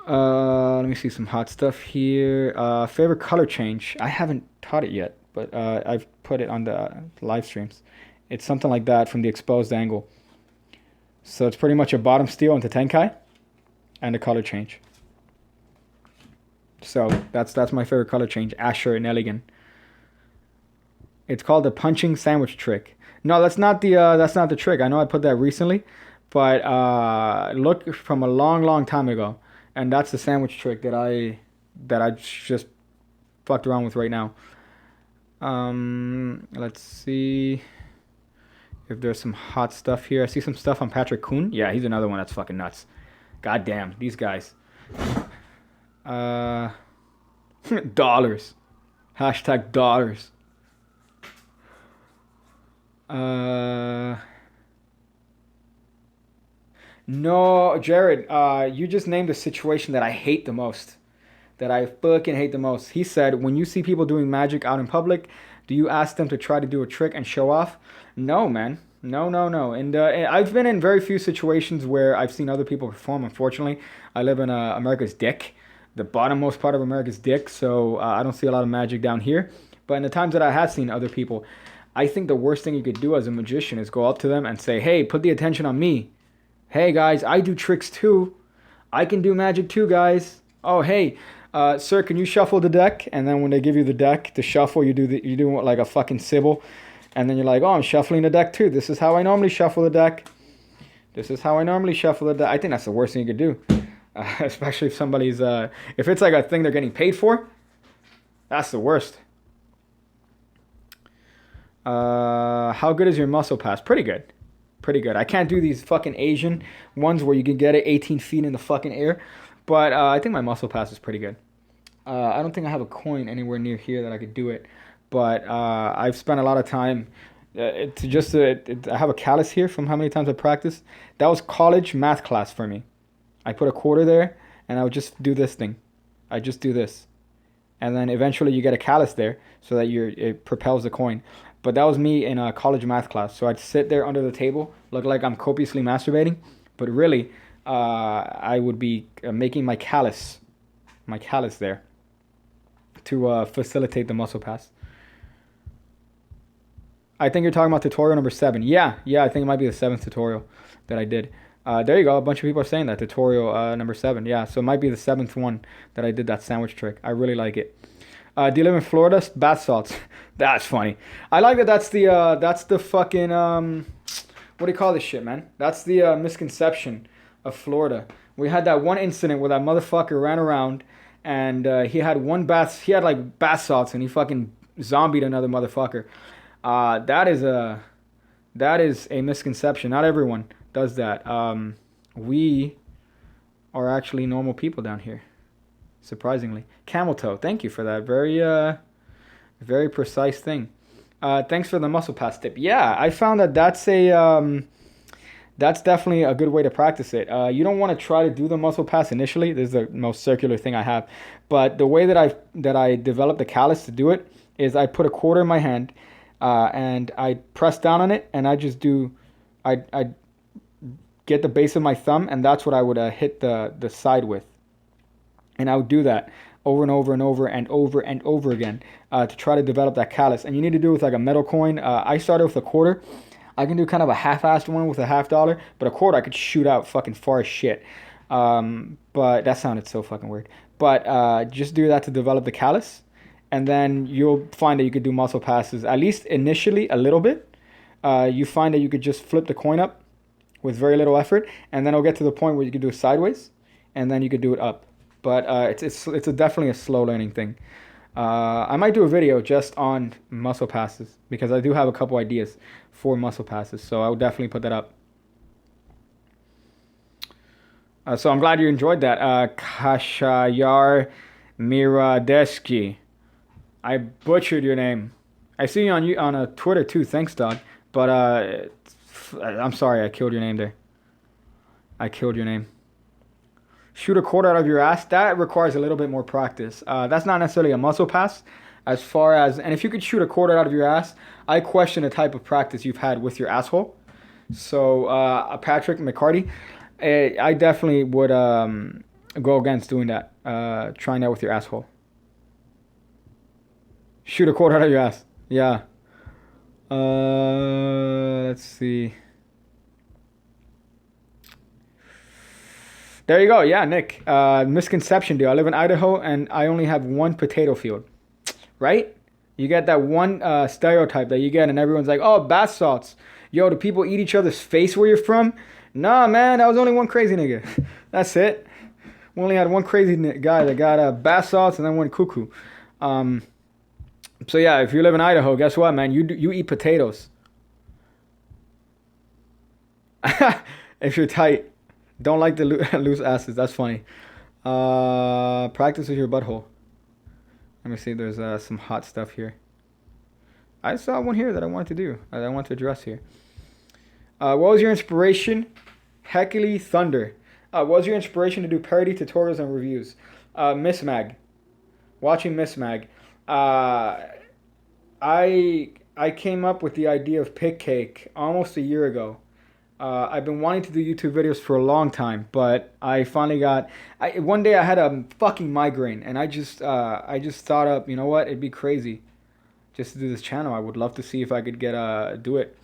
Let me see some hot stuff here. Favorite color change. I haven't taught it yet, but I've put it on the live streams. It's something like that from the exposed angle. So it's pretty much a bottom steel into Tenkai and a color change. So that's my favorite color change. Asher and Elegant. It's called the punching sandwich trick. No, that's not the trick. I know I put that recently, but look from a long time ago, and that's the sandwich trick that I just fucked around with right now. Let's see if there's some hot stuff here. I see some stuff on Patrick Kuhn. Yeah, he's another one that's fucking nuts. God damn, these guys. Dollars. Hashtag dollars. No, Jared, you just named a situation that I hate the most. That I fucking hate the most. He said, when you see people doing magic out in public, do you ask them to try to do a trick and show off? No, man. No. And I've been in very few situations where I've seen other people perform, unfortunately. I live in America's dick. The bottommost part of America's dick, so I don't see a lot of magic down here. But in the times that I have seen other people, I think the worst thing you could do as a magician is go up to them and say, hey, put the attention on me. Hey, guys, I do tricks too. I can do magic too, guys. Oh, hey, sir, can you shuffle the deck? And then when they give you the deck to shuffle, you do like a fucking Sybil. And then you're like, oh, I'm shuffling the deck too. This is how I normally shuffle the deck. I think that's the worst thing you could do. Especially if somebody's, if it's like a thing they're getting paid for. That's the worst. How good is your muscle pass? Pretty good. I can't do these fucking Asian ones where you can get it 18 feet in the fucking air. But I think my muscle pass is pretty good. I don't think I have a coin anywhere near here that I could do it. But I've spent a lot of time I have a callus here from how many times I practiced. That was college math class for me. I put a quarter there and I would just do this thing. I just do this. And then eventually you get a callus there so that it propels the coin. But that was me in a college math class. So I'd sit there under the table, look like I'm copiously masturbating. But really, I would be making my callus there to facilitate the muscle pass. I think you're talking about tutorial number 7. Yeah, I think it might be the 7th tutorial that I did. There you go. A bunch of people are saying that. Tutorial number 7. Yeah, so it might be the 7th one that I did that sandwich trick. I really like it. Do you live in Florida? Bath salts. That's funny. I like that that's the fucking, what do you call this shit, man? That's the misconception of Florida. We had that one incident where that motherfucker ran around and he had like bath salts and he fucking zombied another motherfucker. That is a misconception. Not everyone does that. We are actually normal people down here, surprisingly. Camel toe, thank you for that. Very precise thing. Thanks for the muscle pass tip. Yeah, I found that's definitely a good way to practice it. You don't want to try to do the muscle pass initially. This is the most circular thing I have. But the way that I developed the callus to do it is I put a quarter in my hand, and I press down on it, and I get the base of my thumb, and that's what I would hit the side with. And I would do that over and over and over and over and over again to try to develop that callus. And you need to do it with like a metal coin. I started with a quarter. I can do kind of a half-assed one with a $50, but a quarter I could shoot out fucking far as shit. But that sounded so fucking weird. But just do that to develop the callus, and then you'll find that you could do muscle passes, at least initially, a little bit. You find that you could just flip the coin up with very little effort, and then it'll get to the point where you could do it sideways, and then you could do it up. But definitely a slow learning thing. I might do a video just on muscle passes because I do have a couple ideas for muscle passes, so I will definitely put that up. So I'm glad you enjoyed that. Kashayar Miradeski. I butchered your name. I see you on Twitter too. Thanks, dog. But I'm sorry, I killed your name there. I killed your name. Shoot a quarter out of your ass. That requires a little bit more practice. That's not necessarily a muscle pass. As far as, and if you could shoot a quarter out of your ass, I question the type of practice you've had with your asshole. So Patrick McCarty, I definitely would go against doing that. Trying that with your asshole. Shoot a quarter out of your ass. Yeah. Let's see. There you go. Yeah, Nick. Misconception, dude. I live in Idaho and I only have one potato field. Right? You get that one stereotype that you get and everyone's like, oh, bath salts. Yo, do people eat each other's face where you're from? Nah, man. That was only one crazy nigga. That's it. We only had one crazy guy that got bath salts and then went cuckoo. So yeah, if you live in Idaho, guess what, man? You eat potatoes. If you're tight. Don't like the loose asses. That's funny. Practice with your butthole. Let me see. There's some hot stuff here. I saw one here that I wanted to do. That I want to address here. What was your inspiration? Heckly Thunder. What was your inspiration to do parody tutorials and reviews? Miss Mag. Watching Miss Mag. I came up with the idea of Pigcake almost a year ago. I've been wanting to do YouTube videos for a long time, but I finally got. One day I had a fucking migraine, and I just thought up, you know what? It'd be crazy, just to do this channel. I would love to see if I could do it.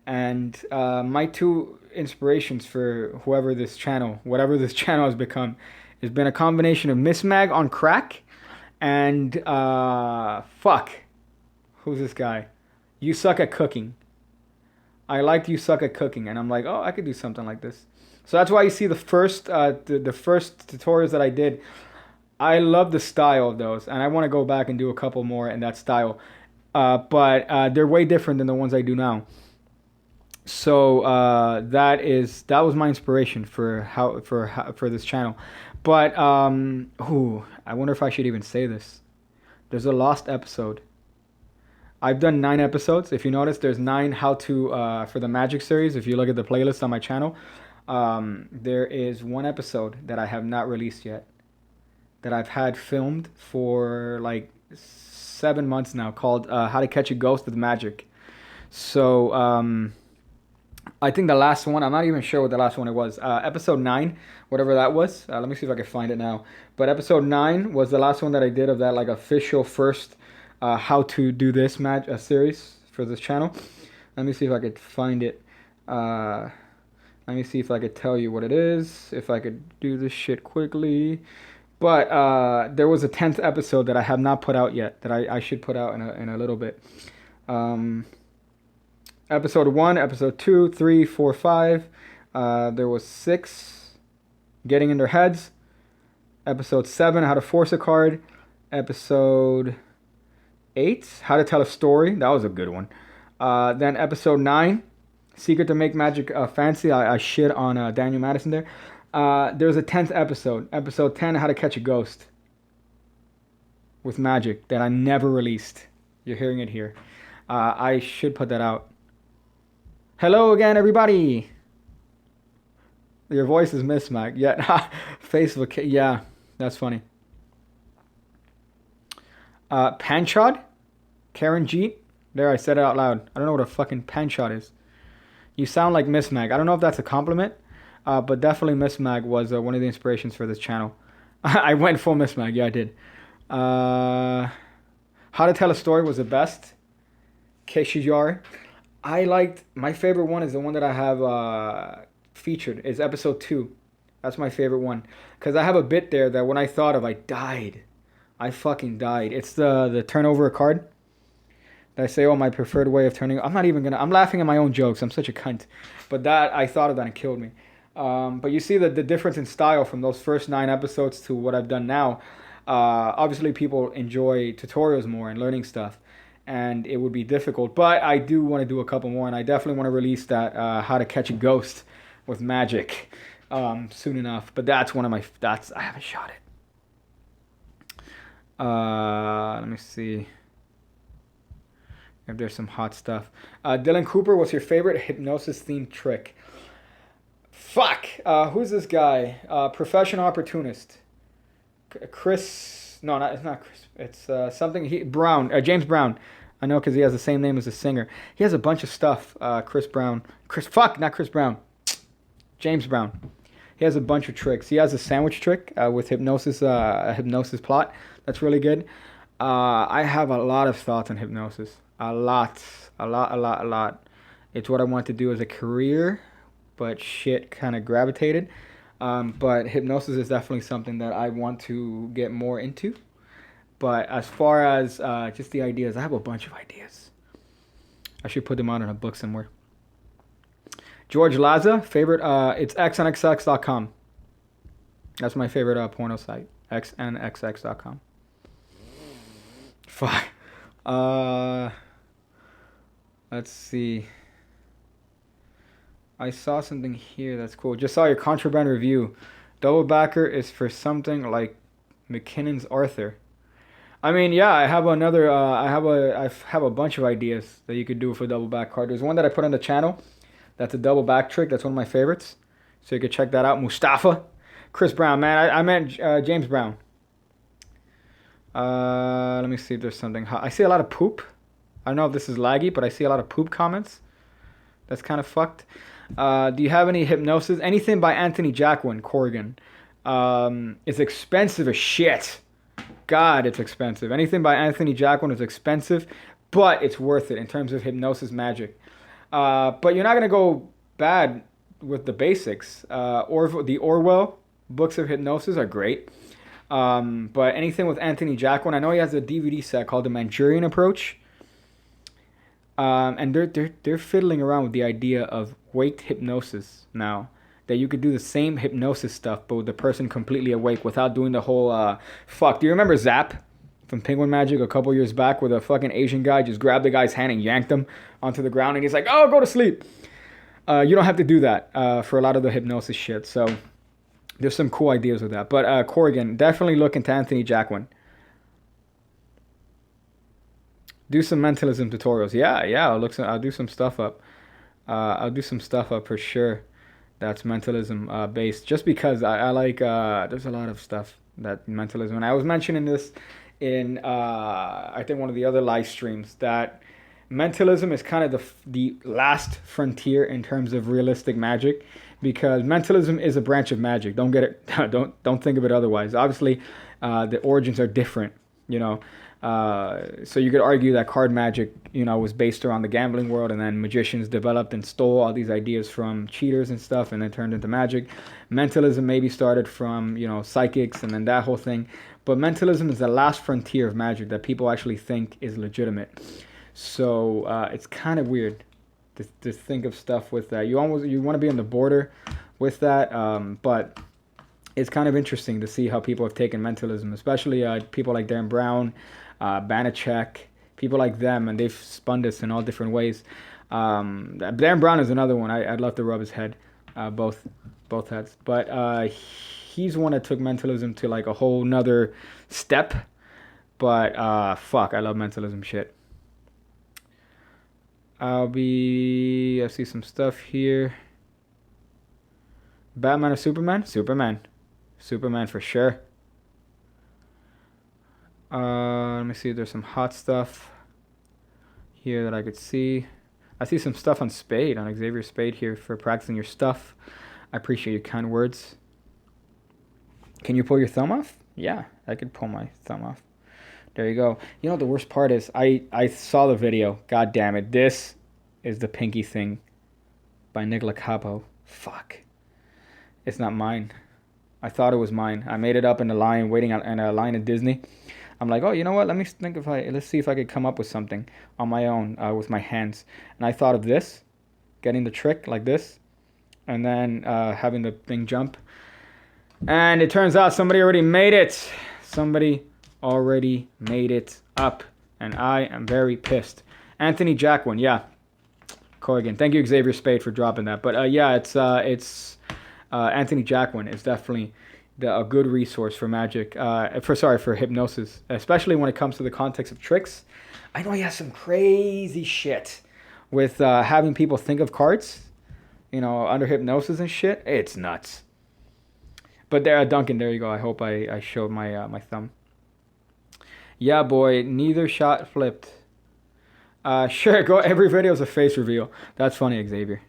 And my two inspirations for whatever this channel has become, has been a combination of Miss Mag on crack, and who's this guy? You Suck at Cooking. I liked You Suck at Cooking, and I'm like, oh, I could do something like this. So that's why you see the first tutorials that I did. I love the style of those, and I want to go back and do a couple more in that style. But they're way different than the ones I do now. So that was my inspiration for this channel. But I wonder if I should even say this. There's a lost episode. I've done 9 episodes. If you notice, there's 9 how-to for the Magic series. If you look at the playlist on my channel, there is one episode that I have not released yet, that I've had filmed for like 7 months now, called How to Catch a Ghost with Magic. So I think the last one, I'm not even sure what the last one it was. Episode 9, whatever that was. Let me see if I can find it now. But episode 9 was the last one that I did of that like official first how to do this series for this channel. Let me see if I could find it. Let me see if I could tell you what it is. If I could do this shit quickly. But there was a 10th episode that I have not put out yet, that I should put out in a little bit. Episode 1, episode 2, 3, 4, 5. There was 6, Getting in Their Heads. Episode 7, How to Force a Card. Episode 8, How to Tell a Story. That was a good one. Then episode 9, Secret to Make Magic Fancy. I shit on Daniel Matteson there. There's a 10th episode. Episode 10, How to Catch a Ghost with Magic, that I never released. You're hearing it here. I should put that out. Hello again, everybody. Your voice is Miss Mag. Yeah, Facebook. Yeah, that's funny. Panchod? Karen Jeet? There, I said it out loud. I don't know what a fucking panchod is. You sound like Miss Mag. I don't know if that's a compliment, but definitely Miss Mag was one of the inspirations for this channel. I went full Miss Mag. Yeah, I did. How to Tell a Story was the best. Keshijar. My favorite one is the one that I have featured. Is episode 2. That's my favorite one. Because I have a bit there that when I thought of, I died. I fucking died. It's the turn over a card. I say, oh, my preferred way of turning. I'm not even gonna. I'm laughing at my own jokes. I'm such a cunt. But that I thought of that and it killed me. But you see the difference in style from those first 9 episodes to what I've done now. Obviously, people enjoy tutorials more and learning stuff, and it would be difficult. But I do want to do a couple more, and I definitely want to release that how to catch a ghost with magic soon enough. But that's one of my. I haven't shot it. Let me see if there's some hot stuff. Dylan Cooper, what's your favorite hypnosis themed trick? Fuck. Who's this guy? Professional opportunist. Chris. No, it's not Chris. It's something. Brown. James Brown. I know because he has the same name as the singer. He has a bunch of stuff. Chris Brown. Not Chris Brown. James Brown. He has a bunch of tricks. He has a sandwich trick with hypnosis. A hypnosis plot. That's really good. I have a lot of thoughts on hypnosis. A lot. It's what I want to do as a career, but shit kind of gravitated. But hypnosis is definitely something that I want to get more into. But as far as just the ideas, I have a bunch of ideas. I should put them out in a book somewhere. George Laza, favorite, it's xnxx.com. That's my favorite porno site, xnxx.com. Fuck. Let's see. I saw something here that's cool. Just saw your contraband review. Double backer is for something like McKinnon's Arthur. I mean, yeah, I have another. I have a bunch of ideas that you could do for double back card. There's one that I put on the channel. That's a double back trick. That's one of my favorites. So you could check that out. Mustafa, Chris Brown, man. I meant James Brown. Let me see if there's something hot. I see a lot of poop. I don't know if this is laggy, but I see a lot of poop comments. That's kind of fucked. Do you have any hypnosis? Anything by Anthony Jacquin, Corrigan. It's expensive as shit. God, it's expensive. Anything by Anthony Jacquin is expensive, but it's worth it in terms of hypnosis magic. But you're not going to go bad with the basics. Or the Orwell books of hypnosis are great. But anything with Anthony Jacquin, I know he has a DVD set called The Manchurian Approach. And they're fiddling around with the idea of waked hypnosis now. That you could do the same hypnosis stuff, but with the person completely awake without doing the whole fuck. Do you remember Zap from Penguin Magic a couple years back, where the fucking Asian guy just grabbed the guy's hand and yanked him onto the ground, and he's like, "Oh, go to sleep." You don't have to do that for a lot of the hypnosis shit. So there's some cool ideas with that. But Corrigan, definitely look into Anthony Jacquin. Do some mentalism tutorials. Yeah. I'll do some stuff up. I'll do some stuff up for sure. That's mentalism based. Just because I like. There's a lot of stuff that mentalism. And I was mentioning this in I think one of the other live streams, that mentalism is kind of the last frontier in terms of realistic magic, because mentalism is a branch of magic. Don't get it. Don't think of it otherwise. Obviously, the origins are different. You know. So you could argue that card magic, was based around the gambling world, and then magicians developed and stole all these ideas from cheaters and stuff, and then turned into magic. Mentalism maybe started from, psychics, and then that whole thing. But mentalism is the last frontier of magic that people actually think is legitimate. So it's kind of weird to think of stuff with that. You want to be on the border with that, but it's kind of interesting to see how people have taken mentalism, especially people like Darren Brown, Banachek, people like them, and they've spun this in all different ways. Darren Brown is another one. I'd love to rub his head, both heads. But he's one that took mentalism to like a whole nother step. But fuck, I love mentalism shit. I see some stuff here. Batman or Superman? Superman for sure. Let me see if there's some hot stuff here that I could see. I see some stuff on Spade, on Xavier Spade here for practicing your stuff. I appreciate your kind words. Can you pull your thumb off? Yeah, I could pull my thumb off. There you go. The worst part is I saw the video. God damn it. This is the pinky thing by Nicola Capo. Fuck. It's not mine. I thought it was mine. I made it up in a line, waiting in a line at Disney. I'm like, oh, you know what? Let's see if I could come up with something on my own with my hands. And I thought of this, getting the trick like this, and then having the thing jump. And it turns out somebody already made it. Somebody already made it up, and I am very pissed. Anthony Jacquin, yeah. Corrigan, thank you, Xavier Spade, for dropping that. But yeah, it's Anthony Jacquin is definitely a good resource for magic. For hypnosis, especially when it comes to the context of tricks. I know he has some crazy shit with having people think of cards, under hypnosis and shit. It's nuts. But there, Duncan, there you go. I hope I showed my thumb. Yeah, boy, neither shot flipped. Sure, go. Every video is a face reveal. That's funny, Xavier.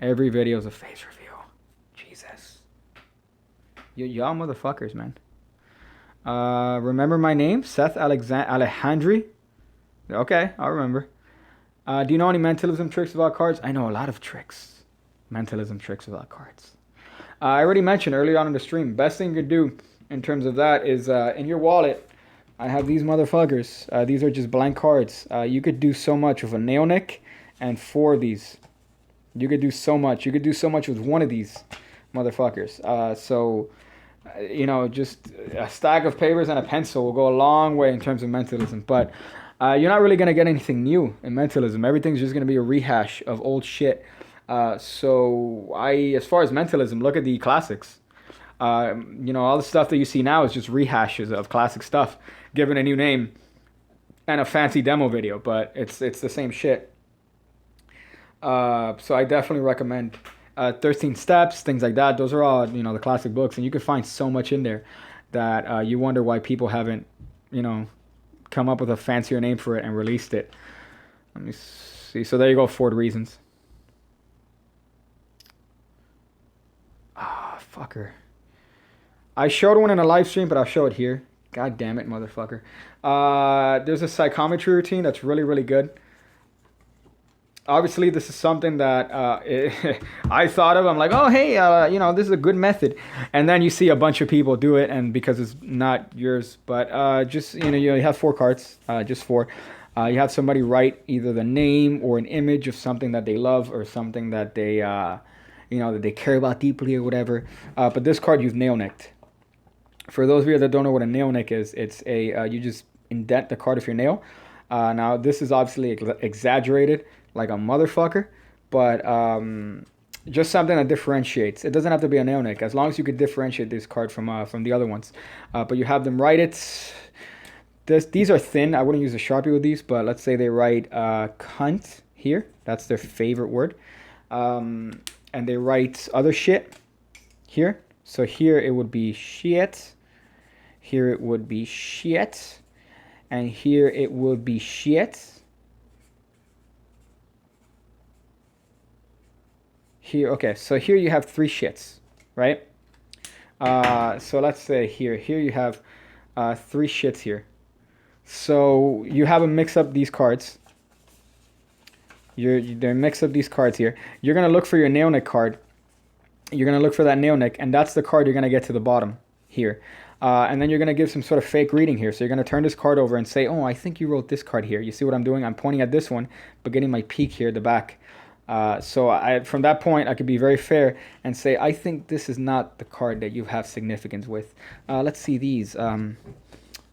Every video is a face reveal. Jesus. Y'all motherfuckers, man. Remember my name? Seth Alejandri? Okay, I'll remember. Do you know any mentalism tricks about cards? I know a lot of tricks. Mentalism tricks about cards. I already mentioned earlier on in the stream, best thing you could do in terms of that is in your wallet, I have these motherfuckers. These are just blank cards. You could do so much with a nail nick and 4 of these. You could do so much. You could do so much with one of these motherfuckers. Just a stack of papers and a pencil will go a long way in terms of mentalism. But you're not really going to get anything new in mentalism. Everything's just going to be a rehash of old shit. As far as mentalism, look at the classics. All the stuff that you see now is just rehashes of classic stuff, given a new name and a fancy demo video, but it's the same shit. So I definitely recommend 13 Steps, things like that. Those are all, the classic books, and you can find so much in there that you wonder why people haven't, come up with a fancier name for it and released it. Let me see. So there you go, 4 reasons. Fucker. I showed one in a live stream, but I'll show it here. God damn it, motherfucker. There's a psychometry routine that's really, really good. Obviously, this is something that I thought of. I'm like, oh, hey, this is a good method. And then you see a bunch of people do it, and because it's not yours, but you have 4 cards, just 4. You have somebody write either the name or an image of something that they love or something that they, that they care about deeply or whatever. But this card you've nail nicked. For those of you that don't know what a nail nick is, it's you just indent the card with your nail. Now this is obviously exaggerated like a motherfucker, but just something that differentiates. It doesn't have to be a nail nick, as long as you could differentiate this card from the other ones. But you have them write it. These are thin. I wouldn't use a Sharpie with these, but let's say they write cunt here. That's their favorite word. And they write other shit here. So here it would be shit. Here it would be shit. And here it would be shit. Here, okay, so here you have 3 shits, right? So let's say here you have 3 shits here. So you have them mix up these cards. They mix up these cards here. You're gonna look for your nail nick card. You're gonna look for that nail nick, and that's the card you're gonna get to the bottom here. And then you're gonna give some sort of fake reading here. So you're gonna turn this card over and say, oh, I think you wrote this card here. You see what I'm doing? I'm pointing at this one, but getting my peak here at the back. So from that point, I could be very fair and say, I think this is not the card that you have significance with. Let's see these.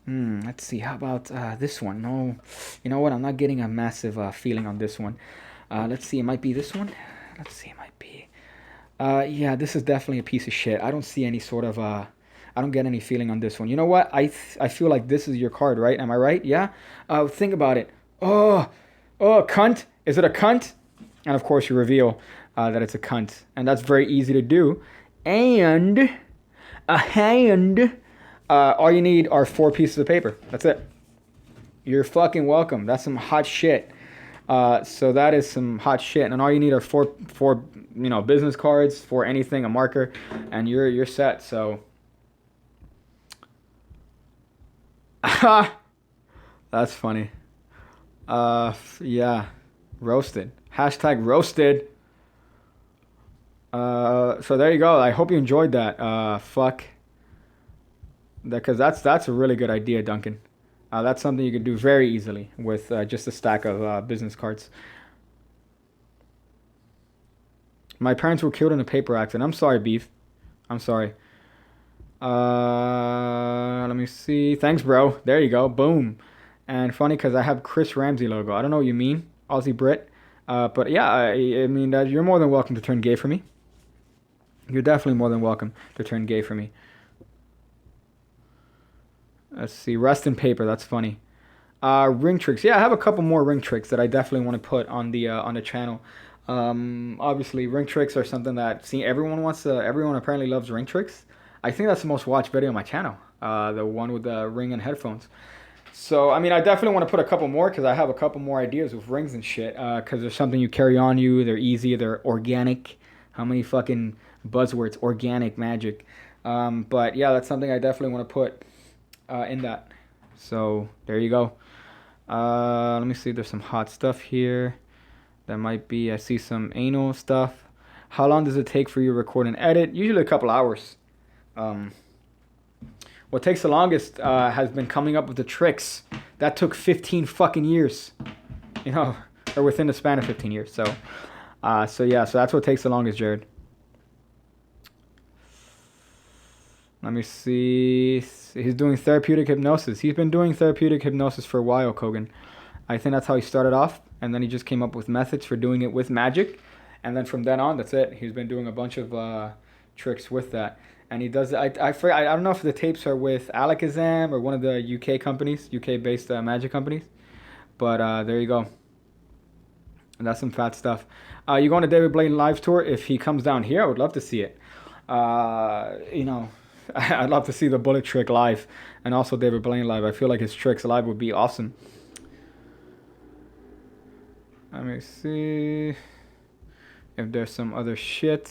Let's see. How about this one? No, you know what? I'm not getting a massive feeling on this one. Let's see. It might be this one. Let's see. It might be. Yeah, this is definitely a piece of shit. I don't see any sort of. I don't get any feeling on this one. You know what? I feel like this is your card, right? Am I right? Yeah. Think about it. Oh, cunt. Is it a cunt? And of course, you reveal that it's a cunt, and that's very easy to do. And a hand. All you need are 4 pieces of paper. That's it. You're fucking welcome. That's some hot shit. So that is some hot shit, and all you need are four business cards, for anything, a marker, and you're set. So that's funny. Yeah, roasted. Hashtag roasted. So there you go. I hope you enjoyed that. Fuck. Because that's a really good idea, Duncan. That's something you could do very easily with just a stack of business cards. My parents were killed in a paper accident. I'm sorry, Beef. I'm sorry. Let me see. Thanks, bro. There you go. Boom. And funny because I have Chris Ramsey logo. I don't know what you mean, Aussie Brit. But yeah, I mean, you're more than welcome to turn gay for me. You're definitely more than welcome to turn gay for me. Let's see. Rest in paper. That's funny. Ring tricks. Yeah, I have a couple more ring tricks that I definitely want to put on the channel. Obviously, ring tricks are something that everyone wants to. Everyone apparently loves ring tricks. I think that's the most watched video on my channel. The one with the ring and headphones. So I mean, I definitely want to put a couple more because I have a couple more ideas with rings and shit. Because there's something you carry on you. They're easy. They're organic. How many fucking buzzwords? Organic magic. But yeah, that's something I definitely want to put in that. So there you go. Let me see. There's some hot stuff here. That might be. I see some anal stuff. How long does it take for you to record and edit? Usually a couple hours. What takes the longest has been coming up with the tricks. That took 15 fucking years. You know, or within the span of 15 years. So yeah. So that's what takes the longest, Jared. Let me see. He's doing therapeutic hypnosis. He's been doing therapeutic hypnosis for a while, Kogan. I think that's how he started off. And then he just came up with methods for doing it with magic. And then from then on, that's it. He's been doing a bunch of tricks with that. And he does. I don't know if the tapes are with Alakazam or one of the UK companies, UK-based magic companies. But there you go. And that's some fat stuff. You going to David Blaine live tour? If he comes down here, I would love to see it. You know, I'd love to see the bullet trick live and also David Blaine live. I feel like his tricks live would be awesome. Let me see if there's some other shit.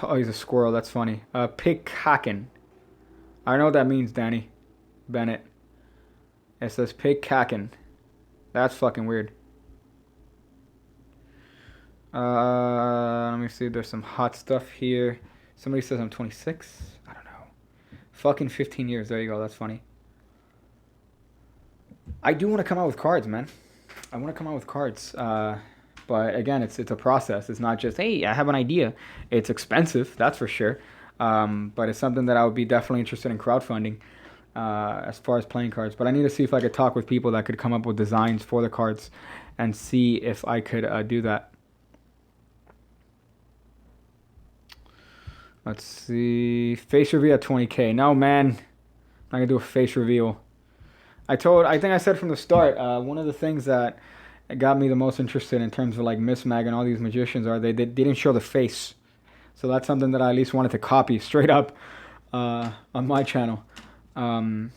Oh, he's a squirrel. That's funny. Pigcake. I don't know what that means, Danny Bennett. It says Pigcake. That's fucking weird. Let me see. There's some hot stuff here. Somebody says I'm 26. I don't know. Fucking 15 years. There you go. That's funny. I do want to come out with cards, man. I want to come out with cards. But again, it's a process. It's not just, hey, I have an idea. It's expensive, that's for sure. But it's something that I would be definitely interested in crowdfunding as far as playing cards. But I need to see if I could talk with people that could come up with designs for the cards and see if I could do that. Let's see. Face reveal at 20K. No, man. I'm not going to do a face reveal. I think I said from the start, one of the things that got me the most interested in terms of like Miss Mag and all these magicians are they didn't show the face. So that's something that I at least wanted to copy straight up on my channel. You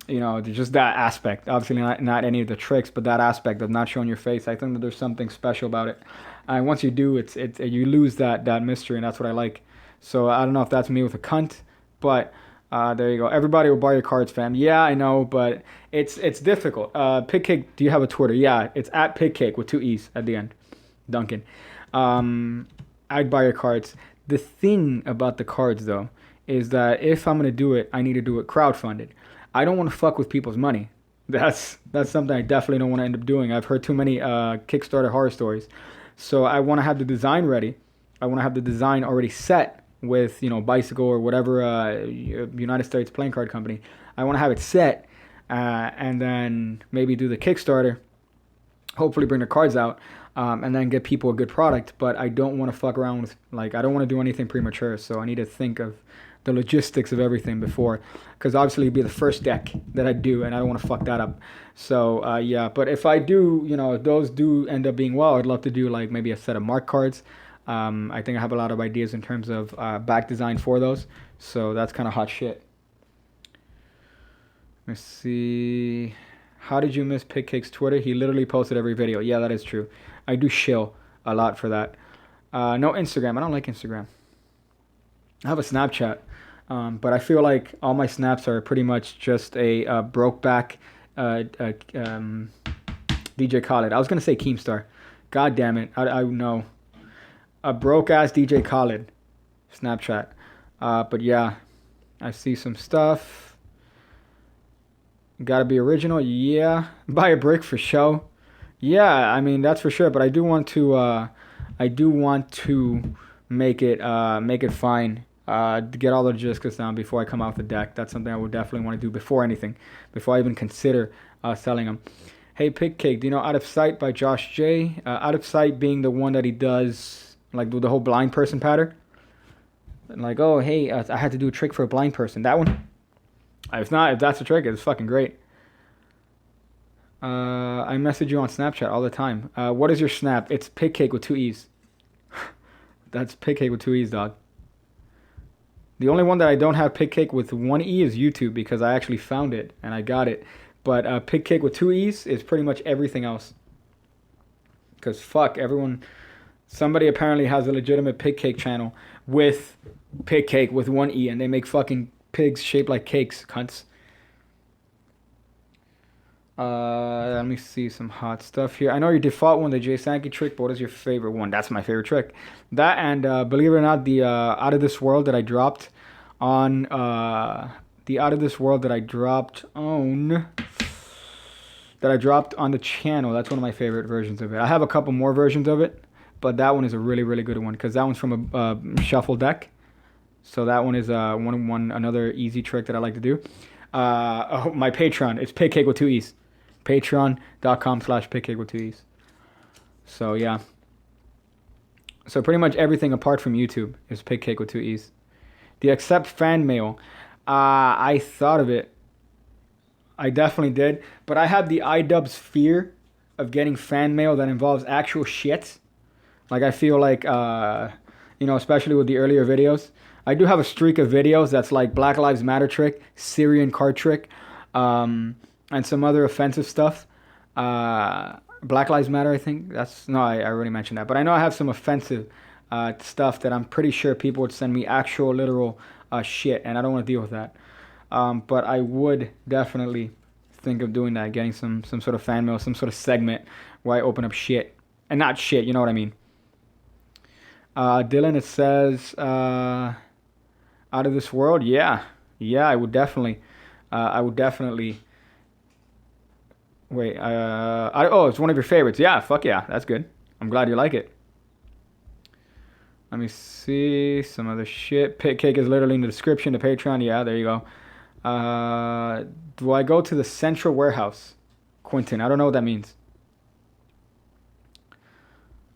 know, just that aspect. Obviously not any of the tricks, but that aspect of not showing your face. I think that there's something special about it. And once you do, you lose that mystery, and that's what I like. So I don't know if that's me with a cunt, but there you go. Everybody will buy your cards, fam. Yeah, I know, but it's difficult. Pigcake, do you have a Twitter? Yeah, it's at Pigcake with 2 E's at the end. Duncan. I'd buy your cards. The thing about the cards, though, is that if I'm going to do it, I need to do it crowdfunded. I don't want to fuck with people's money. That's something I definitely don't want to end up doing. I've heard too many Kickstarter horror stories. So I want to have the design ready. I want to have the design already set with, you know, Bicycle or whatever United States playing card company. I want to have it set and then maybe do the Kickstarter, hopefully bring the cards out, and then get people a good product. But I don't want to fuck around with, like, I don't want to do anything premature, so I need to think of the logistics of everything before, because obviously it'd be the first deck that I do, and I don't want to fuck that up. So yeah, but if I do, you know, if those do end up being well, I'd love to do like maybe a set of mark cards. I think I have a lot of ideas in terms of back design for those. So that's kind of hot shit. Let's see. How did you miss Pigcake's Twitter? He literally posted every video. Yeah, that is true. I do shill a lot for that. No Instagram. I don't like Instagram. I have a Snapchat. But I feel like all my snaps are pretty much just a broke back DJ Khaled. I was going to say Keemstar. God damn it. I know. A broke ass DJ Khaled. Snapchat. But yeah, I see some stuff. Gotta be original. Yeah. Buy a brick for show. Yeah, I mean that's for sure. But I do want to make it fine. To get all the logistics down before I come out the deck. That's something I would definitely want to do before anything, before I even consider selling them. Hey, Pigcake, do you know Out of Sight by Josh J? Out of Sight being the one that he does, like the whole blind person pattern. Like, oh, hey, I had to do a trick for a blind person. That one? If that's a trick, it's fucking great. I message you on Snapchat all the time. What is your Snap? It's Pigcake with 2 E's. That's Pigcake with 2 E's, dog. The only one that I don't have Pigcake with 1 E is YouTube because I actually found it and I got it. But Pigcake with 2 E's is pretty much everything else. Because fuck, everyone... Somebody apparently has a legitimate Pigcake channel with Pigcake with 1 E and they make fucking pigs shaped like cakes, cunts. Let me see some hot stuff here. I know your default one, the Jay Sankey trick, but what is your favorite one? That's my favorite trick. That and believe it or not, the Out of This World that I dropped on the Out of This World that I dropped on the channel. That's one of my favorite versions of it. I have a couple more versions of it, but that one is a really, really good one because that one's from a shuffle deck. So that one is another easy trick that I like to do. My Patreon, it's Pigcake with 2 E's. Patreon.com/Pigcake with 2 E's. So yeah. So pretty much everything apart from YouTube is Pigcake with 2 E's. The accept fan mail. I thought of it. I definitely did. But I have the iDubbbz fear of getting fan mail that involves actual shit. Like I feel like, especially with the earlier videos. I do have a streak of videos that's like Black Lives Matter trick, Syrian card trick, and some other offensive stuff. Black Lives Matter, I think. I already mentioned that. But I know I have some offensive stuff that I'm pretty sure people would send me actual literal shit, and I don't want to deal with that. But I would definitely think of doing that, getting some sort of fan mail, some sort of segment where I open up shit. And not shit, you know what I mean. Dylan, it says, Out of This World? Yeah, I would definitely... Wait, it's one of your favorites. Yeah, fuck yeah, that's good. I'm glad you like it. Let me see some other shit. Pigcake is literally in the description. The Patreon, yeah, there you go. Do I go to the central warehouse? Quentin, I don't know what that means.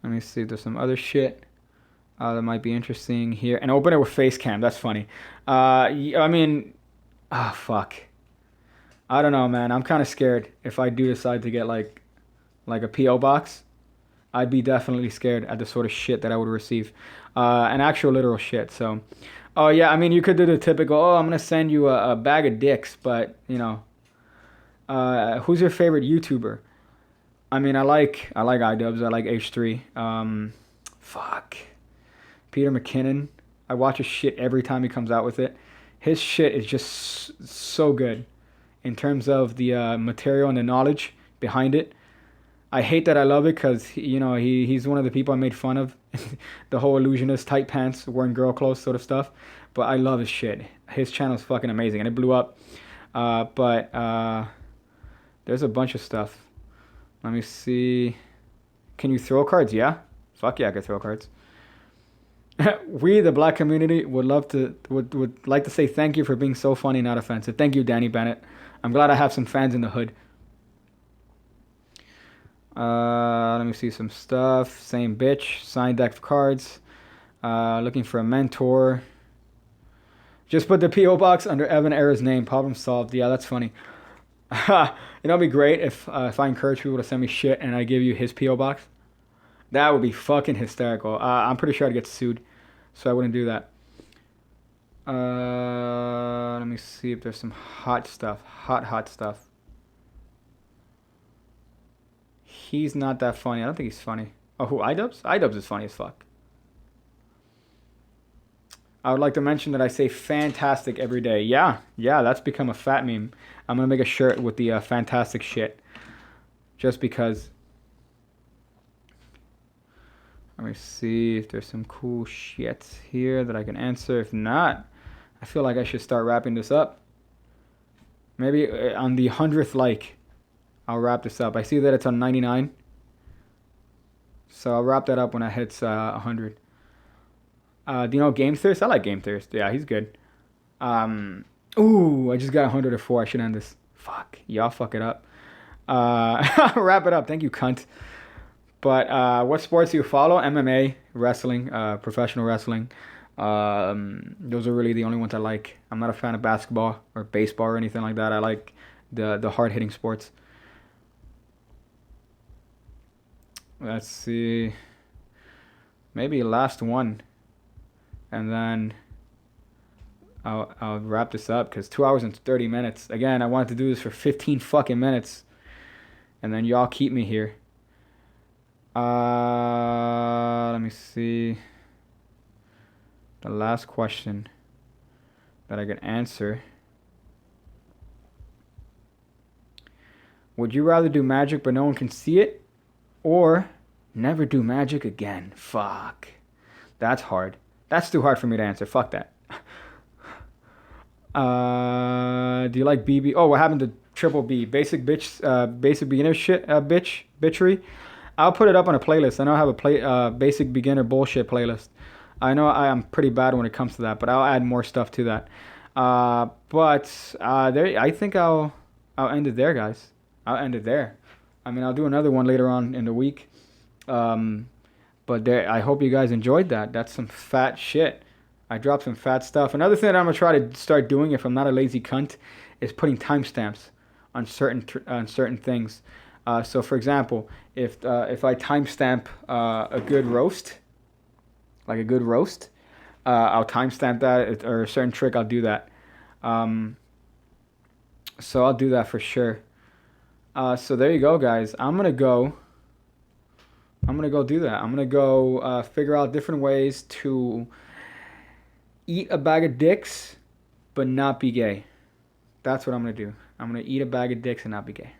Let me see, there's some other shit that might be interesting here. And open it with face cam, that's funny. Fuck. I don't know, man. I'm kind of scared if I do decide to get like a P.O. box. I'd be definitely scared at the sort of shit that I would receive. An actual literal shit. So, oh yeah, I mean, you could do the typical, I'm going to send you a bag of dicks. But, who's your favorite YouTuber? I mean, I like iDubbbz. I like H3. Fuck. Peter McKinnon. I watch his shit every time he comes out with it. His shit is just so good. In terms of the material and the knowledge behind it. I hate that I love it because, he's one of the people I made fun of. The whole illusionist, tight pants, wearing girl clothes sort of stuff. But I love his shit. His channel's fucking amazing. And it blew up. But there's a bunch of stuff. Let me see. Can you throw cards? Yeah. Fuck yeah, I can throw cards. We, the black community, would like to say thank you for being so funny and not offensive. Thank you, Danny Bennett. I'm glad I have some fans in the hood. Let me see some stuff. Same bitch. Signed deck of cards. Looking for a mentor. Just put the P.O. box under Evan Era's name. Problem solved. Yeah, that's funny. It'd be great if I encourage people to send me shit and I give you his P.O. box. That would be fucking hysterical. I'm pretty sure I'd get sued. So I wouldn't do that. Let me see if there's some hot stuff. Hot stuff. He's not that funny. I don't think he's funny. Oh, who? iDubbbz? iDubbbz is funny as fuck. I would like to mention that I say fantastic every day. Yeah, that's become a fat meme. I'm going to make a shirt with the fantastic shit. Just because. Let me see if there's some cool shit here that I can answer. If not, I feel like I should start wrapping this up. Maybe on the 100th like, I'll wrap this up. I see that it's on 99. So I'll wrap that up when I hit 100. Do you know Game Thirst? I like Game Thirst. Yeah, he's good. Ooh, I just got 104. I should end this. Fuck. Y'all fuck it up. Wrap it up. Thank you, cunt. But what sports do you follow? MMA, wrestling, professional wrestling. Those are really the only ones I like. I'm not a fan of basketball or baseball or anything like that. I like the hard-hitting sports. Let's see. Maybe last one. And then I'll wrap this up because 2 hours and 30 minutes. Again, I wanted to do this for 15 fucking minutes. And then y'all keep me here. Let me see. The last question that I can answer. Would you rather do magic but no one can see it? Or never do magic again? Fuck. That's hard. That's too hard for me to answer. Fuck that. Do you like BB? Oh, what happened to Triple B? Basic beginner shit, bitchery. I'll put it up on a playlist. I know I have a basic beginner bullshit playlist. I know I am pretty bad when it comes to that, but I'll add more stuff to that. I think I'll end it there, guys. I'll end it there. I mean, I'll do another one later on in the week. But I hope you guys enjoyed that. That's some fat shit. I dropped some fat stuff. Another thing that I'm gonna try to start doing, if I'm not a lazy cunt, is putting timestamps on certain things. So, for example, if I timestamp a good roast, like a good roast, I'll timestamp that, or a certain trick, I'll do that. So I'll do that for sure. So there you go, guys. I'm gonna go do that. I'm gonna go figure out different ways to eat a bag of dicks, but not be gay. That's what I'm gonna do. I'm gonna eat a bag of dicks and not be gay.